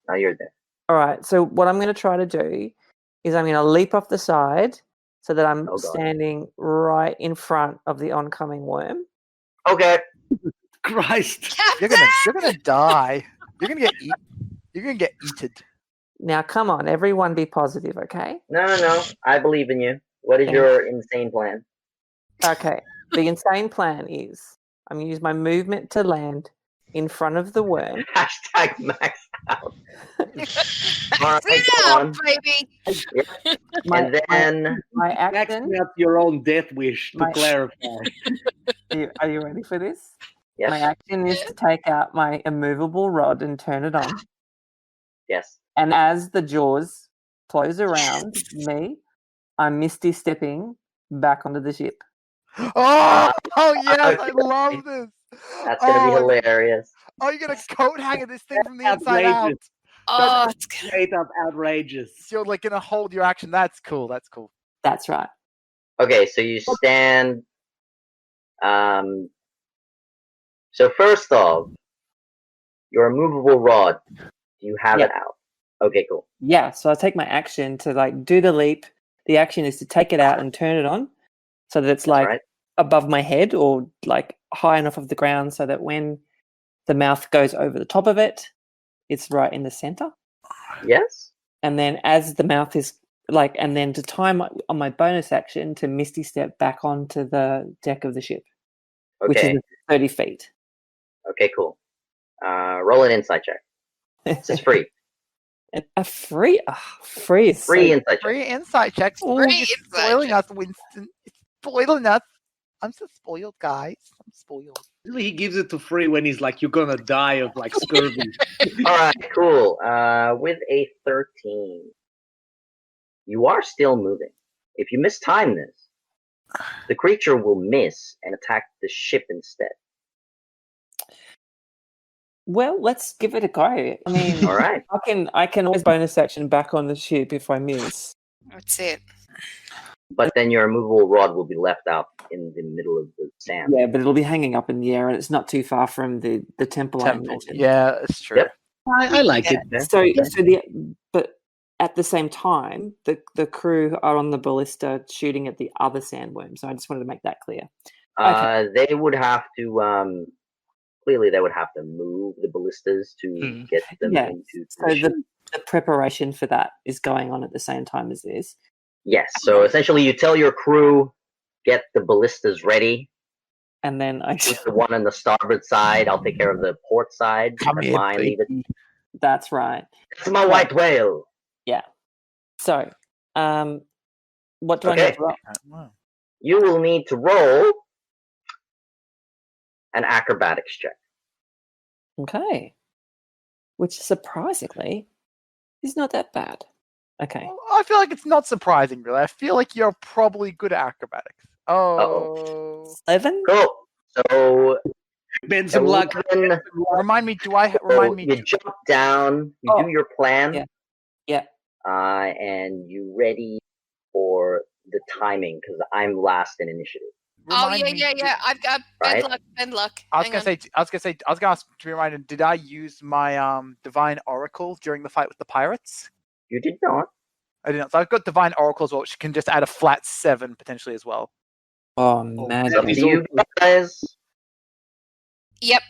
Oh, you're there. All right. So what I'm going to try to do is I'm going to leap off the side so that I'm Oh, God. standing right in front of the oncoming worm. Okay. Christ. You're gonna die. You're gonna get eaten. You're gonna get eaten. Now, come on, everyone, be positive, okay? No. I believe in you. What is Thank your insane plan? Okay. The insane plan is I'm going to use my movement to land in front of the worm. Hashtag max out. All right, Sit go out, on. baby. And then My That's action. not your own death wish, to My- clarify. Are you ready for this? yes, My action is to take out my immovable rod and turn it on. yes. And as the jaws close around me, I'm misty stepping back onto the ship. Oh yes, I love this. That's gonna be Oh, hilarious. oh, you're gonna coat hanger this thing from the inside out. Outrageous. Oh, it's good. Straight up outrageous. So you're like gonna hold your action. That's cool. That's cool. That's right. Okay, so you stand. So first off, your immovable rod. Do you have Yeah. it out? Okay, cool. Yeah, so I take my action to like do the leap. The action is to take it out and turn it on so that it's like right. above my head or like high enough off the ground so that when the mouth goes over the top of it, it's right in the center. Yes. And then as the mouth is like, and then to time on my bonus action to misty step back onto the deck of the ship, which Okay. is 30 feet. Okay, cool. Roll an insight check. This is free. A free is Free so, insight check. Free insight checks. Oh, Free you're insight spoiling check. us, Winston. It's spoiling us. I'm so spoiled, guys. I'm spoiled. Usually he gives it to free when he's like, you're gonna die of like scurvy. All right, cool. With a 13, you are still moving. If you mistime this, the creature will miss and attack the ship instead. well, let's give it a go. I mean, All right. I can always bonus action back on the ship if I miss. That's it. But then your immovable rod will be left out in the middle of the sand. Yeah, but it'll be hanging up in the air, and it's not too far from the temple. I Temple. imagine. Yeah, it's true. Yep. I like it. But at the same time, the crew are on the ballista shooting at the other sandworm. So I just wanted to make that clear. They would have to clearly they would have to move the ballistas to get them Yeah, into So position. the preparation for that is going on at the same time as this. Yes. So essentially, you tell your crew, get the ballistas ready. And then I Shoot the one on the starboard side. I'll take care of the port side. Come That's here, mine. Leave it. baby. that's right. That's my white whale. So, what do I Okay. need to roll? Wow. You will need to roll an acrobatics check. Okay. Which surprisingly is not that bad. Okay. Well, I feel like it's not surprising, really. I feel like you're probably good at acrobatics. Oh. 11? Cool. So Bend some luck. 11, Remind me, so you jump down, you Oh, do your plan, yeah. and you ready for the timing because I'm last in initiative. Oh remind me, yeah. I've got Right? bend luck. I was Hang gonna on. say, I was gonna ask to be reminded. Did I use my divine oracle during the fight with the pirates? You did not. I didn't. So I've got divine oracle as well, which can just add a flat 7 potentially as well. Oh, man. It's up He's to you guys. Yep.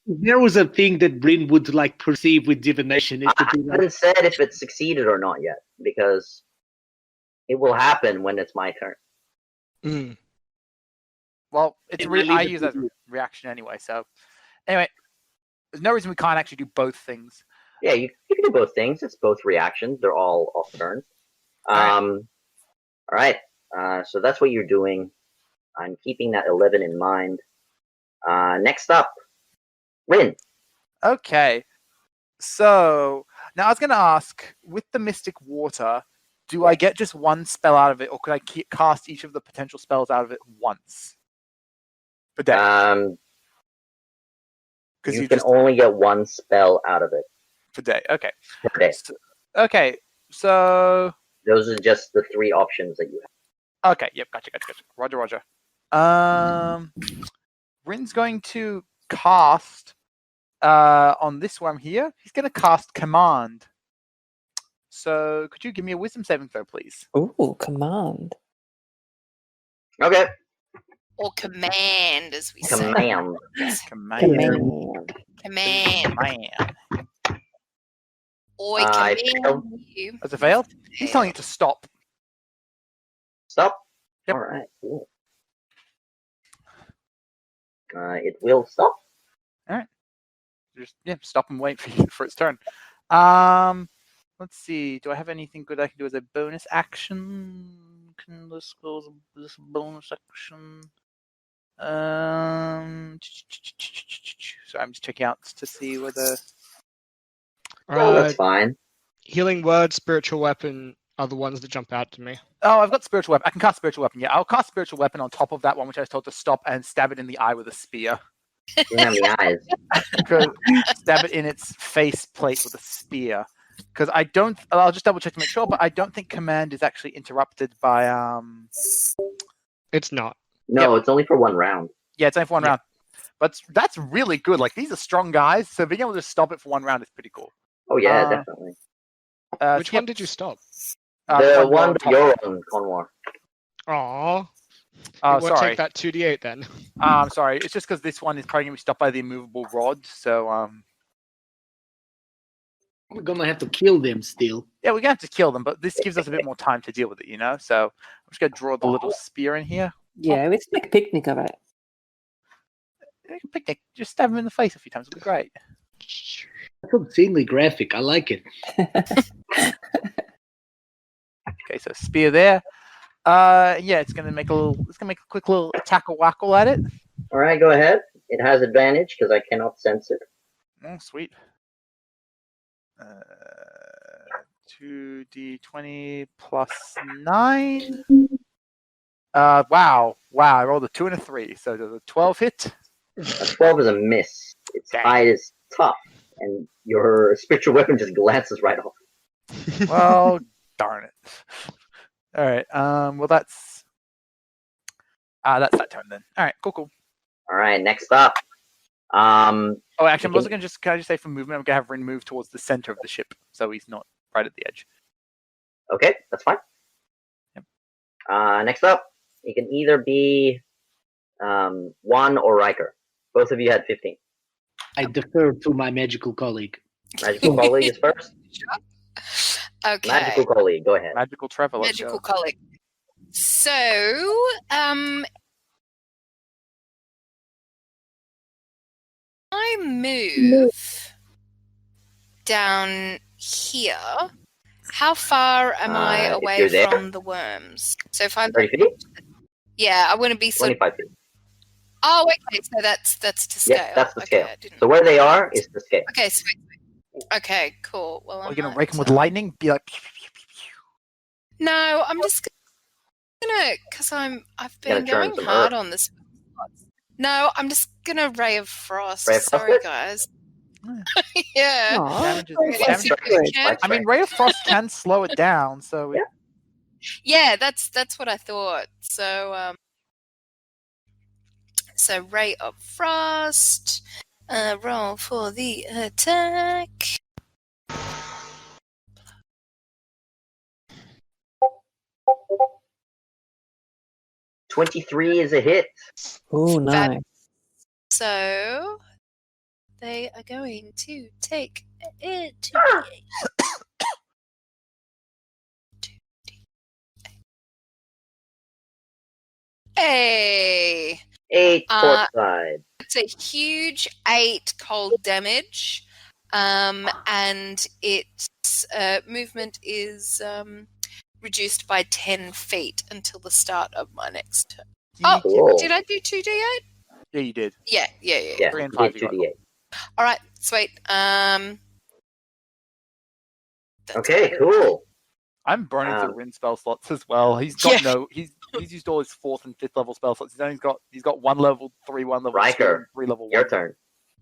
There was a thing that Bryn would like perceive with divination. Is to I be like, haven't said if it succeeded or not yet because it will happen when it's my turn. Well, it's Yeah, I leave I it use to that you. reaction anyway. So anyway, there's no reason we can't actually do both things. Yeah, you can do both things. It's both reactions. They're all off turn. All right. So that's what you're doing. I'm keeping that 11 in mind. Next up, Rin. Okay. So now I was going to ask, with the mystic water, do I get just one spell out of it, or could I cast each of the potential spells out of it once per day? Because You can only get one spell out of it per day. Okay. per day. Okay. So Those are just the 3 options that you have. okay. Yep. Gotcha. Roger. Rin's going to cast on this one here. He's going to cast command. So could you give me a wisdom saving throw, please? Ooh, command. Okay. Or command, as we say. Command. Command. Command. Command. Or it I can failed. be you. Has it failed? He's telling it to stop. Stop. Yep. All right. Cool. It will stop. Just stop and wait for its turn. Let's see. Do I have anything good I can do as a bonus action? Can this go as this bonus action? So I'm just checking out to see whether. Oh, that's fine. Healing word, spiritual weapon are the ones that jump out to me. Oh, I've got spiritual weapon. I can cast spiritual weapon. Yeah, I'll cast spiritual weapon on top of that one, which I was told to stop and stab it in the eye with a spear. Doesn't have any eyes. Stab it in its face plate with a spear. Because I'll just double check to make sure, but I don't think command is actually interrupted by It's not. No, it's only for 1 round. Yeah, it's only for 1 round. But that's really good. Like, these are strong guys, so being able to stop it for 1 round is pretty cool. Oh yeah, definitely. Which one did you stop? The one that you're on, Conwar. Aww. Oh, It won't sorry. take that 2d8 then. I'm sorry. It's just because this one is probably going to be stopped by the immovable rod, so We're gonna have to kill them still. yeah, we're going to have to kill them, but this gives us a bit more time to deal with it, you know? So I'm just going to draw the little spear in here. Yeah, let's make a picnic of it. Picnic. Just stab him in the face a few times. It'll be great. That's obscenely graphic. I like it. Okay, so spear there. Yeah, it's gonna make a quick little tackle wackle at it. All right, go ahead. It has advantage because I cannot sense it. Oh, sweet. 2d20 plus 9. Wow. I rolled a 2 and a 3, so does a 12 hit? A 12 is a miss. Its hide is tough, and your spiritual weapon just glances right off. Well, darn it. All right. Well, that's that turn then. All right. Cool. All right, next up. Oh, actually, I'm also gonna can I just say for movement, I'm gonna have Rin move towards the center of the ship, so he's not right at the edge. Okay, that's fine. Yep. Next up, it can either be Juan or Riker. Both of you had 15. I defer to my magical colleague. Magical colleague is first. Okay. Magical colleague, go ahead. Magical Trevor. Let's Magical go. colleague. So, I move down here. How far am I If away you're there? from the worms? So if I'm 30 feet? yeah, I want to be so. 25 feet. Oh, okay. So that's to scale. Yeah, that's the Okay, scale. I didn't- So where they are is the scale. Okay, sweet. Okay, cool. Well, Are I'm we gonna rake him with lightning? Be like. Pew, pew, pew, pew. No, I'm just gonna because I've Gotta been turn going some hard earth. on this. No, I'm just gonna ray of frost. Ray of Frost Sorry, it? guys. Yeah. Yeah. Aw, Damage is- Really damage- super good. can- I mean, Ray of Frost can slow it down, so Yeah. Yeah, that's what I thought. So ray of frost. Roll for the attack. $23 is a hit. Oh, nice. So they are going to take it. Hey, 8 port side. it's a huge 8 cold damage, and its movement is reduced by 10 feet until the start of my next turn. Oh, Cool. did I do 2d8? Yeah, you did. Yeah. Yeah, 3 and you 5 did you got. 2d8. All right, sweet. That's Okay, good. cool. I'm burning through Um, Rin spell slots as well. He's got he's used all his 4th and 5th level spell slots. He's got 1 level 3, 1 level 2, Riker, and 3 level 1. Your turn.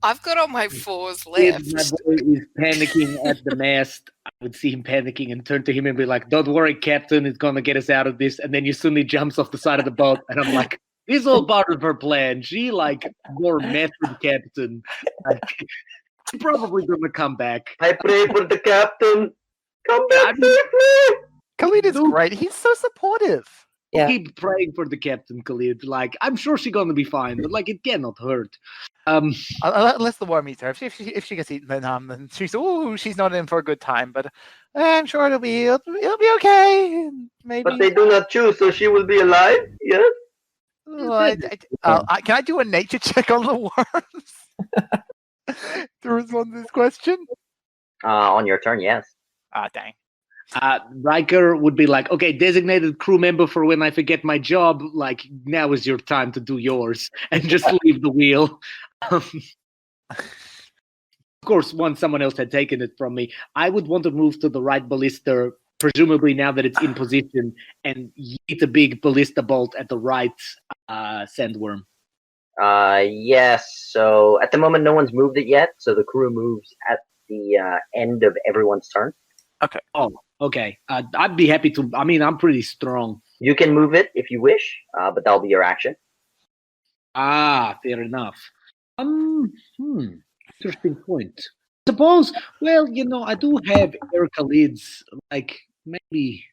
I've got all my 4s If my left. boy is panicking at the mast, I would see him panicking and turn to him and be like, "Don't worry, Captain, it's gonna get us out of this." And then he suddenly jumps off the side of the boat, and I'm like, "This is all part of her plan. She more method, Captain. She's probably gonna come back." I pray for the captain. Come I back mean- safely. Khalid is Dude. great. He's so supportive. Yeah. Keep praying for the Captain, Khalid. I'm sure she's gonna be fine, but it cannot hurt. Unless the worm eats her. If she gets eaten, then she's not in for a good time. But I'm sure it'll be okay. Maybe. But they do not choose, so she will be alive. Yes. Can I do a nature check on the worms to respond to this question? On your turn, yes. Ah, dang. Riker would be like, okay, designated crew member for when I forget my job. Like, now is your time to do yours, and just leave the wheel. Of course, once someone else had taken it from me, I would want to move to the right ballista, presumably now that it's in position, and yeet a big ballista bolt at the right sandworm. Yes. So at the moment, no one's moved it yet. So the crew moves at the end of everyone's turn. Okay. Oh, okay. I'd be happy to. I mean, I'm pretty strong. You can move it if you wish, but that'll be your action. Ah, fair enough. Interesting point. Suppose, well, I do have air Khalids. Like, maybe,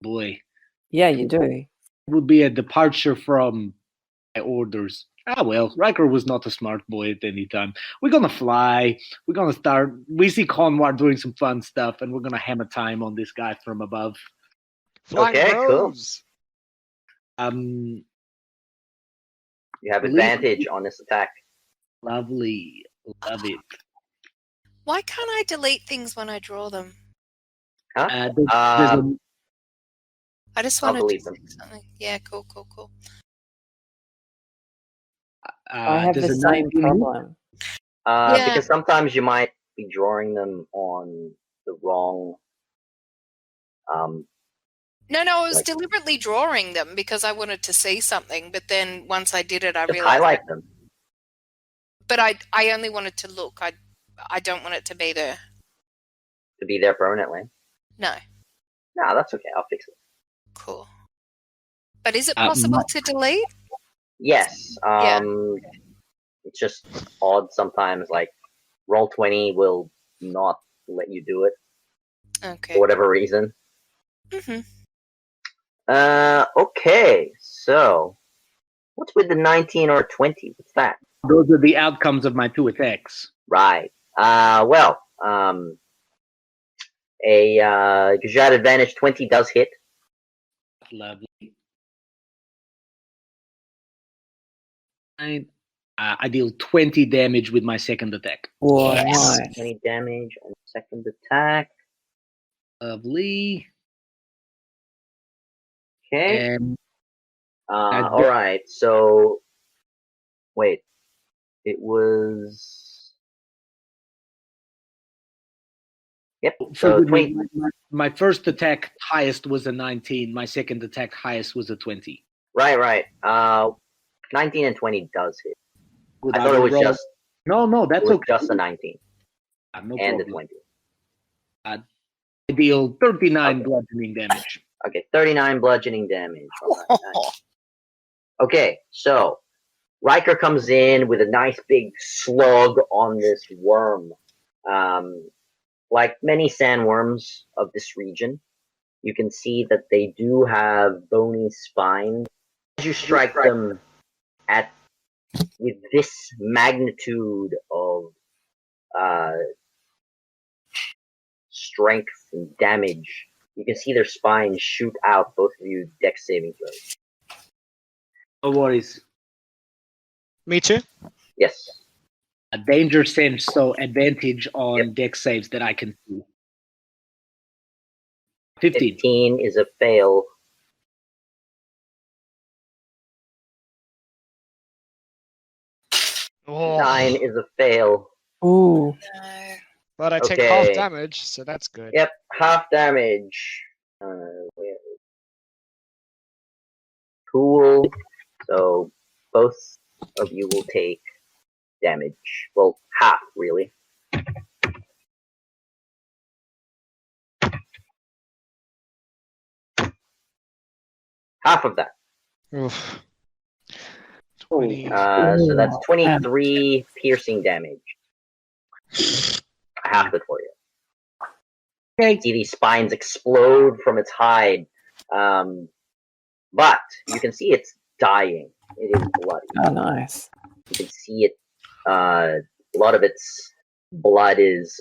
boy, Yeah, you do. it would be a departure from my orders. Ah, well, Riker was not a smart boy at any time. We're gonna fly. We're gonna start. We see Conwar doing some fun stuff, and we're gonna hammer time on this guy from above. Flying Okay, cool. crows. You have advantage on this attack. Lovely, love it. Why can't I delete things when I draw them? Huh? There's a I just I'll wanted to delete do them. something. Yeah, cool. I have there's the a same 19. problem. Yeah. Because sometimes you might be drawing them on the wrong. No, I was Like- deliberately drawing them because I wanted to see something, but then once I did it, I Just realized. highlight them. But I only wanted to look. I don't want it to be there. To be there permanently. No, No, that's okay. I'll fix it. cool. But is it possible to delete? Yes. Yeah. It's just odd sometimes. Like Roll20 will not let you do it Okay. for whatever reason. Mm-hmm. Okay. So, what's with the 19 or 20? What's that? Those are the outcomes of my 2 attacks. Right. Well, because you had advantage, 20 does hit. Lovely. I deal 20 damage with my second attack. Oh, Yes. nice. 20 damage on second attack. Lovely. Okay. And All right. So, wait. It was. Yep. So forgive 20. me, my first attack highest was a 19. My second attack highest was a 20. Right. 19 and 20 does hit. Good, I thought it was roll- just. No, that's It was okay. just the 19 No and the problem. 20. I deal 39 Okay. bludgeoning damage. Okay, 39 bludgeoning damage. All right, nice. Okay, so Riker comes in with a nice big slug on this worm. Like many sandworms of this region, you can see that they do have bony spines. As you strike them with this magnitude of strength and damage, you can see their spines shoot out. Both of you dex saving throws. No worries. Me too. Yes. A danger sense, so advantage on dex saves that I can see. 15. 15 is a fail. Oh, 9 is a fail. Ooh. No. but I take half Okay. damage, so that's good. Yep, half damage. Cool. So both of you will take damage. Well, half, really. Half of that. Oof. 20. So that's 23 piercing damage. I halved it for you. Okay. See these spines explode from its hide. But you can see it's dying. It is bloody. Oh, nice. You can see it A lot of its blood is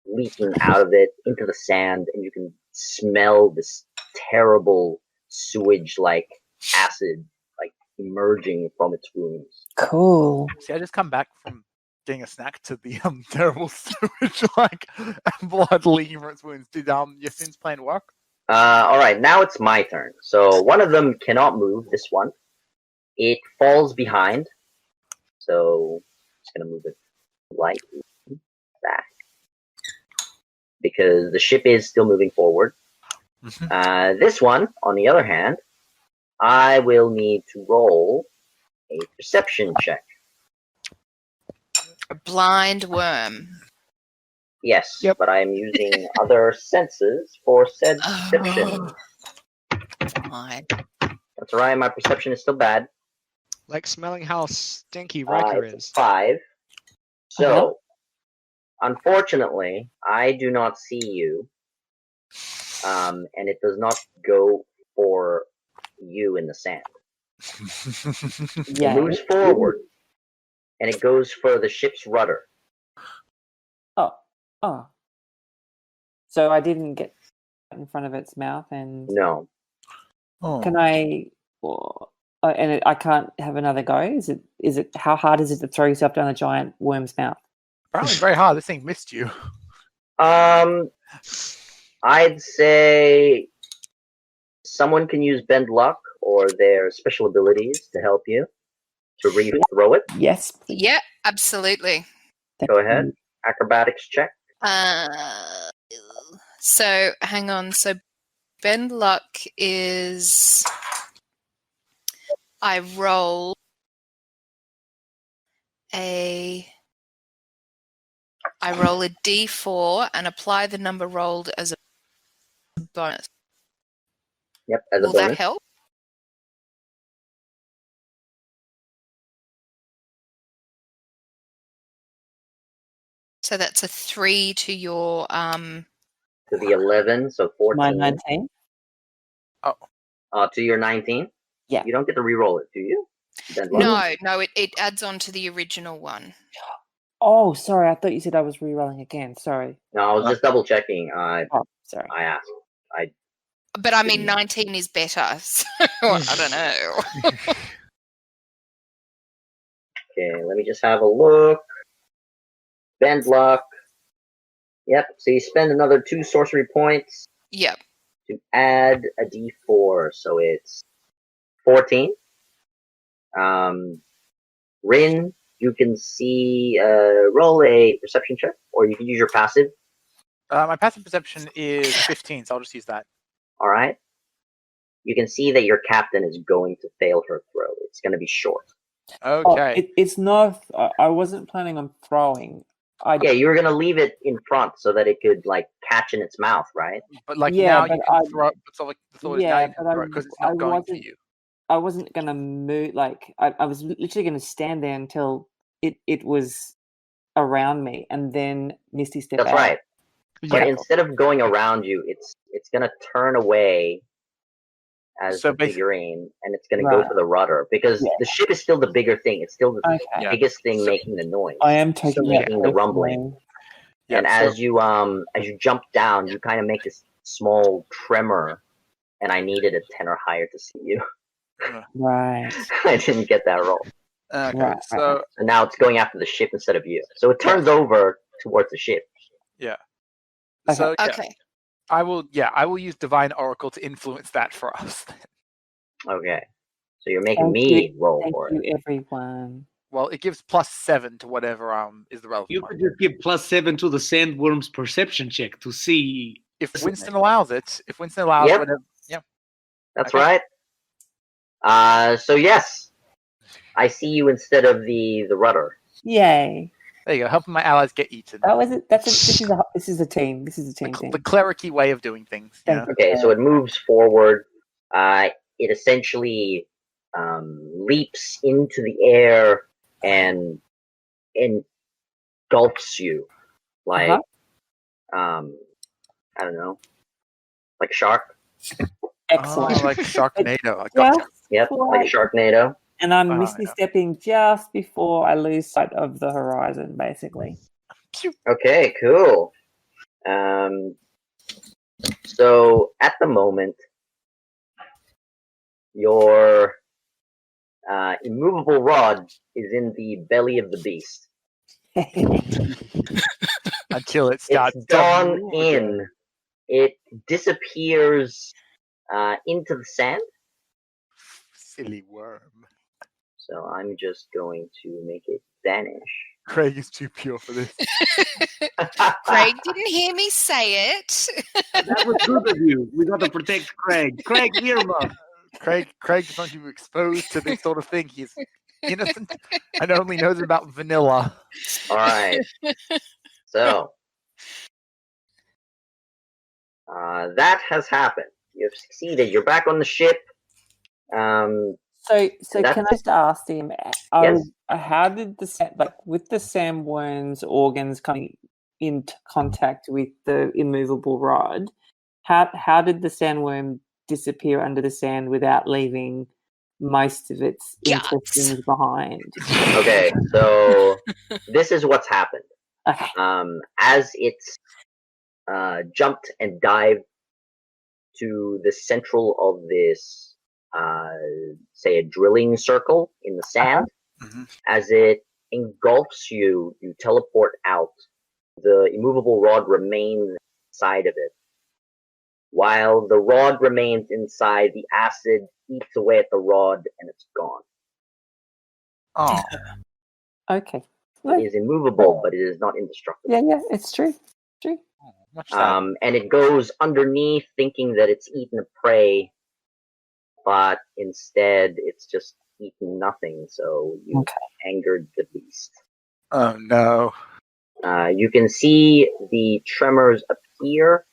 leaking out of it into the sand, and you can smell this terrible sewage-like acid like emerging from its wounds. Cool. See, I just come back from getting a snack to the terrible sewage like blood leaking from its wounds. Did Yasin's plan work? All right, now it's my turn. So one of them cannot move. This one, it falls behind. So just gonna move it slightly back because the ship is still moving forward. This one, on the other hand, I will need to roll a perception check. A blind worm. Yes, Yep. but I am using other senses for said perception. Fine. That's right, my perception is still bad. Like smelling how stinky Riker It's is. 5. So, unfortunately, I do not see you, and it does not go for you in the sand. It Yeah. moves forward, and it goes for the ship's rudder. Oh. So I didn't get in front of its mouth, and No. Oh. can I? I can't have another go. Is it? How hard is it to throw yourself down a giant worm's mouth? Apparently very hard. This thing missed you. I'd say someone can use bend luck or their special abilities to help you to re-throw it. Yes. Please. Yeah, absolutely. Thank Go you. ahead. Acrobatics check. So hang on. So bend luck is I roll a D4 and apply the number rolled as a bonus. Yep, as a Will that bonus. help? So that's a 3 to your To the 11, so 14. My 19. To your 19? Yeah. You don't get to re-roll it, do you? Bend luck? No, it adds on to the original one. Oh, sorry. I thought you said I was re-rolling again. Sorry. No, I was just double checking. I Sorry. asked. But I mean 19 is better. So I don't know. Okay, let me just have a look. Bend luck. Yep, so you spend another 2 sorcery points Yep. to add a d4, so it's 14. Rin, you can see, roll a perception check, or you can use your passive. My passive perception is 15, so I'll just use that. All right. You can see that your captain is going to fail her throw. It's going to be short. Okay. It's not. I wasn't planning on throwing. Yeah, you were going to leave it in front so that it could like catch in its mouth, right? But like Yeah, now you but can throw it. So like the thought is now yeah, you can but throw I- it because it's I not going for wasn't- you. I wasn't gonna move. Like I was literally gonna stand there until it was around me, and then Misty step That's out. right. But Yeah. instead of going around you, it's going to turn away as So the figurine, and it's going to Right. go for the rudder because Yeah. the ship is still the bigger thing. It's still the Okay. Yeah. biggest thing So- making the noise. I am taking So that making the rumbling. personally. Yeah, And so- as you jump down, you kind of make this small tremor, and I needed a 10 or higher to see you. Right. I didn't get that roll. Okay, Right, so So now it's going after the ship instead of you. So it turns over towards the ship. so yeah, Okay. I will use Divine Oracle to influence that for us. Okay. So you're making Thank me roll Thank for you, it. everyone. Well, it gives +7 to whatever is the relevant You one. could just give +7 to the sandworm's perception check to see. If Winston allows it, Yep. whatever. That's Okay. right. So yes, I see you instead of the rudder. Yay! There you go, helping my allies get eaten. That was it. This is a team. This is a team thing. The clericy way of doing things. Thank you. Okay, so it moves forward. It essentially leaps into the air and engulfs you like Uh-huh. I don't know, like a shark. Excellent. Oh, like Sharknado. I Yeah. gotcha. Yep, like a Sharknado. And I'm Oh, yeah. misty stepping just before I lose sight of the horizon, basically. Okay, cool. So at the moment, your immovable rod is in the belly of the beast. Until it starts It's to gone move in. again. It disappears into the sand. Silly worm. So I'm just going to make it vanish. Craig is too pure for this. Craig didn't hear me say it. That was good of you. We got to protect Craig. Craig, earmuff. Craig does not be exposed to this sort of thing. He's innocent and only knows about vanilla. All right. So that has happened. You've succeeded. You're back on the ship. So That's- can I just ask him, Yes. how did with the sandworm's organs coming into contact with the immovable rod, how did the sandworm disappear under the sand without leaving most of its Guts. intestines behind? Okay, so this is what's happened. Okay. As it's jumped and dived to the central of this, say, a drilling circle in the sand, as it engulfs you, you teleport out. The immovable rod remains inside of it. While the rod remains inside, the acid eats away at the rod and it's gone. Oh, Okay. It is immovable, but it is not indestructible. Yeah, it's true. much sad. And it goes underneath thinking that it's eaten a prey, but instead it's just eaten nothing, so you angered the beast. Oh no. You can see the tremors appear.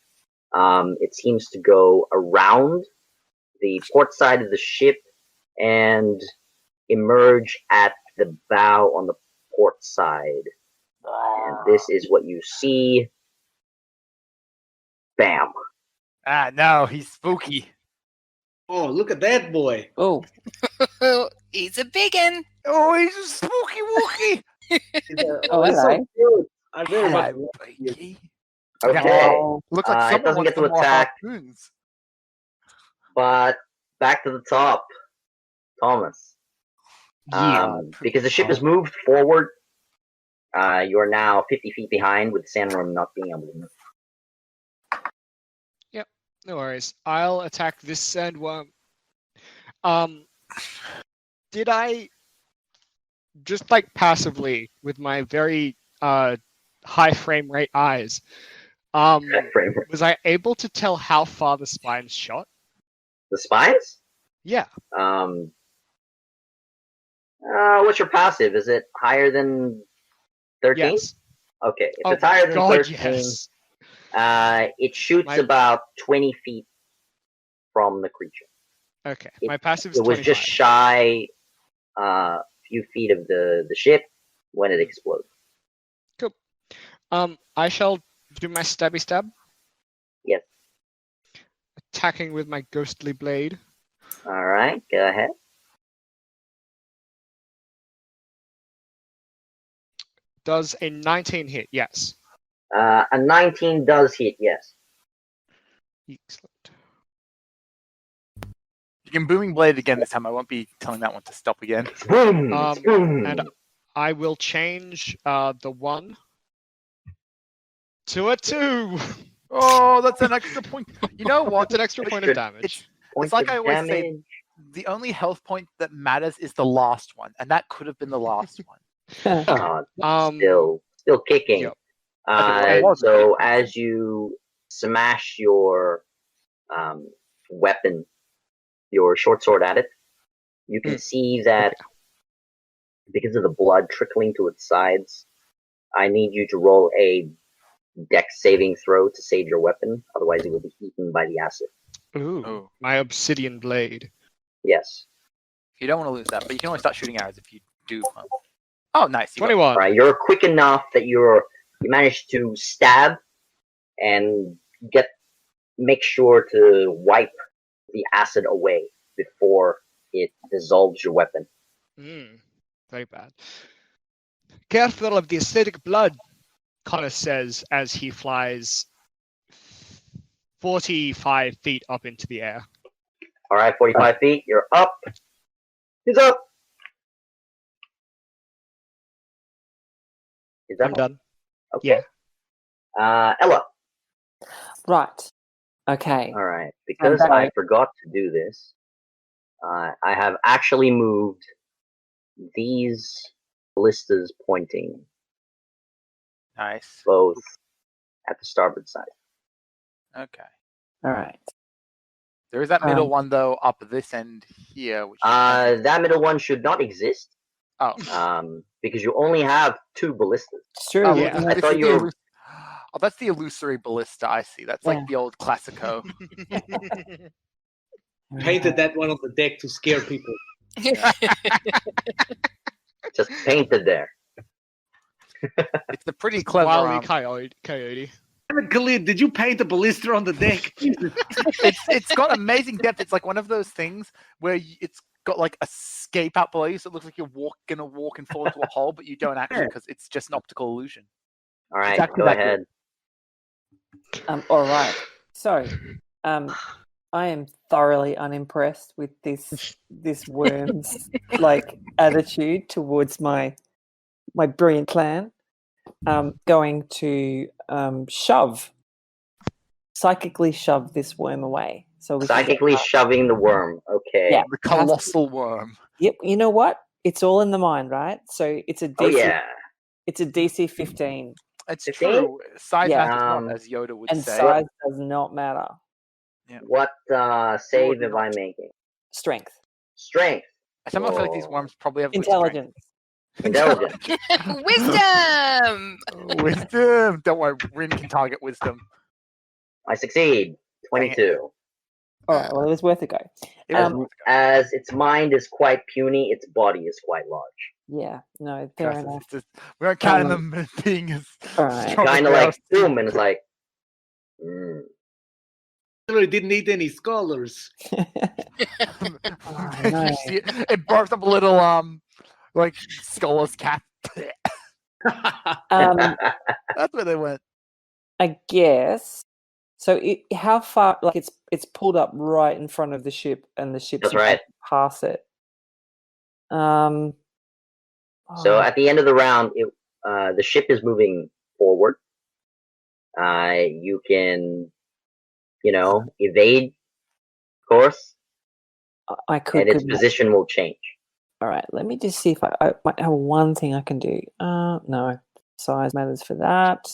It seems to go around the port side of the ship and emerge at the bow on the port side. And this is what you see. Bam. Ah no, he's spooky. Oh, look at that boy. Oh, He's a biggin. Oh, he's a spooky wookie. Oh, it's hello. so cute. I very much Hello, love you. Beaky. Okay. Oh, Looks like It someone doesn't wants get to some more attack. harpoons. But back to the top. Thomas. Because the ship has moved forward, you are now 50 feet behind with the sandworm not being able to move. No worries. I'll attack this sandworm. Did I just like passively with my very high frame rate eyes? Was I able to tell how far the spines shot? The spines? Yeah. What's your passive? Is it higher than 13? Yes. Okay, if Oh it's higher my than God, 13, yes. it shoots My- about 20 feet from the creature. Okay. It- My passive is It was 25. just shy a few feet of the ship when it exploded. I shall do my stabby stab. Yes. Attacking with my ghostly blade. Alright, go ahead. Does a 19 hit? Yes. A 19 does hit, yes. Excellent. You can booming blade again this time. I won't be telling that one to stop again. Boom! Boom! And I will change the 1 to a 2. Oh, that's an extra point. You know what? What's an extra point of damage? Points like of I always say, damage. the only health point that matters is the last one, and that could have been the last one. Still kicking. Yep. Okay, well, So as you smash your weapon, your short sword at it, you can see that because of the blood trickling to its sides, I need you to roll a dex saving throw to save your weapon, otherwise it will be eaten by the acid. Ooh, Oh. my obsidian blade. Yes. You don't want to lose that, but you can only start shooting arrows if you do. Oh, nice. You got- 21. Alright, you're quick enough that you manage to stab and make sure to wipe the acid away before it dissolves your weapon. Very bad. Careful of the acidic blood, Connor says as he flies 45 feet up into the air. All right, 45 feet. You're up. He's up. Is that I'm done. Okay. Yeah. Ella. Right. Okay. All right. Because Okay. I forgot to do this, I have actually moved these ballistas pointing Nice. both at the starboard side. Okay. All right. There is that middle one though up this end here, which That middle one should not exist. oh. Because you only have 2 ballistas. It's true. Oh, Yeah. this I is thought the you were- Oh, that's the illusory ballista. I see. That's Yeah. like the old Classico. Painted that one on the deck to scare people. Just painted there. It's a pretty clever. Wily coyote. Damn it, Khalid, did you paint a ballista on the deck? It's got amazing depth. It's like one of those things where it's got like a scape out below you, so it looks like you're gonna walk and fall into a hole, but you don't actually because it's just an optical illusion. All right, Exactly go that ahead. All right. So, I am thoroughly unimpressed with this worm's like attitude towards my brilliant plan. Going to psychically shove this worm away. So we can get Psychically shoving the worm. Okay. Yeah. The colossal worm. Yep. You know what? It's all in the mind, right? So it's a DC. Oh yeah. It's a DC 15, It's 15? true. Size Yeah. matters not, as Yoda would and say. size does not matter. What save am I making? Strength, Strength. I somehow feel like these Whoa. worms probably have good strength. intelligence. Intelligence. Wisdom. Wisdom. Don't worry, Rin can target wisdom. I succeed. 22. All right. Well, it was worth a go. It was Um, worth As its mind is quite puny, its body is quite large. Yeah. No. it. Fair Christ, enough. it's just- we aren't counting them as being as Alright. strong as Kind of they are. like boom, and it's like, mm. Literally didn't need any scholars. Oh, You no. see it burst up a little like scholar's cap. That's where they went. I guess. So, how far? Like, it's pulled up right in front of the ship, and the ship's That's right. past it. So oh, at the end of the round, the ship is moving forward. You can, evade course, I could. and its couldn't I? position will change. All right. Let me just see if I might have one thing I can do. No, size matters for that.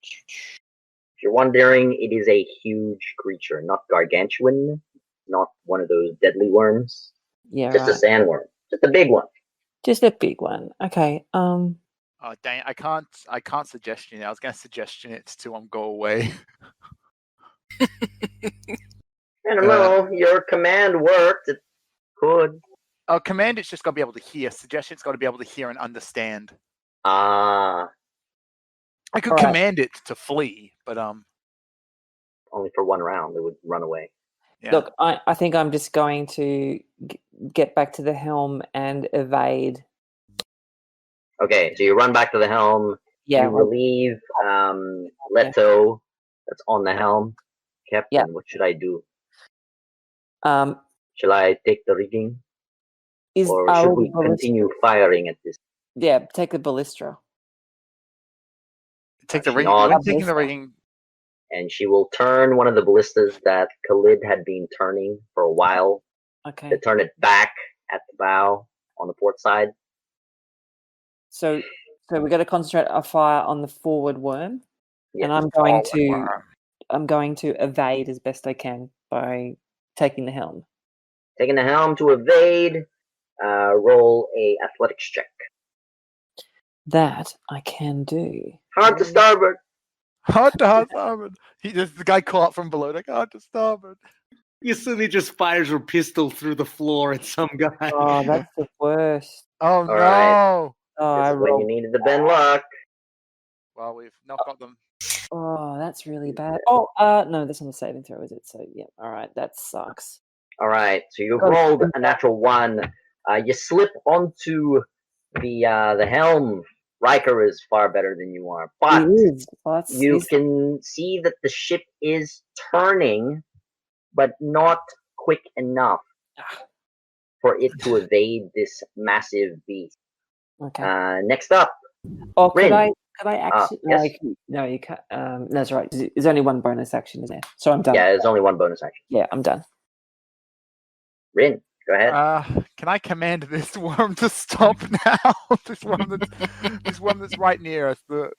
If you're wondering, it is a huge creature, not gargantuan, not one of those deadly worms. Yeah. Just a Right. sandworm, just a big one. Just a big one. Okay. Oh dang! I can't suggestion it. I was gonna suggestion it to go away. I don't know. Your command worked. It could. Oh, command it's just got to be able to hear. Suggestion it's got to be able to hear and understand. Ah, I could Alright. command it to flee, but only for one round. It would run away. yeah. Look, I think I'm just going to get back to the helm and evade. Okay, so you run back to the helm. Yeah. You relieve Leto that's on the helm. Captain, Yeah. what should I do? Um. Shall I take the rigging? Or should we continue firing at this? Yeah. Take the ballistra. Take the She rigging. nods. When taking the rigging, And she will turn one of the ballistas that Khalid had been turning for a while Okay. to turn it back at the bow on the port side. So we got to concentrate our fire on the forward worm, Yes. and I'm going to evade as best I can by taking the helm. Taking the helm to evade. Roll a athletics check. That I can do. Hard to starboard. hard to hard starboard. The guy caught from below, like hard to starboard. You suddenly just fires your pistol through the floor at some guy. Oh, that's the worst. Oh no! right. Oh, This I is when you rolled. needed the Ben luck. Well, we've not got them. Oh, that's really bad. Oh, no, that's not a saving throw, is it? So yeah, all right, that sucks. All right, so you Got it. rolled a natural 1. You slip onto the helm. Riker is far better than you are, but It is. Well, you can see that the ship is turning, but not quick enough for it to evade this massive beast. okay. Next up, Or could Rin. I actually? Yes. No, you can't. That's right. There's only one bonus action, isn't there? So I'm done. Yeah, there's only one bonus action. Yeah, I'm done. Rin, go ahead. Can I command this worm to stop now? this worm that's right near us, the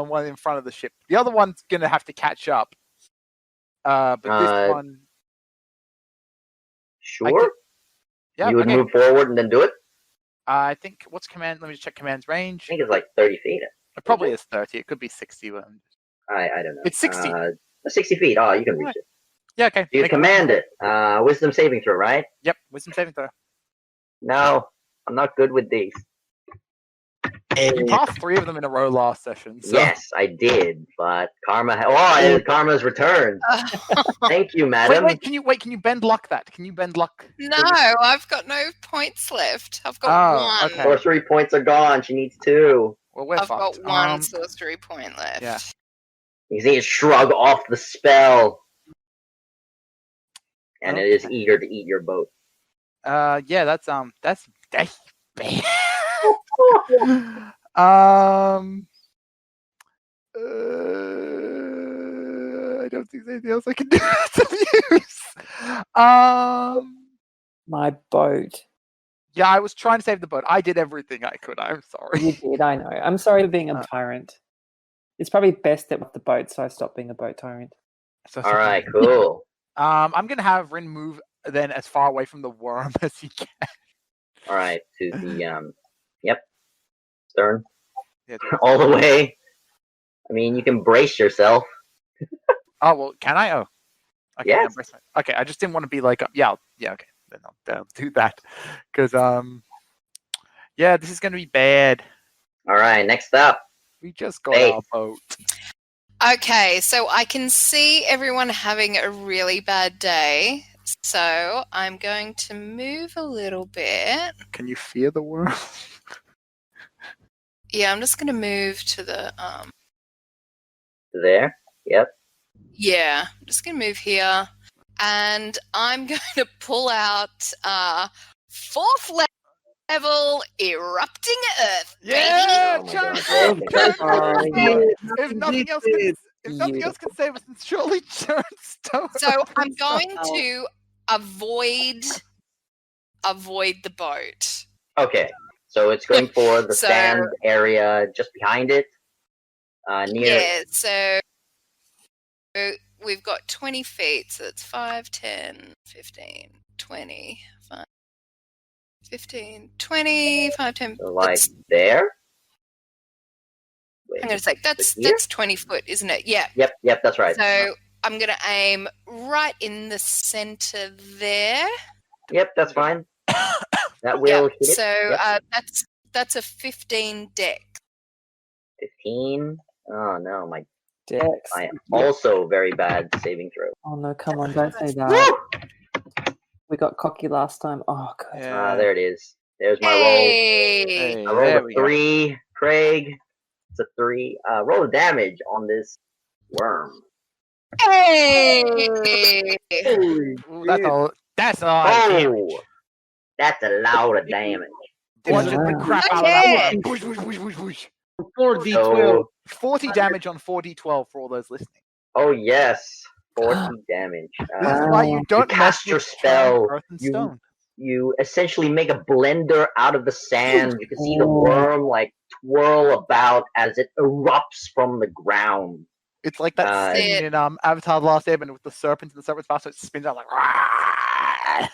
one in front of the ship. The other one's gonna have to catch up. But this one, Sure. yeah, You would okay. move forward and then do it? I think what's command? Let me just check command's range. I think it's like 30 feet. It probably is 30. It could be 60. But I don't know. It's 60. 60 feet. Oh, you can reach it. Yeah, okay. You Make command it. Wisdom saving throw, right? Yep, wisdom saving throw. No, I'm not good with these. You passed 3 of them in a row last session. So. Yes, I did, but karma. Karma's returned. Thank you, madam. Wait, can you bend luck that? Can you bend luck? No, I've got no points left. I've got one. okay. Sorcery points are gone. She needs 2. Well, we're I've fucked. got one sorcery point left. Yeah. You see it shrug off the spell, and it is eager to eat your boat. Yeah, that's bad. I don't think there's anything else I can do to use. My boat. Yeah, I was trying to save the boat. I did everything I could. I'm sorry. You did. I know. I'm sorry for being a tyrant. It's probably best that with the boat, so I stopped being a boat tyrant. So All right, cool. I'm gonna have Rin move then as far away from the worm as he can. All right, to the stern, Yeah, all the way. I mean, you can brace yourself. Oh well, can I? Oh, okay. Yes. Okay, I just didn't want to be like, yeah, okay, then I'll do that because yeah, this is gonna be bad. All right, next up. We just got Hey. our boat. Okay, so I can see everyone having a really bad day. So I'm going to move a little bit. Can you fear the worm? Yeah, I'm just going to move to the There. Yep. Yeah, I'm just going to move here, and I'm going to pull out 4th level erupting earth. Yeah, Oh my Churn. God. If nothing else can save us, then surely Churn Stone. So I'm going to avoid the boat. Okay, so it's going for the So- sand area just behind it. Near. Yeah, so we've got 20 feet, so that's 5, 10, 15, 20, 5, 15, 20, 5, 10. So like that's- there. Wait, I'm going to say that's here? 20 foot, isn't it? Yeah. Yep, that's right. So I'm going to aim right in the center there. Yep, that's fine. That will hit it. So Yep. that's a 15 deck. 15. Oh no, my Dex. I am also very bad saving throw. Oh no, come on, don't say that. We got cocky last time. Oh god. There it is. There's my roll. Hey! I rolled a 3. Craig, it's a 3. Roll the damage on this worm. Hey! Ooh, that's a lot of damage. Oh, that's a lot of damage. Bludgeon the Wow. crap out of that worm. Whoosh, whoosh, whoosh, whoosh, whoosh. 4d12. So, 40 damage on 4d12 for all those listening. oh yes, 40 damage. This is why you don't cast mess your with spell, Earth and you- Stone. You essentially make a blender out of the sand. You can see the worm like twirl about as it erupts from the ground. It's like that scene in Avatar: The Last Airbender with the serpent and the serpent's mouth, so it spins out like. "Rah!"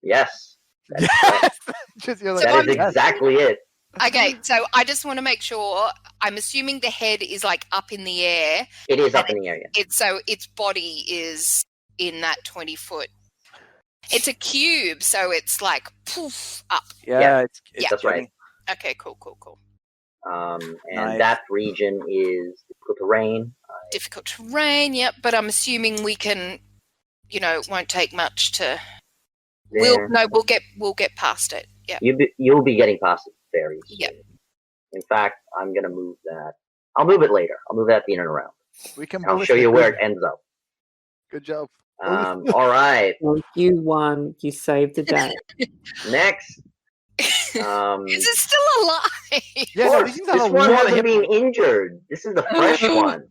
Yes, Yes! Just, you're like, that is yes. exactly it. Okay, so I just want to make sure. I'm assuming the head is like up in the air. It is up in the area. So its body is in that 20 foot. It's a cube, so it's like poof up. Yeah, it's That's right. Okay, cool. And Nice. that region is difficult terrain. Difficult terrain, yep. But I'm assuming we can it won't take much to. Yeah. We'll get past it. Yeah. You'll be getting past it very soon. Yep. In fact, I'm gonna move that. I'll move it later. I'll move that at the end of the round. We can. And I'll show you where it ends up. Good job. All right. Well, you won. You saved the day. Next. Is it still alive? Yeah, no, these things have This a one lot of hasn't hit been points. injured. This is the fresh one.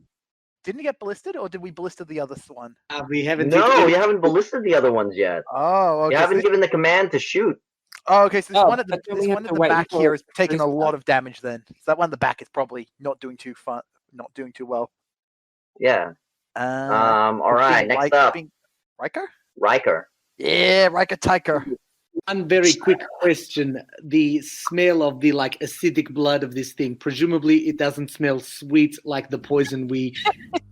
Didn't it get ballisted, or did we ballisted the other one? We haven't. No, you haven't ballisted the other ones yet. Oh, okay. You so haven't this- given the command to shoot. Oh, okay. So this Oh, one at the but then we have to the wait back for here is it to taking a restart. lot of damage. Then so that one at the back is probably not doing too well. Yeah. Um, All right. Next up, Riker. Riker. Yeah, Riker Tiker. One very quick question: the smell of the acidic blood of this thing. Presumably, it doesn't smell sweet like the poison we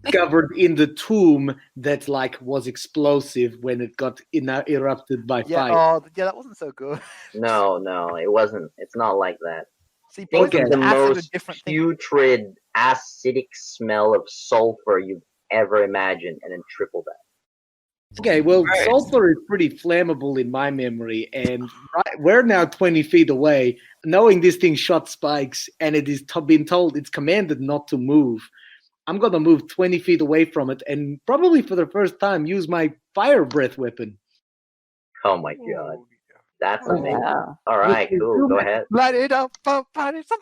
discovered in the tomb that was explosive when it got erupted by Yeah. fire. Oh, yeah. That wasn't so good. No, it wasn't. It's not like that. See, Think poison of the and acid are most different things. putrid, acidic smell of sulfur you've ever imagined, and then triple that. Okay, well, Right. sulfur is pretty flammable in my memory, and we're now 20 feet away. Knowing this thing shot spikes, and it is been told it's commanded not to move, I'm gonna move 20 feet away from it, and probably for the first time use my fire breath weapon. Oh my god, Ooh, that's Oh, amazing. wow. All right, Which is cool. Go ahead. Light it up, fight it some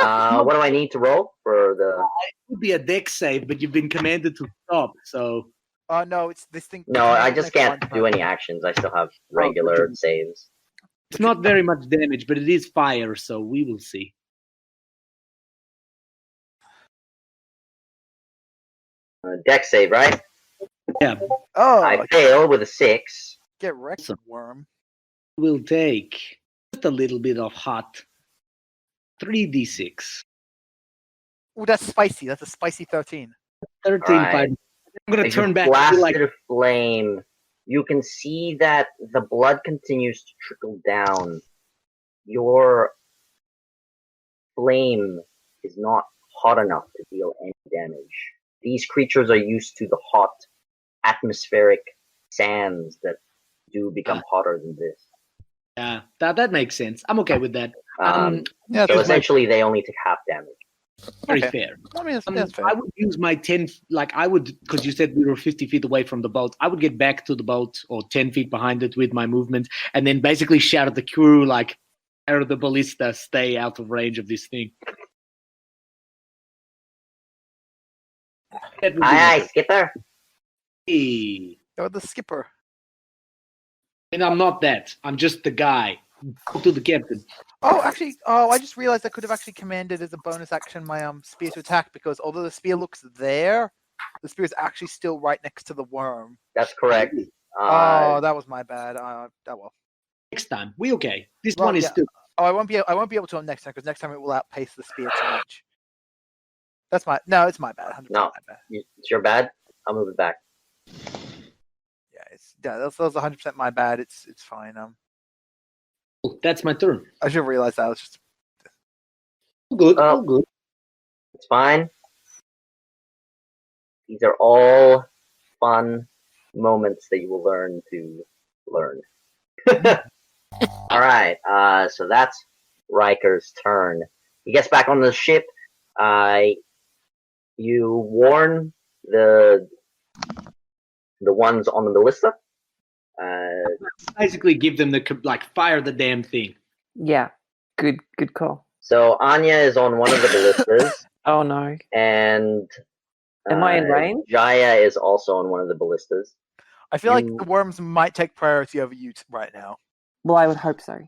fire. What do I need to roll for the? It would be a deck save, but you've been commanded to stop, so No, it's this thing. No, I command just next can't one do turn. any actions. I still have regular saves. it's not very much damage, but it is fire, so we will see. Deck save, right? Oh, I fail with a 6. get wrecked, Awesome. worm. We'll take just a little bit of hot 3d6. Oh, that's spicy. That's a spicy 13. 13 Alright. fire. I'm gonna As you turn back to blasted a flame, you can see that the blood continues to trickle down. Your flame is not hot enough to deal any damage. These creatures are used to the hot atmospheric sands that do become hotter than this. Yeah, that makes sense. I'm okay with that. Yeah, So use my- essentially, they only take half damage. Very okay. fair. I mean, that's fair. I would use my 10, I would, because you said we were 50 feet away from the boat. I would get back to the boat or 10 feet behind it with my movement and then basically shout at the crew, fire the ballista, stay out of range of this thing. That would be Aye, my- skipper. Hey. You're the skipper. And I'm not that. I'm just the guy. Go to the captain. Oh, actually, I just realized I could have actually commanded as a bonus action my spear to attack, because although the spear looks there, the spear is actually still right next to the worm. That's correct. Oh, that was my bad. Well. Next time. We okay. This Well, one is yeah. still. Oh, I won't be able to on next time, because next time it will outpace the spear too much. It's my bad. 100% No. my bad. It's your bad. I'll move it back. Yeah, that's 100% my bad. It's fine. That's my turn. I should have realized that. I was just Good. Oh. All good. It's fine. These are all fun moments that you will learn to learn. All right. So that's Riker's turn. He gets back on the ship. You warn the ones on the ballista. Basically, give them the fire the damn thing. Yeah. Good call. So Anya is on one of the ballistas, Oh no. and Am I in range? Jaya is also on one of the ballistas. I feel like You- the worms might take priority over you right now. Well, I would hope so.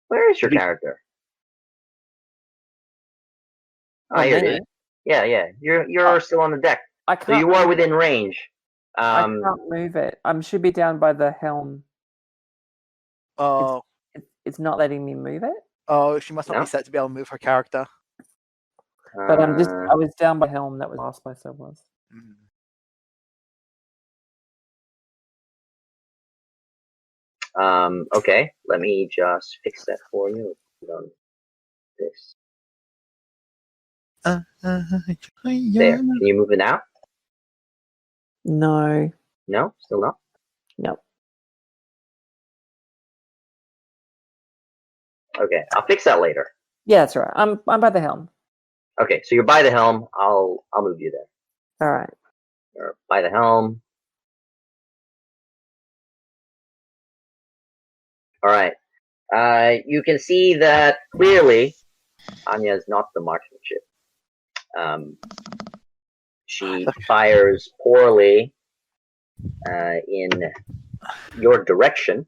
Where is your character? Oh, here it me? is. Yeah. You're still on the deck, I so can't. you are within range. I can't move it. I should be down by the helm. Oh, It's not letting me move it. She must not No? be set to be able to move her character. But I was down by helm. That was the last place I was. Okay, let me just fix that for you. Put on this. There. Can you move it now? No. No? Still not? No. Okay, I'll fix that later. Yeah, that's all right. I'm by the helm. Okay, so you're by the helm. I'll move you there. All right. You're by the helm. All right. You can see that clearly Anya is not the marksmanship. She fires poorly in your direction.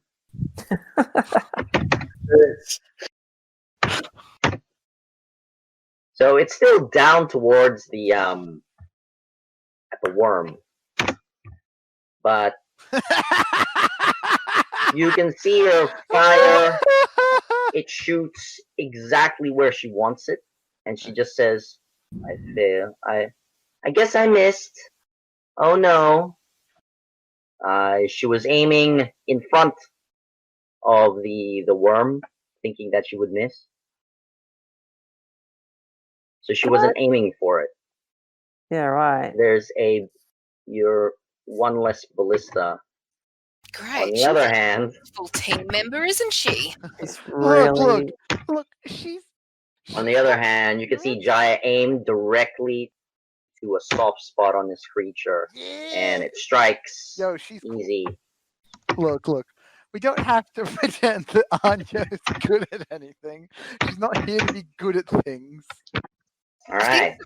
So it's still down towards the at the worm, but you can see her fire. It shoots exactly where she wants it, and she just says, "I fail. I guess I missed. Oh no." She was aiming in front of the worm, thinking that she would miss. So she wasn't aiming for it. Yeah, right. You're one less ballista. Great. On the She's other a hand, full team member, isn't she? It's really. Look, she's. on the other hand, you can see Jaya aim directly to a soft spot on this creature, and it strikes Yo, she's cool. easy. Look. We don't have to pretend that Anya is good at anything. She's not here to be good at things. All right.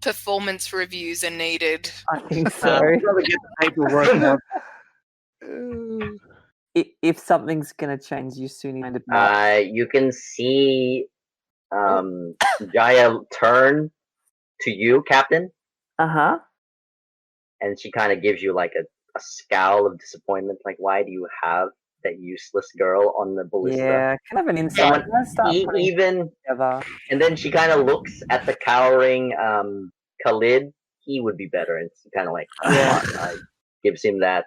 Performance reviews are needed. I think so. I'd rather get the paperwork out. If something's gonna change, you soon need to. You can see Jaya turn to you, Captain, Uh-huh. and she kind of gives you like a scowl of disappointment. Like, why do you have that useless girl on the ballista? Yeah, kind of an insight. And Let's start putting it even, together. and then she kind of looks at the cowering Khalid. He would be better, and she kind of like gives him that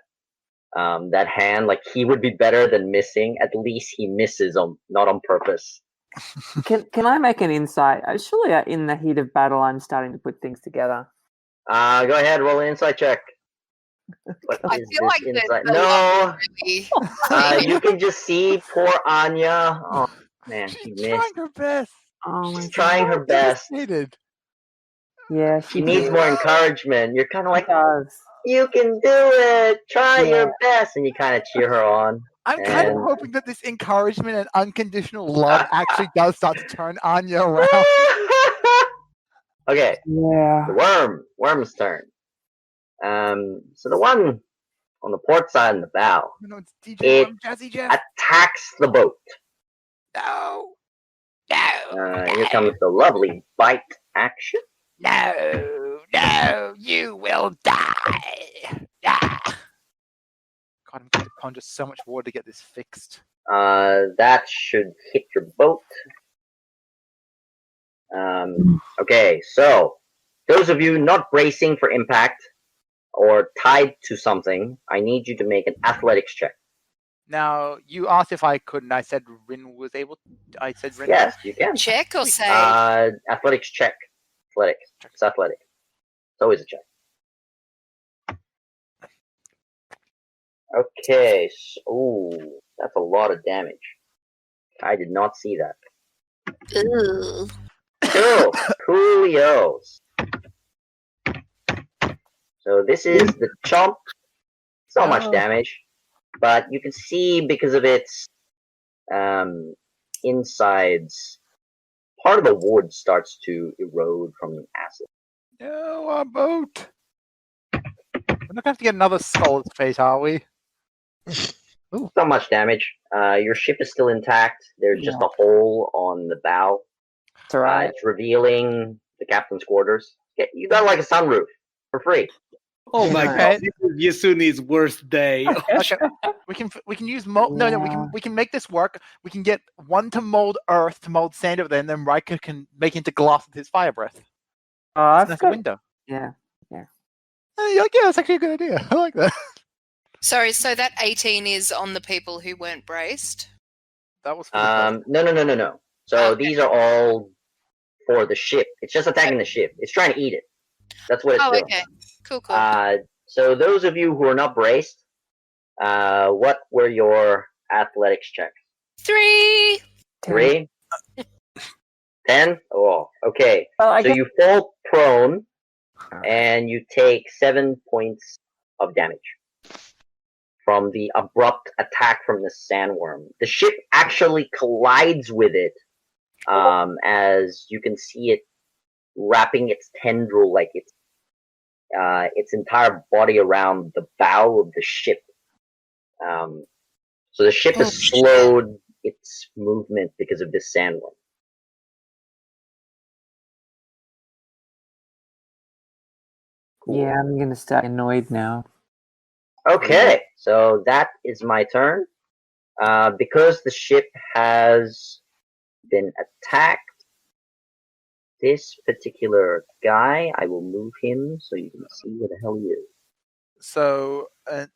hand. Like, he would be better than missing. At least he misses not on purpose. Can I make an insight? Surely in the heat of battle, I'm starting to put things together. Go ahead, roll an insight check. What I is feel this like the insight? love No, really. you can just see poor Anya. Oh man, she She's missed. trying her best. Oh my She's trying her best. Devastated. Yeah, She needs more encouragement. You're kind of like, does. you can do it. Try your best, and you kind of cheer her on. I'm kind of And- hoping that this encouragement and unconditional love actually does start to turn Anya around. Okay, Yeah. the worm's turn. So the one on the port side and the bow You know, it's DJ It- Worm, Jazzy Jeff. attacks the boat. No. Here comes the lovely bite action. No, you will die. God, I'm going to conjure so much water to get this fixed. That should hit your boat. Okay, so those of you not bracing for impact or tied to something, I need you to make an athletics check. Now, you asked if I could, and I said Rin was able. I said Rin. Yes, you can. Check or say? Athletics check. Athletics. It's athletic. It's always a check. Okay. Ooh, that's a lot of damage. I did not see that. Ooh. Cool. Coolios. So this is the chomp. So much damage, but you can see because of its insides, part of the wood starts to erode from the acid. No, our boat. We're not going to have to get another solid face, are we? So much damage. Your ship is still intact. There's just a hole on the bow. That's all right. It's revealing the captain's quarters. You got like a sunroof for free. Oh my Okay. god, this is Yasune's worst day. Okay, we can use mold. No, we can make this work. We can get one to mold earth, to mold sand over there, and then Riker can make into glass with his fire breath. Oh, I've That's a got, window. yeah. You're like, yeah, that's actually a good idea. I like that. Sorry, so that 18 is on the people who weren't braced? That was for the No. So Okay. these are all for the ship. It's just attacking the ship. It's trying to eat it. That's what it's Oh, doing. okay. Cool. So those of you who are not braced, what were your athletics checks? 3. 3? 10? Oh, okay. Well, I So guess you fall prone, and you take 7 points of damage from the abrupt attack from the sandworm. The ship actually collides with it, as you can see it wrapping its tendril, like its entire body around the bow of the ship. So the ship has slowed its movement because of this sandworm. yeah, I'm gonna start annoyed now. Okay, so that is my turn. Because the ship has been attacked, this particular guy, I will move him so you can see where the hell he is. So, do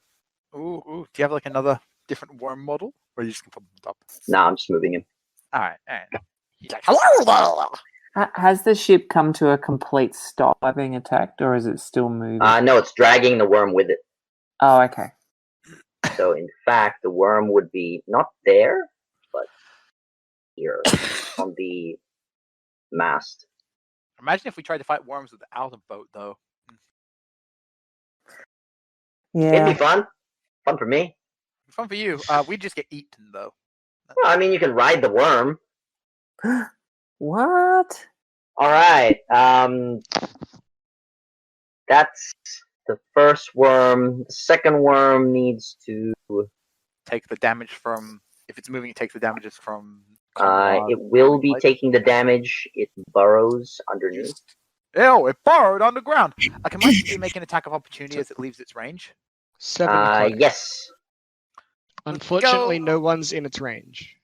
you have like another different worm model, or are you just gonna put them up? Nah, I'm just moving him. All right. He's like, hello there. Has the ship come to a complete stop by being attacked, or is it still moving? No, it's dragging the worm with it. Oh, okay. So, in fact, the worm would be not there, but here on the mast. Imagine if we tried to fight worms without a boat, though. It'd Yeah. be fun. Fun for me. Fun for you. We'd just get eaten, though. Well, I mean, you can ride the worm. What? All right. That's the first worm. The second worm needs to. Take the damage from. If it's moving, it takes the damages from. It will be taking the damage. It burrows underneath. Ew, it burrowed underground. Can my be make an attack of opportunity as it leaves its range? 7 close. Yes. Unfortunately, go. no one's in its range.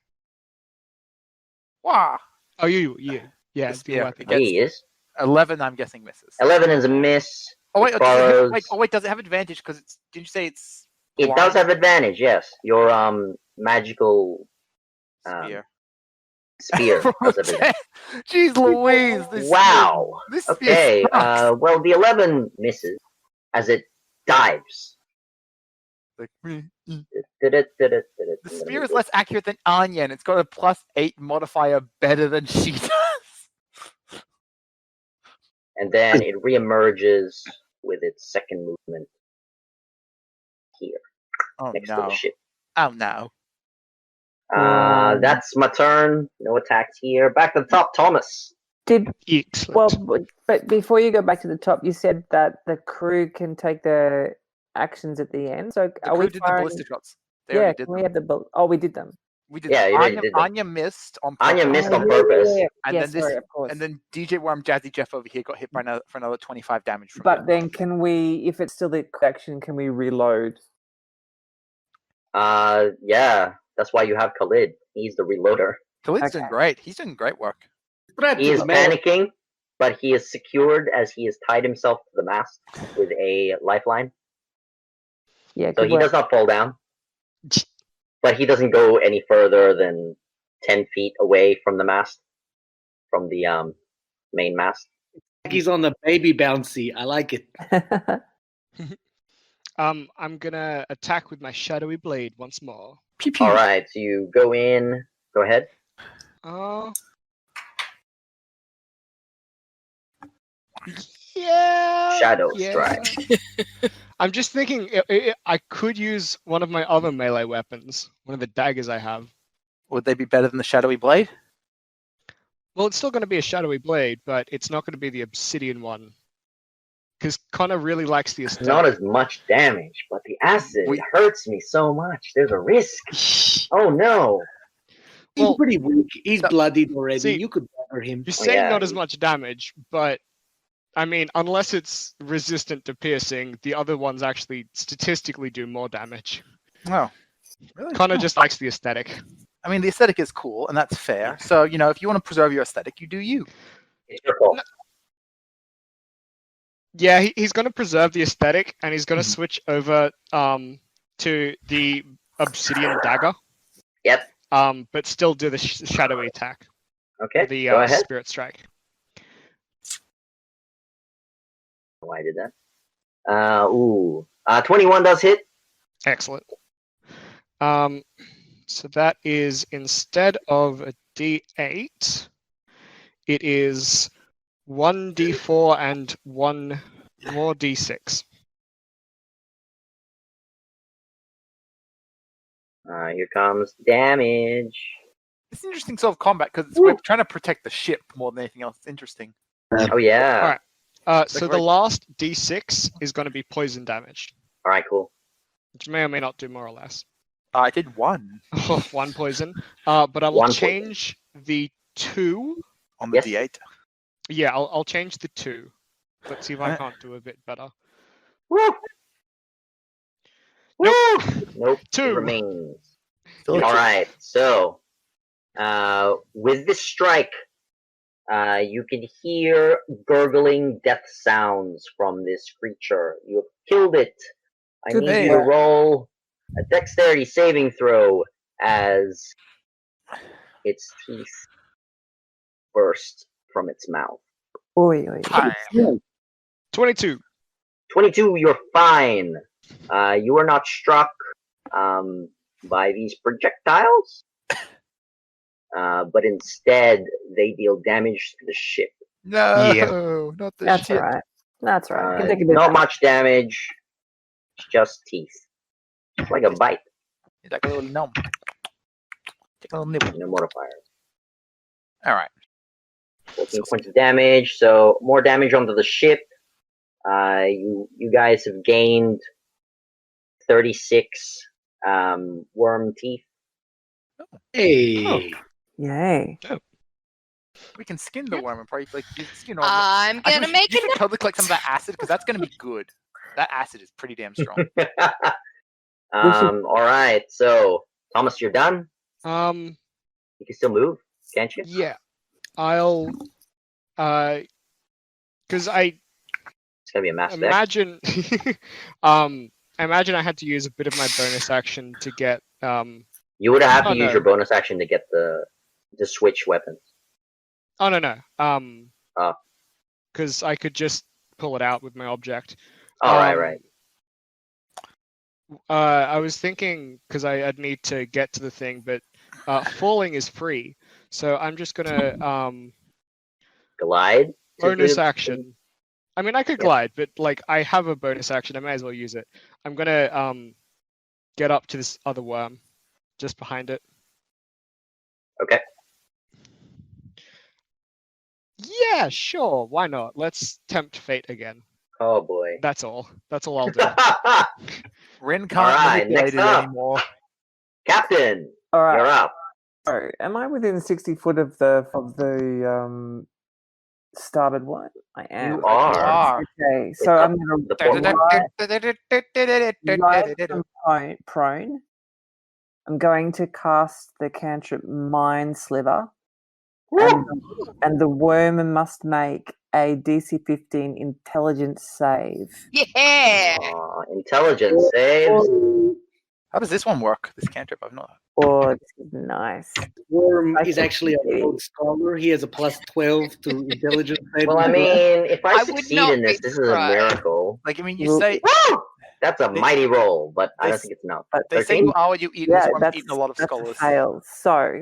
Wow. Oh, you. Yeah, This- your yeah, weapon. it gets- He is. 11, I'm guessing, misses. 11 is a miss. Oh wait, It burrows. does it have advantage? Because it's. Did you say it's It blind? does have advantage. Yes, your magical Spear? spear does have advantage. Jeez Louise! This Wow. This spear Okay. sucks. Well, the 11 misses as it dives. Like, The the spear is less accurate than Anya, and it's got a +8 modifier better than she does. And then it reemerges with its second movement here Oh next to no! the ship. Oh no! That's my turn. No attacks here. Back to the top, Thomas. Excellent. Well, but before you go back to the top, you said that the crew can take the actions at the end. So The are crew we did the firing? ballistic shots. They Yeah, already did can we them. have the? Oh, we did them. We did. Yeah, them. you already did them. Anya missed on Anya purpose. missed on purpose. And Yeah, then this, sorry, of course. and then DJ Worm Jazzy Jeff over here got hit by for another 25 damage from But it. then, can we, if it's still the action, can we reload? Yeah. That's why you have Khalid. He's the reloader. Khalid's doing Okay. great. He's doing great work. He is panicking, but he is secured as he has tied himself to the mast with a lifeline. Yeah, So good he work. does not fall down. But he doesn't go any further than 10 feet away from the mast, from the main mast. He's on the baby bouncy. I like it. I'm gonna attack with my shadowy blade once more. Pew pew. All right, so you go in. Go ahead. Yeah. Shadow yeah. strike. I'm just thinking I could use one of my other melee weapons, one of the daggers I have. Would they be better than the shadowy blade? Well, it's still going to be a shadowy blade, but it's not going to be the obsidian one. Because Connor really likes the aesthetic. Not as much damage, but the acid hurts me so much. There's a risk. Oh no. He's Well, pretty weak. He's bloodied already. see, You could batter him. You're saying yeah. not as much damage, but I mean, unless it's resistant to piercing, the other ones actually statistically do more damage. Oh, really? Connor just likes the aesthetic. I mean, the aesthetic is cool, and that's fair. So, if you want to preserve your aesthetic, you do you. It's your fault. Yeah, he's going to preserve the aesthetic, and he's going to Mhm. switch over to the obsidian dagger. Yep. But still do the shadowy attack. Okay. The go ahead. spirit strike. Why I did that? 21 does hit. Excellent. So that is, instead of a D8, it is 1d4 and 1 more d6. Here comes damage. It's interesting sort of combat because we're trying to protect the ship more than anything else. It's interesting. Oh yeah. Alright. So the last d6 is going to be poison damage, All right, cool. which may or may not do more or less. I did 1 1 poison. But I will One poison. change the 2. on the Yes. D8. Yeah, I'll change the 2. Let's see if I can't do a bit better. Woo! Nope. Nope. It 2. remains. Still All right. So, with this strike, you can hear gurgling death sounds from this creature. You have killed it. I Good need you to man. roll a dexterity saving throw as its teeth burst from its mouth. Oi, oi. Time. 22. 22, you're fine. You are not struck by these projectiles, but instead they deal damage to the ship. No, not the That's ship. all right. That's all right. Can take a bit Not of much damage, it's just teeth. It's like a bite, It's like a little gnome. Take a little nibble. no modifiers. All right. 14 points of damage, so more damage onto the ship. You guys have gained 36 worm teeth. Hey. Yay. We can skin the worm and probably like skin all. I'm I gonna think make you it. should totally collect some of that acid because that's gonna be good. That acid is pretty damn strong. All right, so Thomas, you're done. Um, You can still move, can't you? yeah. I'll, because I It's gonna be a mass deck. imagine, I imagine I had to use a bit of my bonus action to get, You would have to Oh, use no. your bonus action to get the switch weapons. oh no, Oh. because I could just pull it out with my object. All right. I was thinking because I'd need to get to the thing, but falling is free, so I'm just gonna Glide. bonus to- action. I mean, I could Yeah. glide, but like I have a bonus action, I may as well use it. I'm gonna get up to this other worm, just behind it. Okay. Yeah, sure. Why not? Let's tempt fate again. Oh boy. That's all. That's all I'll do. Ren can't Alright, manipulate next it up. anymore. Captain, All right. you're up. So, am I within 60 foot of the starboard one? I am. You are. Okay, It's so up I'm gonna the port rise from prone. I'm going to cast the cantrip Mind Sliver, and the worm must make a DC 15 Intelligence save. Yeah. Intelligence saves. How does this one work? This cantrip, I've not. Oh, this is nice. Worm I is can actually a see. rogue scholar. He has a plus 12 to intelligence. Well, I mean, if I I would succeed not in this, be this is a surprised. miracle. Like, I mean, you Well, say Woo! That's a They- mighty roll, but I don't they- think it's enough. But they say, 13? "Oh, you eat this one, eating a lot of that's scholars." a fail. So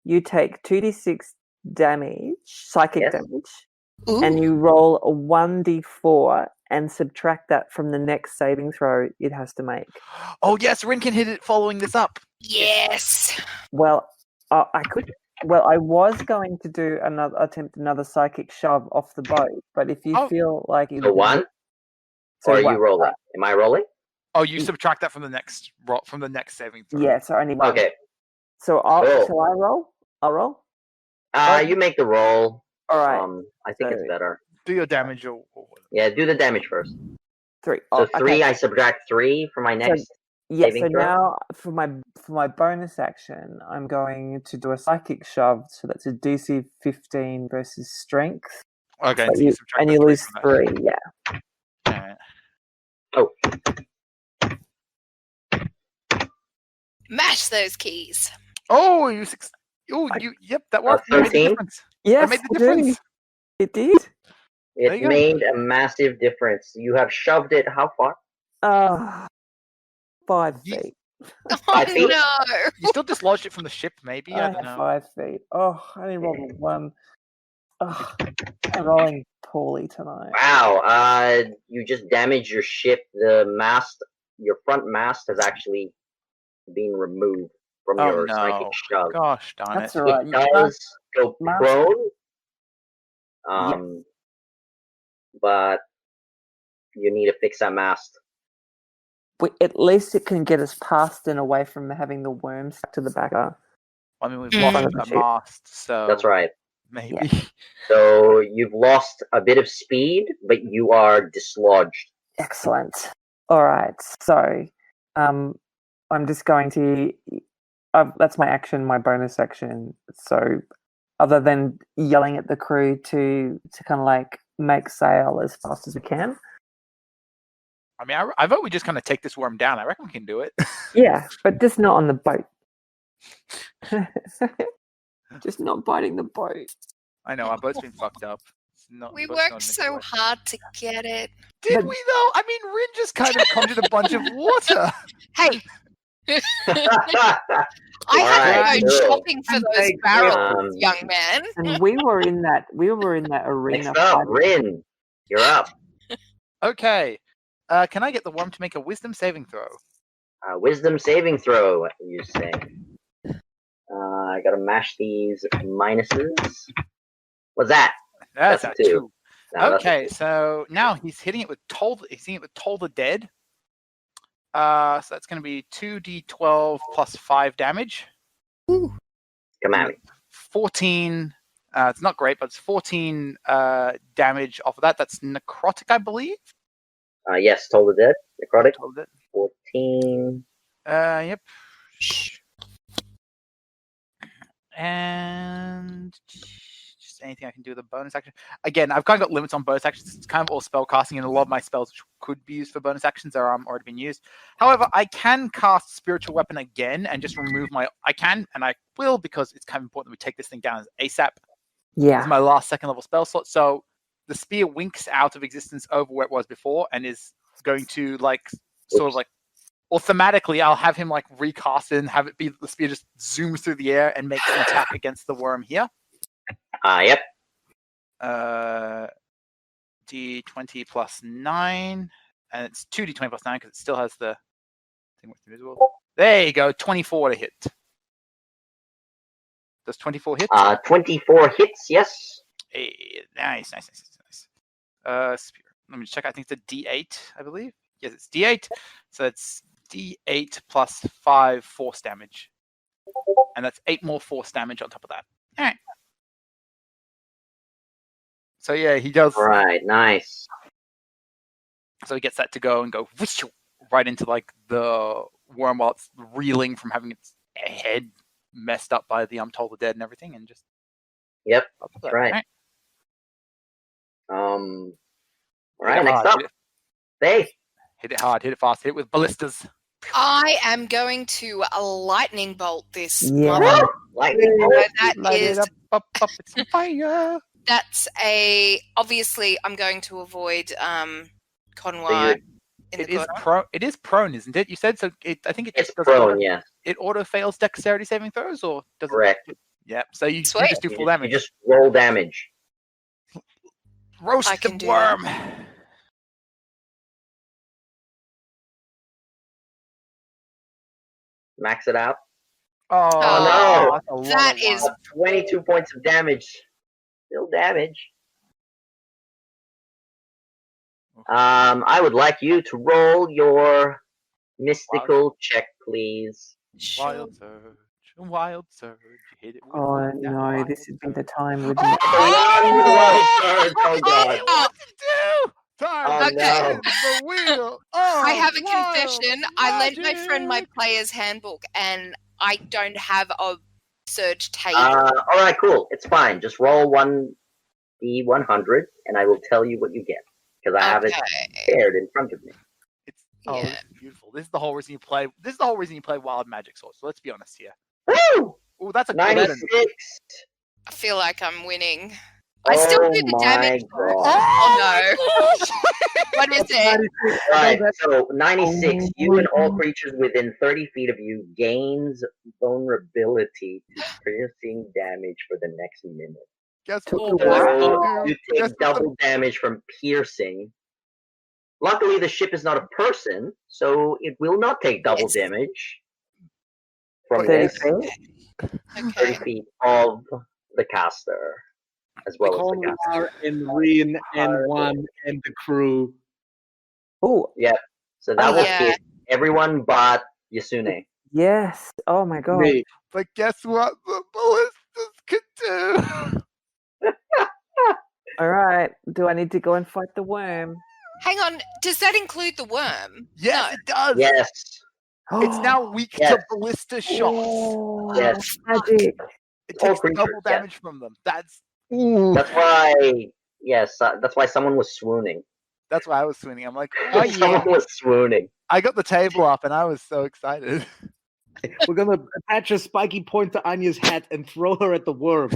you take 2d6 damage, psychic Yes. damage, Ooh. and you roll a 1d4 and subtract that from the next saving throw it has to make. Oh yes, Ren can hit it following this up. Yes. Well, I could. Well, I was going to do another psychic shove off the boat, but if you Oh. feel like it So one? so Or are one- you rolling? Am I rolling? Oh, you subtract that from the next saving throw. Yeah, so only one. Okay. So Cool. shall I roll? I'll roll. You make the roll. All right. I think it's So- better. Do your damage or whatever. Yeah, do the damage first. 3. So Oh, 3, okay. I subtract 3 from my next. Yeah, saving so throw? now for my bonus action, I'm going to do a psychic shove. So that's a DC 15 versus strength, Okay, but so you, subtract and that you three lose from that. 3. Yeah. Alright. Mash those keys. Oh, you six. Oh, you. Yep, that worked. That made the 13? difference. Yes, That made the it did. difference. It did. There It you go. made a massive difference. You have shoved it how far? 5 Ye- feet. Oh 5 feet? no! You still dislodged it from the ship, maybe? I don't know. 5 feet. Oh, I only rolled a 1. Oh, I'm rolling poorly tonight. Wow. You just damaged your ship. The mast, your front mast, has actually been removed from Oh your psychic no! shove. Gosh darn That's it! all right. It does go mast- prone, Yep. but you need to fix that mast. At least it can get us past and away from having the worm stuck to the back. I mean, we've Mm. lost Front of the a ship. mast, so That's right. maybe. So you've lost a bit of speed, but you are dislodged. Excellent. All right. So, I'm just going to. That's my action, my bonus action. So, other than yelling at the crew to kind of like make sail as fast as we can. I mean, I vote we just kind of take this worm down. I reckon we can do it. Yeah, but just not on the boat. Just not biting the boat. I know our boat's been fucked up. We the boat's not worked in the so way. hard to get it. Did But- we though? I mean, Rin just kind of conjured a bunch of water. Hey, I Alright, had to go cool. shopping for those Thank you. barrels, young man. And we were in that arena. Next up, Rin. You're up. Okay. Can I get the worm to make a wisdom saving throw? Wisdom saving throw, you say. I gotta mash these minuses. What's that? That's That's a a two. 2. No, that's a Okay, two. so now he's hitting it with Toll the Dead. So that's going to be 2d12 plus 5 damage. Come at me. 14. It's not great, but it's 14 damage off of that. That's necrotic, I believe. Yes, Toll the Dead. Necrotic. Toll the Dead. 14. Yep. And just anything I can do with a bonus action. Again, I've kind of got limits on bonus actions. It's kind of all spell casting, and a lot of my spells which could be used for bonus actions are already been used. However, I can cast Spiritual Weapon again and just remove my. I can, and I will, because it's kind of important that we take this thing down ASAP. Yeah. It's my last 2nd level spell slot. So the spear winks out of existence over where it was before, and is going to sort of like. Or thematically, I'll have him like recast it and have it be the spear just zooms through the air and makes an attack against the worm here. Yep. D20 plus 9, and it's 2d20 plus 9 because it still has the thing with invisible. There you go, 24 to hit. Does 24 hit? 24 hits, yes. Hey, nice. Spear. Let me check. I think it's a D8, I believe. Yes, it's D8. So it's D8 plus 5 force damage. And that's 8 more force damage on top of that. All right. So yeah, he does. Right, nice. So he gets that to go and go whoosh, right into like the worm while it's reeling from having its head messed up by the Toll the Dead and everything, and just. Yep, That's right. All Alright, next up. Hey. Hit it hard, hit it fast, hit it with ballistas. I am going to lightning bolt this. Yeah. mother. Lightning So bolt. that Light is it up, it's on fire. that's a obviously I'm going to avoid Conway in It the is corner. It is prone, isn't it? You said so. I think it It's just does prone, yeah. It auto fails dexterity saving throws, or does Correct. it? Yeah. So you Sweet. just do full damage. You just roll damage. Roast I the can do that. worm. Max it out. Oh, no. that's a lot That of is- worm. 22 points of damage. Still damage. I would like you to roll your mystical check, please. Sure. Wild surge. You hit it with Oh that no, wild this would be the surge. time with Oh, Oh, God. What to do? Time Oh, to no. turn the wheel. I have a wild confession. I lent my friend my magic. player's handbook and I don't have a surge table. Alright, cool. It's fine. Just roll 1d100 and I will tell you what you get. Because I have it prepared in front of me. It's Yeah. this is beautiful. This is the whole reason you play. This is the whole reason you play Wild Magic Sword. So let's be honest here. Woo! Oh, that's a good one. 96. I feel like I'm winning. I still Oh do the my damage. though. god. Oh no. What is it? Right, so 96, you and all creatures within 30 feet of you gains vulnerability to piercing damage for the next minute. Guess To what? the what? So you Guess take what double damage from piercing. Luckily, the ship is not a person, so it will not take double Yes. damage from 30 this feet? 30 Okay. feet of the caster, as well as the caster. Conlar and Rin and One and the crew. Oh, So that will Yeah. hit everyone but Yasune. yes. Oh my god. Great. But guess what? The ballistas could do. All right. Do I need to go and fight the worm? Hang on. Does that include the worm? Yes, it does. Yes. It's now weak Yes. to ballista shots. Oh, Yes. magic. It all takes creatures, double yeah. damage from them. That's ooh. That's why. Yes, that's why someone was swooning. That's why I was swooning. I'm like, oh yeah. Someone was swooning. I got the table up and I was so excited. We're gonna attach a spiky point to Anya's hat and throw her at the worm.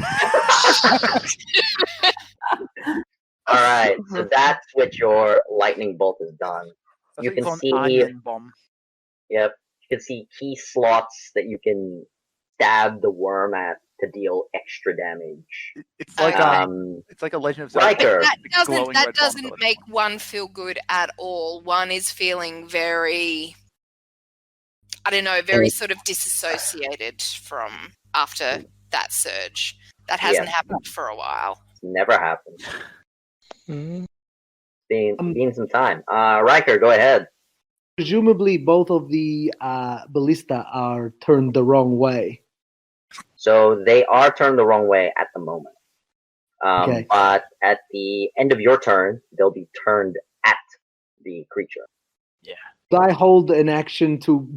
All right, so that's what your lightning bolt has done. That's You what you can call an see- onion bomb. Yep, you can see key slots that you can stab the worm at to deal extra damage. It's like it's like a Legend of Zelda. Riker. That glowing doesn't red doesn't bomb. make one feel good at all. One is feeling very, I don't know, very sort of disassociated from after that surge. That hasn't happened for a while. Never happened. Mm. Been some time. Riker, go ahead. Presumably, both of the ballista are turned the wrong way. So they are turned the wrong way at the moment. Okay. But at the end of your turn, they'll be turned at the creature. Do I hold an action to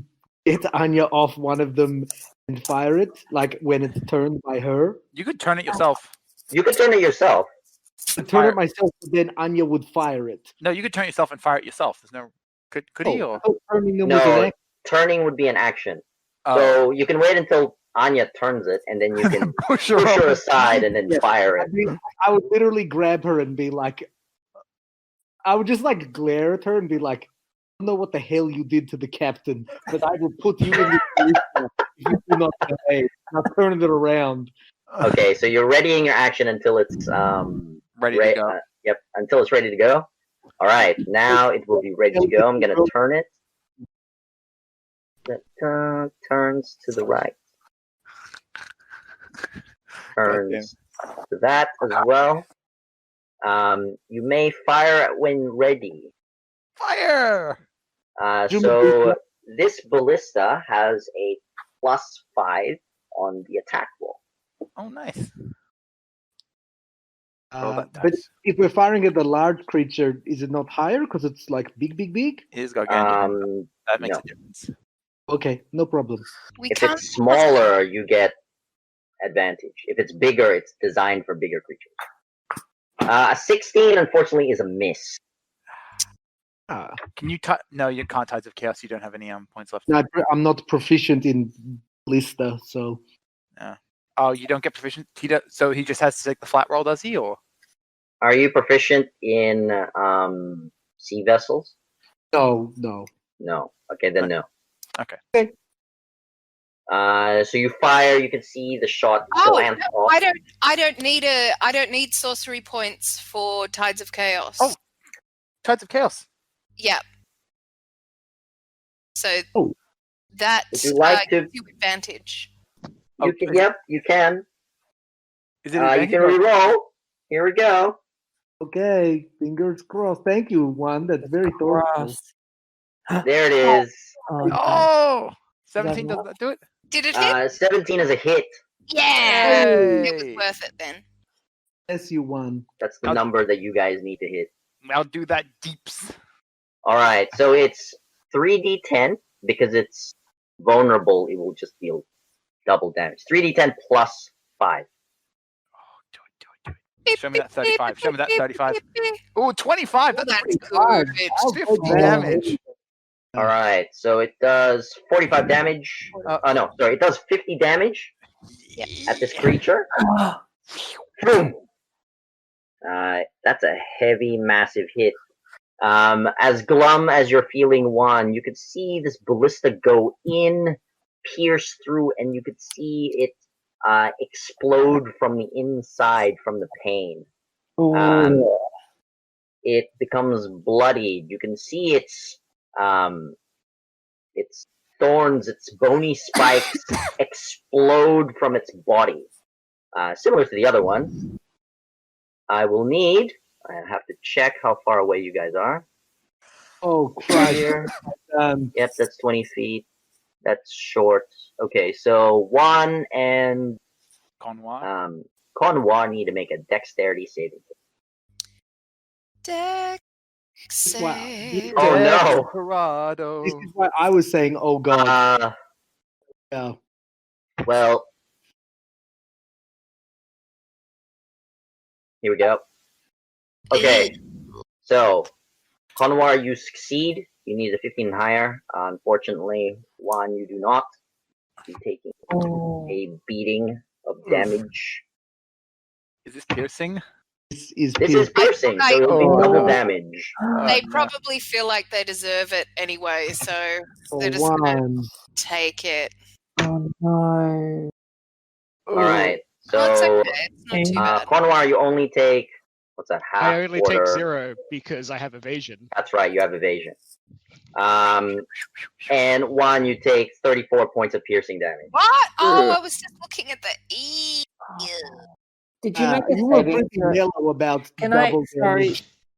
get Anya off one of them and fire it, like when it's turned by her? You could turn it yourself. You can turn it yourself. I turn Fire. it myself, but then Anya would fire it. No, you could turn it yourself and fire it yourself. There's no could he or I thought turning them was an No, action. turning would be an action. oh, So you can wait until Anya turns it, and then you can push her push her off. aside and then Yeah. fire I it. mean, I would literally grab her and be like, I would just like glare at her and be like, I don't know what the hell you did to the captain, but I will put you in the ballista if you do not behave. I'll turn it around. Okay, so you're readying your action until it's Ready re- to go. yep, until it's ready to go. All right, now it will be ready to go. I'm gonna turn it. That turns to the right. Turns to that as well. You may fire it when ready. Fire! So this ballista has a +5 on the attack roll. Oh, nice. Roll that But dice. if we're firing at the large creature, is it not higher because it's like big? It is gargantuan. That makes no. a difference. Okay, no problem. We If can't. it's smaller, you get advantage. If it's bigger, it's designed for bigger creatures. A 16, unfortunately, is a miss. Can you no, you can't Tides of Chaos. You don't have any points left. I'm not proficient in ballista, so Oh, you don't get proficient. So he just has to take the flat roll, does he? Or Are you proficient in sea vessels? no. No. Okay, then no. Okay. So you fire. You can see the shot Oh, glance off. I don't need sorcery points for Tides of Chaos. Oh. Tides of Chaos. Yeah. So Oh. that Would you like to- gives you advantage. You can, yep, you can. Is it? You advantage can or- re-roll. Here we go. Okay, fingers crossed. Thank you, Juan. That's very thoughtful. Cross. There it is. Oh, Oh, 17 does that do it? Did it hit? 17 is a hit. Yeah. It was Yay. worth it then. Yes, you won. That's the Okay. number that you guys need to hit. I'll do that deeps. All right, so it's 3d10 because it's vulnerable. It will just deal double damage. 3d10 plus 5. Show me that 35. Show me that 35. Beep, beep. Oh, 25. Oh, That's that's Five. good. I'll 50 take that. damage. All right, so it does 45 damage. Oh no, sorry, it does 50 damage at this creature. Boom. That's a heavy, massive hit. As glum as you're feeling, Juan, you could see this ballista go in, pierce through, and you could see it explode from the inside from the pain. It becomes bloodied. You can see its thorns, its bony spikes explode from its body. Similar to the other one. I have to check how far away you guys are. Oh, Christ. Here. Yep, that's 20 feet. That's short. Okay, so Juan and Conwar need to make a dexterity saving. Dex Wow. save. Oh no! Desperado. This is why I was saying, oh god. Yeah. Well, here we go. Okay, so Conwar, you succeed. You need a 15 and higher. Unfortunately, Juan, you do not. You're taking a beating of damage. Is this piercing? This is piercing, so it'll be double damage. They no. probably feel like they deserve it anyway, so they're just one. gonna take it. Oh no. Alright, Well, it's so okay. It's not too bad. Conwar, you only take, what's that, half I only quarter? take 0 because I have evasion. That's right, you have evasion. And Juan, you take 34 points of piercing damage. What? Oh, I was just looking at the E. Did you make a you were saving pretty throw? yellow about Can I? double Sorry.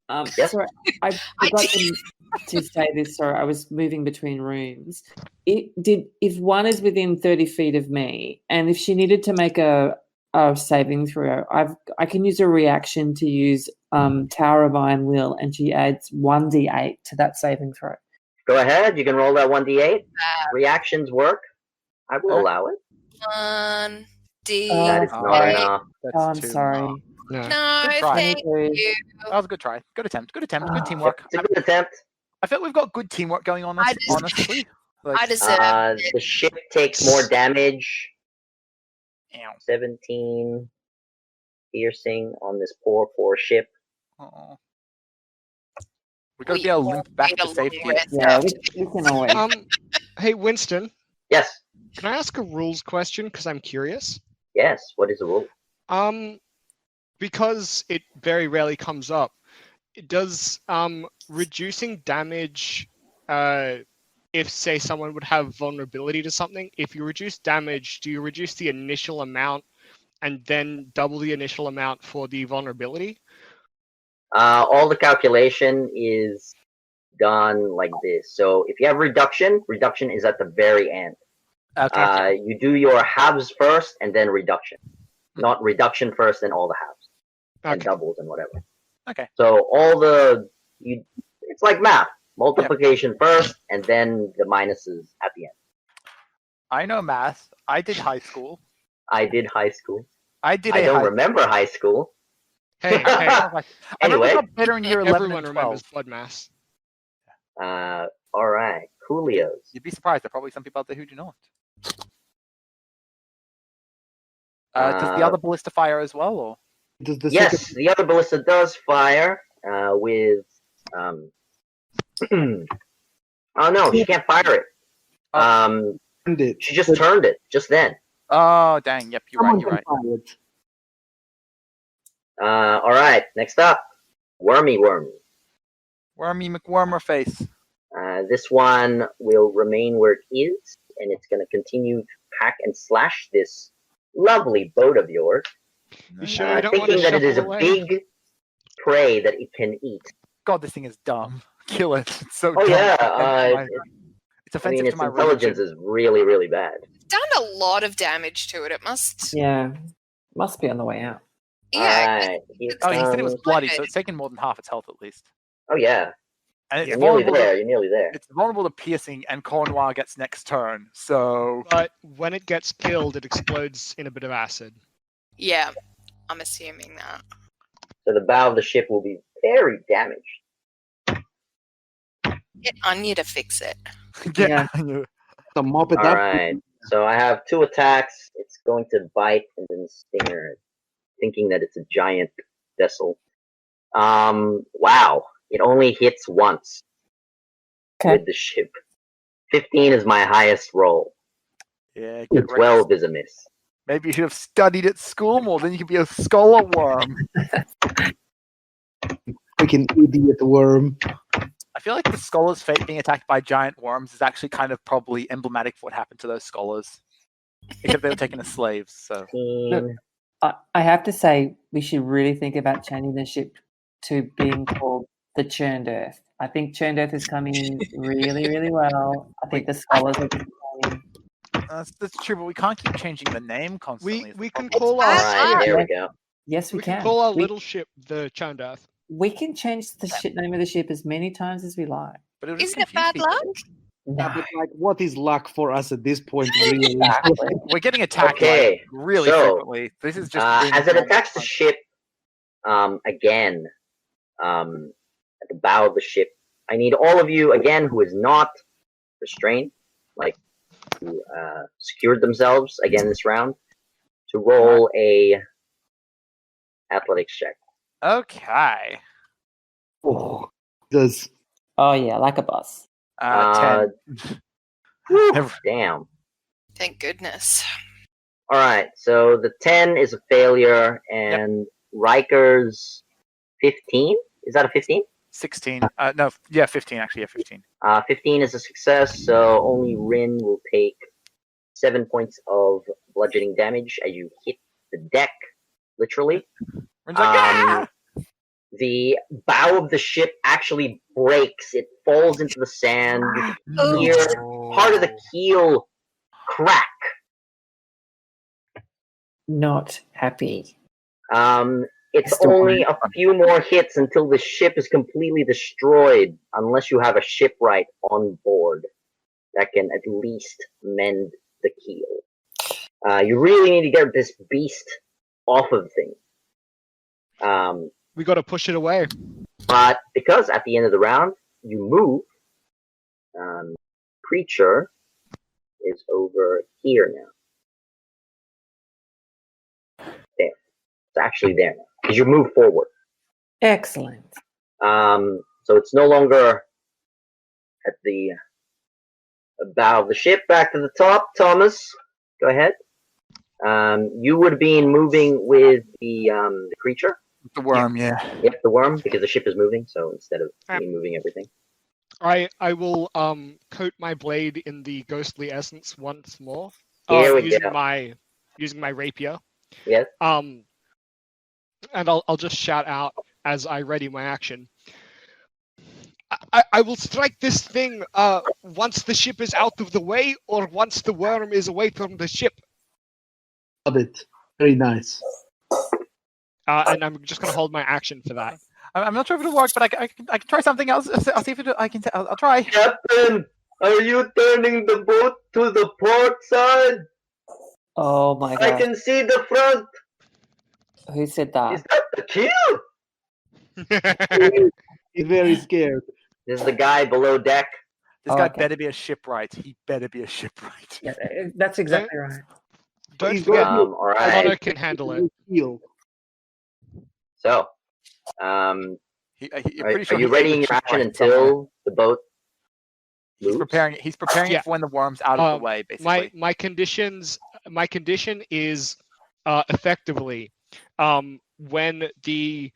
damage. Yes. Sorry, I forgot to say this. Sorry, I was moving between rooms. If one is within 30 feet of me, and if she needed to make a saving throw, I can use a reaction to use Tower of Iron Will, and she adds 1d8 to that saving throw. Go ahead, you can roll that 1d8. Reactions work. I will allow it. 1d. That is not enough. That's I'm too sorry. much. No. No, Good try. thank you. That was a good try. Good attempt. Good teamwork. It's a good attempt. I feel we've got good teamwork going on. I just- Honestly, I deserve it. The ship takes more damage. Ow. 17 piercing on this poor ship. Oh. We gotta be able to limp back to safety. Yeah, we can always. Hey Winston, Yes. can I ask a rules question? Because I'm curious. Yes. What is the rule? Because it very rarely comes up. Does reducing damage, if say someone would have vulnerability to something, if you reduce damage, do you reduce the initial amount and then double the initial amount for the vulnerability? All the calculation is done like this. So if you have reduction is at the very end. Okay. You do your halves first and then reduction. Not reduction first and all the halves. And Okay. doubles and whatever. Okay. So it's like math. Multiplication first and then the minuses at the end. I know math. I did high school. I did high school. I did I a don't high remember high school. Hey, hey, I Anyway. got better in year 11 everyone and 12. remembers blood mass. All right, Coolios. You'd be surprised. There are probably some people out there who do not. Does the other ballista fire as well, or? Does the Yes, second- the other ballista does fire with. Oh no, she can't fire it. turned it. She just turned it just then. Oh, dang. Yep, you're Someone right. can fire it. All right, next up, Wormy. Wormy McWormerface. This one will remain where it is, and it's going to continue to hack and slash this lovely boat of yours, You sure you don't want thinking to that it is a shuffle away? big prey that it can eat. God, this thing is dumb. Kill it. It's so Oh dumb. yeah, It's I offensive mean, its to my intelligence religion. is really, really bad. Done a lot of damage to it. It must. Yeah, must be on the way out. Yeah. Alright, here Oh, you said it was comes- bloody, so it's taken more than half its health at least. Oh yeah, And it's you're nearly vulnerable. there. You're nearly there. It's vulnerable to piercing, and Cornwall gets next turn. So But when it gets killed, it explodes in a bit of acid. Yeah. I'm assuming that. So the bow of the ship will be very damaged. Get Anya to fix it. Yeah. The mop it All up. right. So I have 2 attacks. It's going to bite and then stinger, thinking that it's a giant vessel. Wow. It only hits once Okay. with the ship. 15 is my highest roll. Yeah, get ready. 12 is a miss. Maybe you should have studied at school more, then you could be a scholar worm. Freaking idiot worm. I feel like the scholar's fate being attacked by giant worms is actually kind of probably emblematic of what happened to those scholars. Except they were taken as slaves, so. 15. I have to say, we should really think about changing the ship to being called the Churned Earth. I think Churned Earth is coming really, really well. I think the scholars are disappointing. That's true, but we can't keep changing the name constantly. We is the can problem. call our bad Alright, luck. there we go. Yes, we we can. can call our we, little ship the Churned Earth. we can change the name of the ship as many times as we like. But it'll just Isn't it confuse bad people. luck? Yeah, No. but like, what is luck for us at this point, really? Exactly. We're getting attacked Okay, like, really so, frequently. This is just being as it normal. attacks the ship, again, at the bow of the ship, I need all of you, again, who is not restrained, like, who secured themselves again this round, to roll a athletics check. Okay. Oh, does Oh, yeah, like a boss. 10. Whew, Never- damn. Thank goodness. Alright, so the 10 is a failure, and Riker's 15? Is that a 15? 16. No, yeah, 15 actually. Yeah, 15. 15 is a success, so only Rin will take 7 points of bludgeoning damage as you hit the deck, literally. Rin's like, "Ah!" The bow of the ship actually breaks. It falls into the sand. You hear part of the keel crack. Not happy. It's Still only a few more hits until the ship is completely destroyed, unless you have a shipwright on board that can at least mend the keel. You really need to get this beast off of things. We got to push it away. But because at the end of the round you move, creature is over here now. There, it's actually there now because you move forward. Excellent. So it's no longer at the bow of the ship. Back to the top, Thomas. Go ahead. You would be moving with the creature. The worm, yeah. Yep, the worm, because the ship is moving. So instead of me moving everything, I will coat my blade in the ghostly essence once more. Here we using go. using my rapier. yes. And I'll just shout out as I ready my action. I will strike this thing once the ship is out of the way or once the worm is away from the ship. love it. Very nice. And I'm just going to hold my action for that. I'm not sure if it'll work, but I can try something else. I'll see if I'll try. Captain, are you turning the boat to the port side? Oh my I god. can see the front. Who said Is that? that the keel? He's very scared. This is the guy below deck. This Oh, guy okay. better be a shipwright. He better be a shipwright. Yeah, that's exactly right. Don't He's forget, got All right. Connor can handle it. Heal. So, You're pretty are sure you he readying ate your the action shipwright somewhere. until the boat He's moves? preparing. He's preparing Yeah. it for when the worm's out of the way, basically. My condition is effectively when the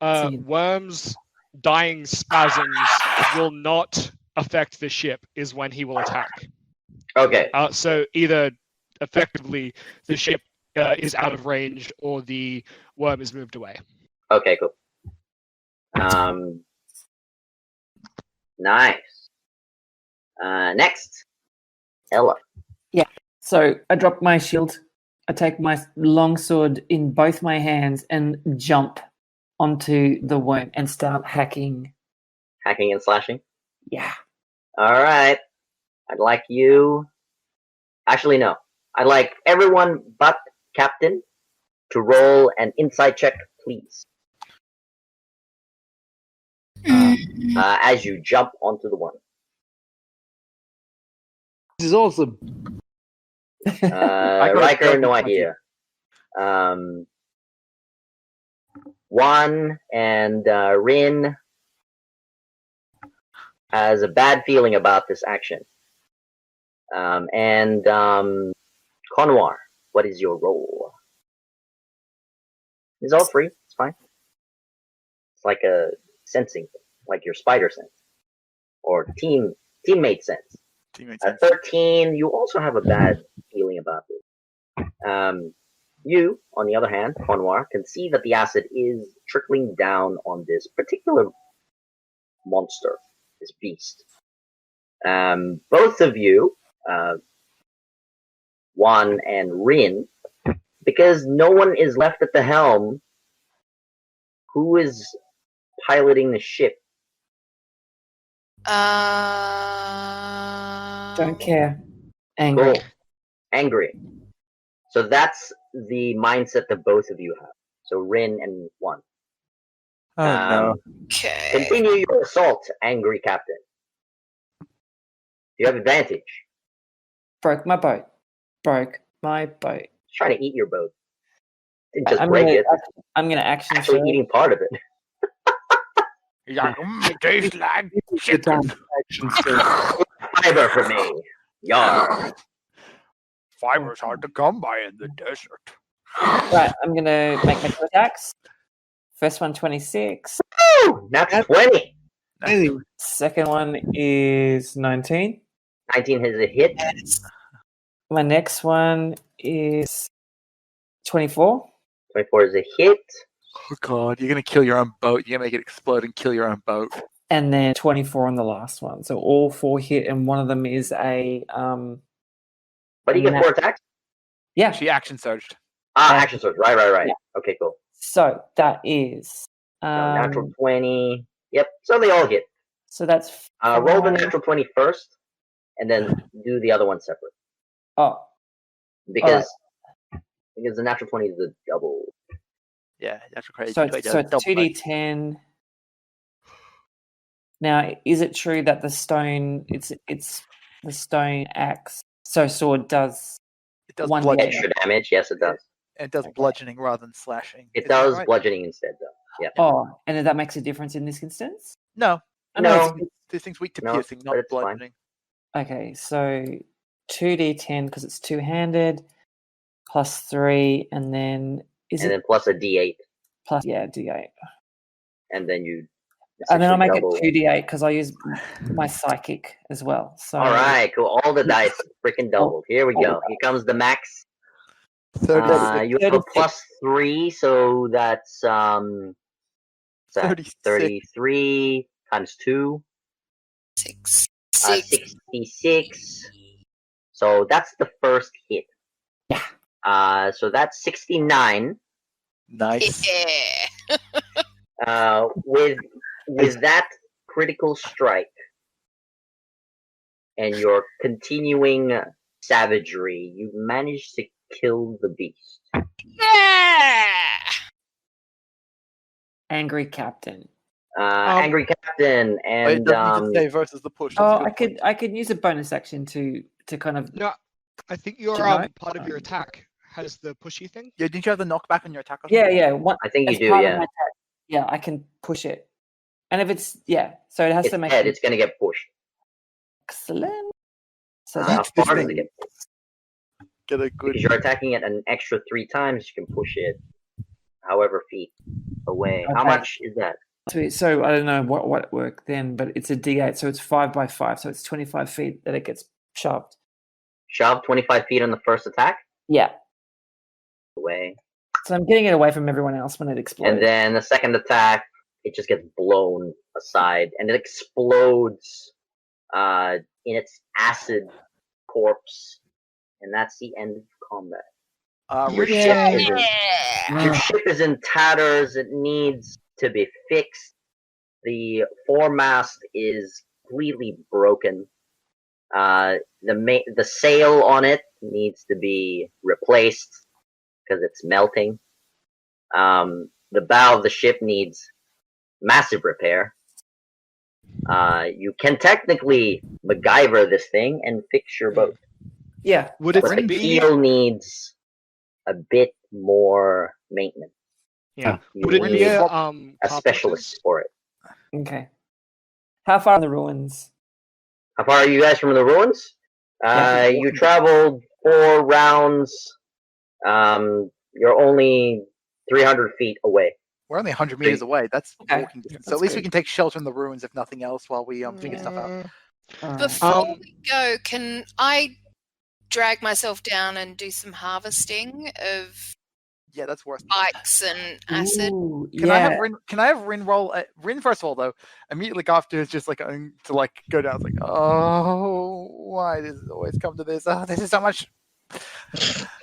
See. worm's dying spasms will not affect the ship is when he will attack. Okay. So either effectively the ship is out of range or the worm is moved away. Okay, cool. Nice. Next, Ella. So I drop my shield. I take my longsword in both my hands and jump onto the worm and start hacking. Hacking and slashing. Yeah. All right. I'd like you. Actually, no. I'd like everyone but Captain to roll an insight check, please. As you jump onto the worm. This is awesome. got a Riker, dirty no 20. idea. Juan and Rin has a bad feeling about this action. And Conwar, what is your role? It's all free. It's fine. It's like a sensing thing, like your spider sense or teammate sense. Teammates. At 13, you also have a bad feeling about it. You, on the other hand, Conwar, can see that the acid is trickling down on this particular monster, this beast. Both of you, Juan and Rin, because no one is left at the helm, who is piloting the ship? Don't care. Angry. Cool. Angry. So that's the mindset that both of you have. So Rin and Juan. Oh no. Okay. Continue your assault, angry captain. You have advantage. Broke my boat. Broke my boat. He's trying to eat your boat. Didn't just I'm break gonna, it. I'm gonna action Actually surge. eating part of it. He's like, it tastes like Good time chicken. for action surge. Fiber for me. Yar. Fiber's hard to come by in the desert. Right, I'm gonna make my two attacks. First one 26. Woo! That's 20. Hey, Second one is 19. 19 is a hit. My next one is 24. 24 is a hit. Oh god, you're gonna kill your own boat. You're gonna make it explode and kill your own boat. And then 24 on the last one. So all 4 hit, and one of them is a But you get Nah. 4 attacks? yeah. She action surged. Action sword. Right. Yeah. Okay, cool. So that is Natural 20. Yep. So they all hit. so that's Roll the five- natural 20 first, and then do the other one separate. Oh, Because the natural 20 is the double. Yeah, that's crazy. so Like it's, a so it's double bite. 2d10. Now, is it true that the stone it's the stone axe sword does It does one bludgeoning. Extra damage? Yes, it does. It does bludgeoning rather than slashing. It Is that does right? bludgeoning instead, though. Yeah. Oh, and then that makes a difference in this instance? No, I know No. it's- this thing's weak to No, piercing, but not it's fine. bludgeoning. okay, so 2d10 because it's two-handed plus 3 and then is And it then plus a d8. plus d8. And then you. And then I'll make double. it 2d8 because I use my psychic as well. So All right, cool. All the dice freaking doubled. Here we go. Here comes the max. 36. You have a 36. plus 3, so that's 33 times 2, 6. 66. So that's the first hit. Yeah. So that's 69. Nice. Yeah. With that critical strike and your continuing savagery, you managed to kill the beast. Yeah. angry captain. Angry Captain But it and doesn't need to say versus the push. That's a Oh, good I point. could use a bonus action to kind of No, I think your Do you know? part of your attack has the pushy thing. Yeah, didn't you have the knockback on your attack? Or yeah something? one, I think you as do, part of yeah. my attack, yeah I can push it, and if it's so it has It's to make dead, it it's gonna get pushed. excellent. So How that's this far does thing. it get pushed? Get a good. Because you're attacking it an extra 3 times, you can push it however feet away. How Okay. much is that? so I don't know what worked then, but it's a D8, so it's 5 by 5, so it's 25 feet that it gets shoved. Shove 25 feet on the first attack? Yeah, Away. so I'm getting it away from everyone else when it explodes. And then the second attack, it just gets blown aside and it explodes in its acid corpse. And that's the end of combat. Your Yeah. ship is in tatters. It needs to be fixed. The foremast is completely broken. The sail on it needs to be replaced because it's melting. The bow of the ship needs massive repair. You can technically MacGyver this thing and fix your boat, Yeah, Would it but the be? keel needs a bit more maintenance. Yeah. You Would it be need a a carpenter's? specialist for it. Okay. How far are the ruins? How far are you guys from the ruins? Yeah. You traveled 4 rounds. You're only 300 feet away. We're only 100 meters away. That's Okay. walking distance. So That's at least we good. can take shelter in the ruins, if nothing else, while we figure stuff out. All right. Before we go, can I drag myself down and do some harvesting of Yeah, that's worth. spikes and acid? Ooh, Can I have Rin? Can I have Rin roll? Rin first of all, though, immediately after is just like going to like go down. It's like, oh, why does it always come to this? Oh, this is so much.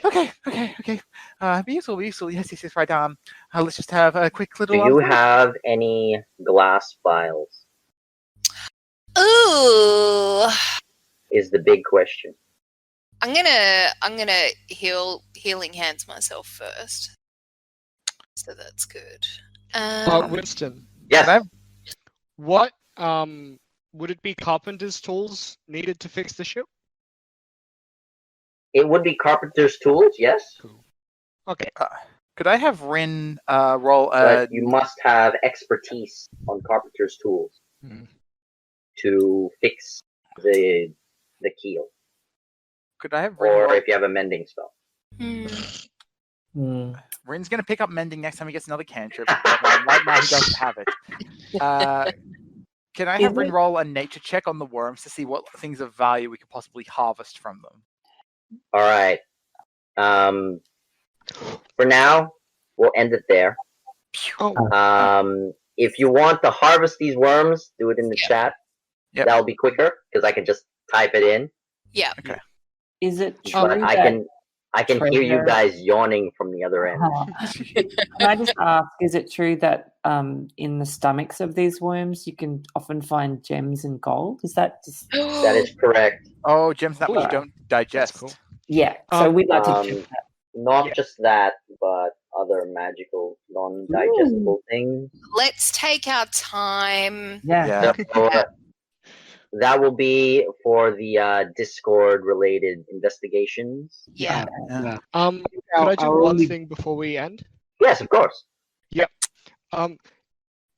Okay. Be useful. Yes. Right. Let's just have a quick little. Do you have any glass vials? Ooh, Is the big question. I'm gonna healing hands myself first. So that's good. Winston, Yes. what would it be carpenter's tools needed to fix the ship? It would be carpenter's tools, yes. Okay. Could I have Rin roll? But you must have expertise on carpenter's tools to fix the keel. Could I have Rin Or roll? if you have a mending spell. Rin's gonna pick up mending next time he gets another cantrip. Right now he doesn't have it. Can I have Rin roll a nature check on the worms to see what things of value we could possibly harvest from them? All right. For now, we'll end it there. If you want to harvest these worms, do it in the chat. Yep. That'll be quicker because I can just type it in. Yeah. Okay. Is it true But I can hear you treasure- guys yawning from the other end. Can I just ask, is it true that in the stomachs of these worms you can often find gems and gold? Is that just... That is correct. Oh, gems that we Alright. don't digest. Cool. Yeah, so we'd like to check that. Not just that, but other magical, non-digestible things. Let's take our time. Yeah. So, that will be for the Discord-related investigations. Yeah. Could I do one thing before we end? Yes, of course.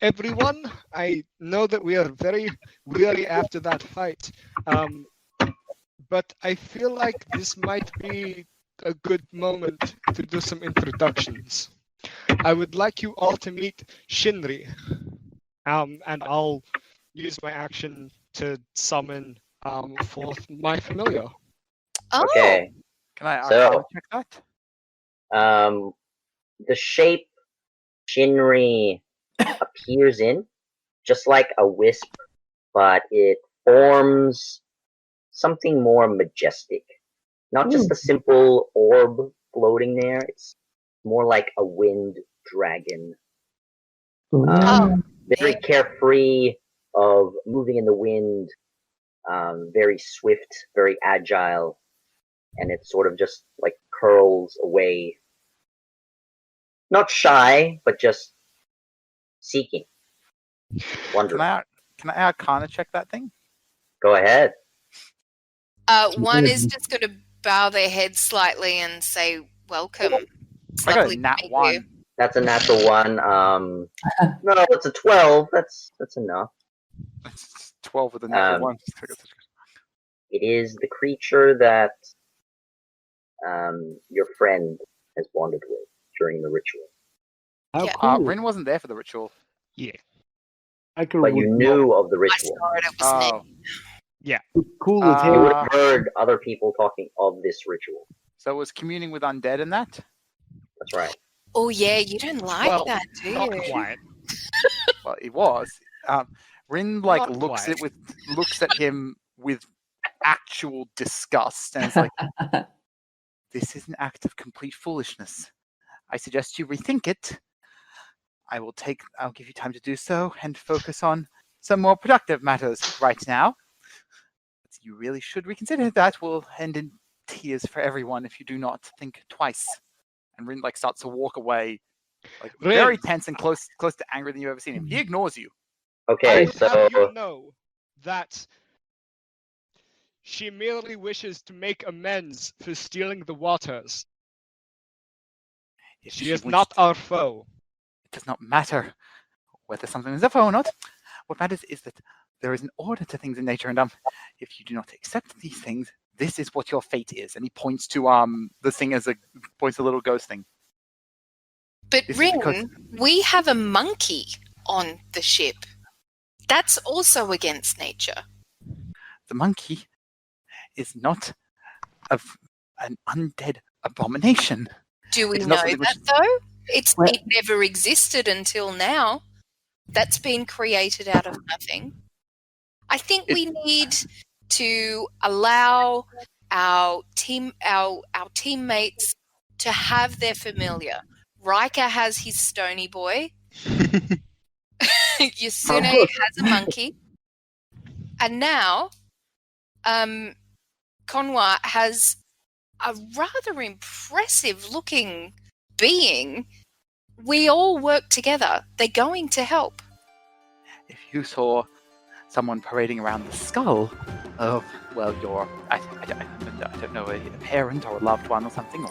Everyone, I know that we are very weary after that fight, but I feel like this might be a good moment to do some introductions. I would like you all to meet Shinri, and I'll use my action to summon forth my familiar. Oh, Okay. Can I So- check that? The shape Shinri appears in, just like a wisp, but it forms something more majestic. Not just a simple orb floating there, it's more like a wind dragon. Very carefree, of moving in the wind, very swift, very agile, and it sort of just like curls away. Not shy, but just seeking. Wondering. Can I Arcana check that thing? Go ahead. one is just going to bow their head slightly and say, "Welcome." It's I got lovely a to nat meet one. you. That's a natural one. No, it's a 12. That's enough. It's 12 with a natural one. It is the creature that your friend has bonded with during the ritual. How Yeah. cool. Rin wasn't there for the ritual. Hiker But you would knew of the I ritual. saw it. It was Oh, neat. be cool as You hell. would have heard other people talking of this ritual. so it was communing with undead in that? That's right. Oh yeah, you don't like Well, that, do Not you? quite. Well, it was. Rin Not looks quite. at him with actual disgust and is like, "This is an act of complete foolishness. I suggest you rethink it. I'll give you time to do so and focus on some more productive matters right now. You really should reconsider. That will end in tears for everyone if you do not think twice." And Rin starts to walk away, very Rin. tense and close to angrier than you've ever seen him. He ignores you. Okay, I would so have you know that she merely wishes to make amends for stealing the waters. If She is wants not to- our foe. It does not matter whether something is a or not. What matters is that there is an order to things in nature, and if you do not accept these things, this is what your fate is. And he points to the thing as points a little ghost thing. But This is Rin, because- we have a monkey on the ship. That's also against nature. The monkey is not an undead abomination. Do we It's know not something that which- though? Well- It never existed until now. That's been created out of nothing. I think we need to allow our teammates to have their familiar. Riker has his stony boy. Yasune has a monkey. And now Konwa has a rather impressive looking being. We all work together. They're going to help. If you saw someone parading around the skull of, well, I don't know, a parent or a loved one or something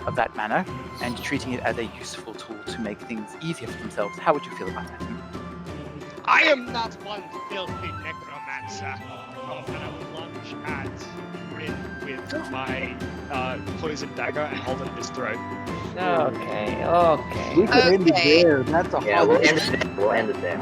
of that manner, and treating it as a useful tool to make things easier for themselves, how would you feel about that? I am not one filthy necromancer. Oh, and I will lunge at Rin with my poison dagger and hold it in his throat. Okay. We could end it Okay. there. That's a Yeah, hard we'll end it there.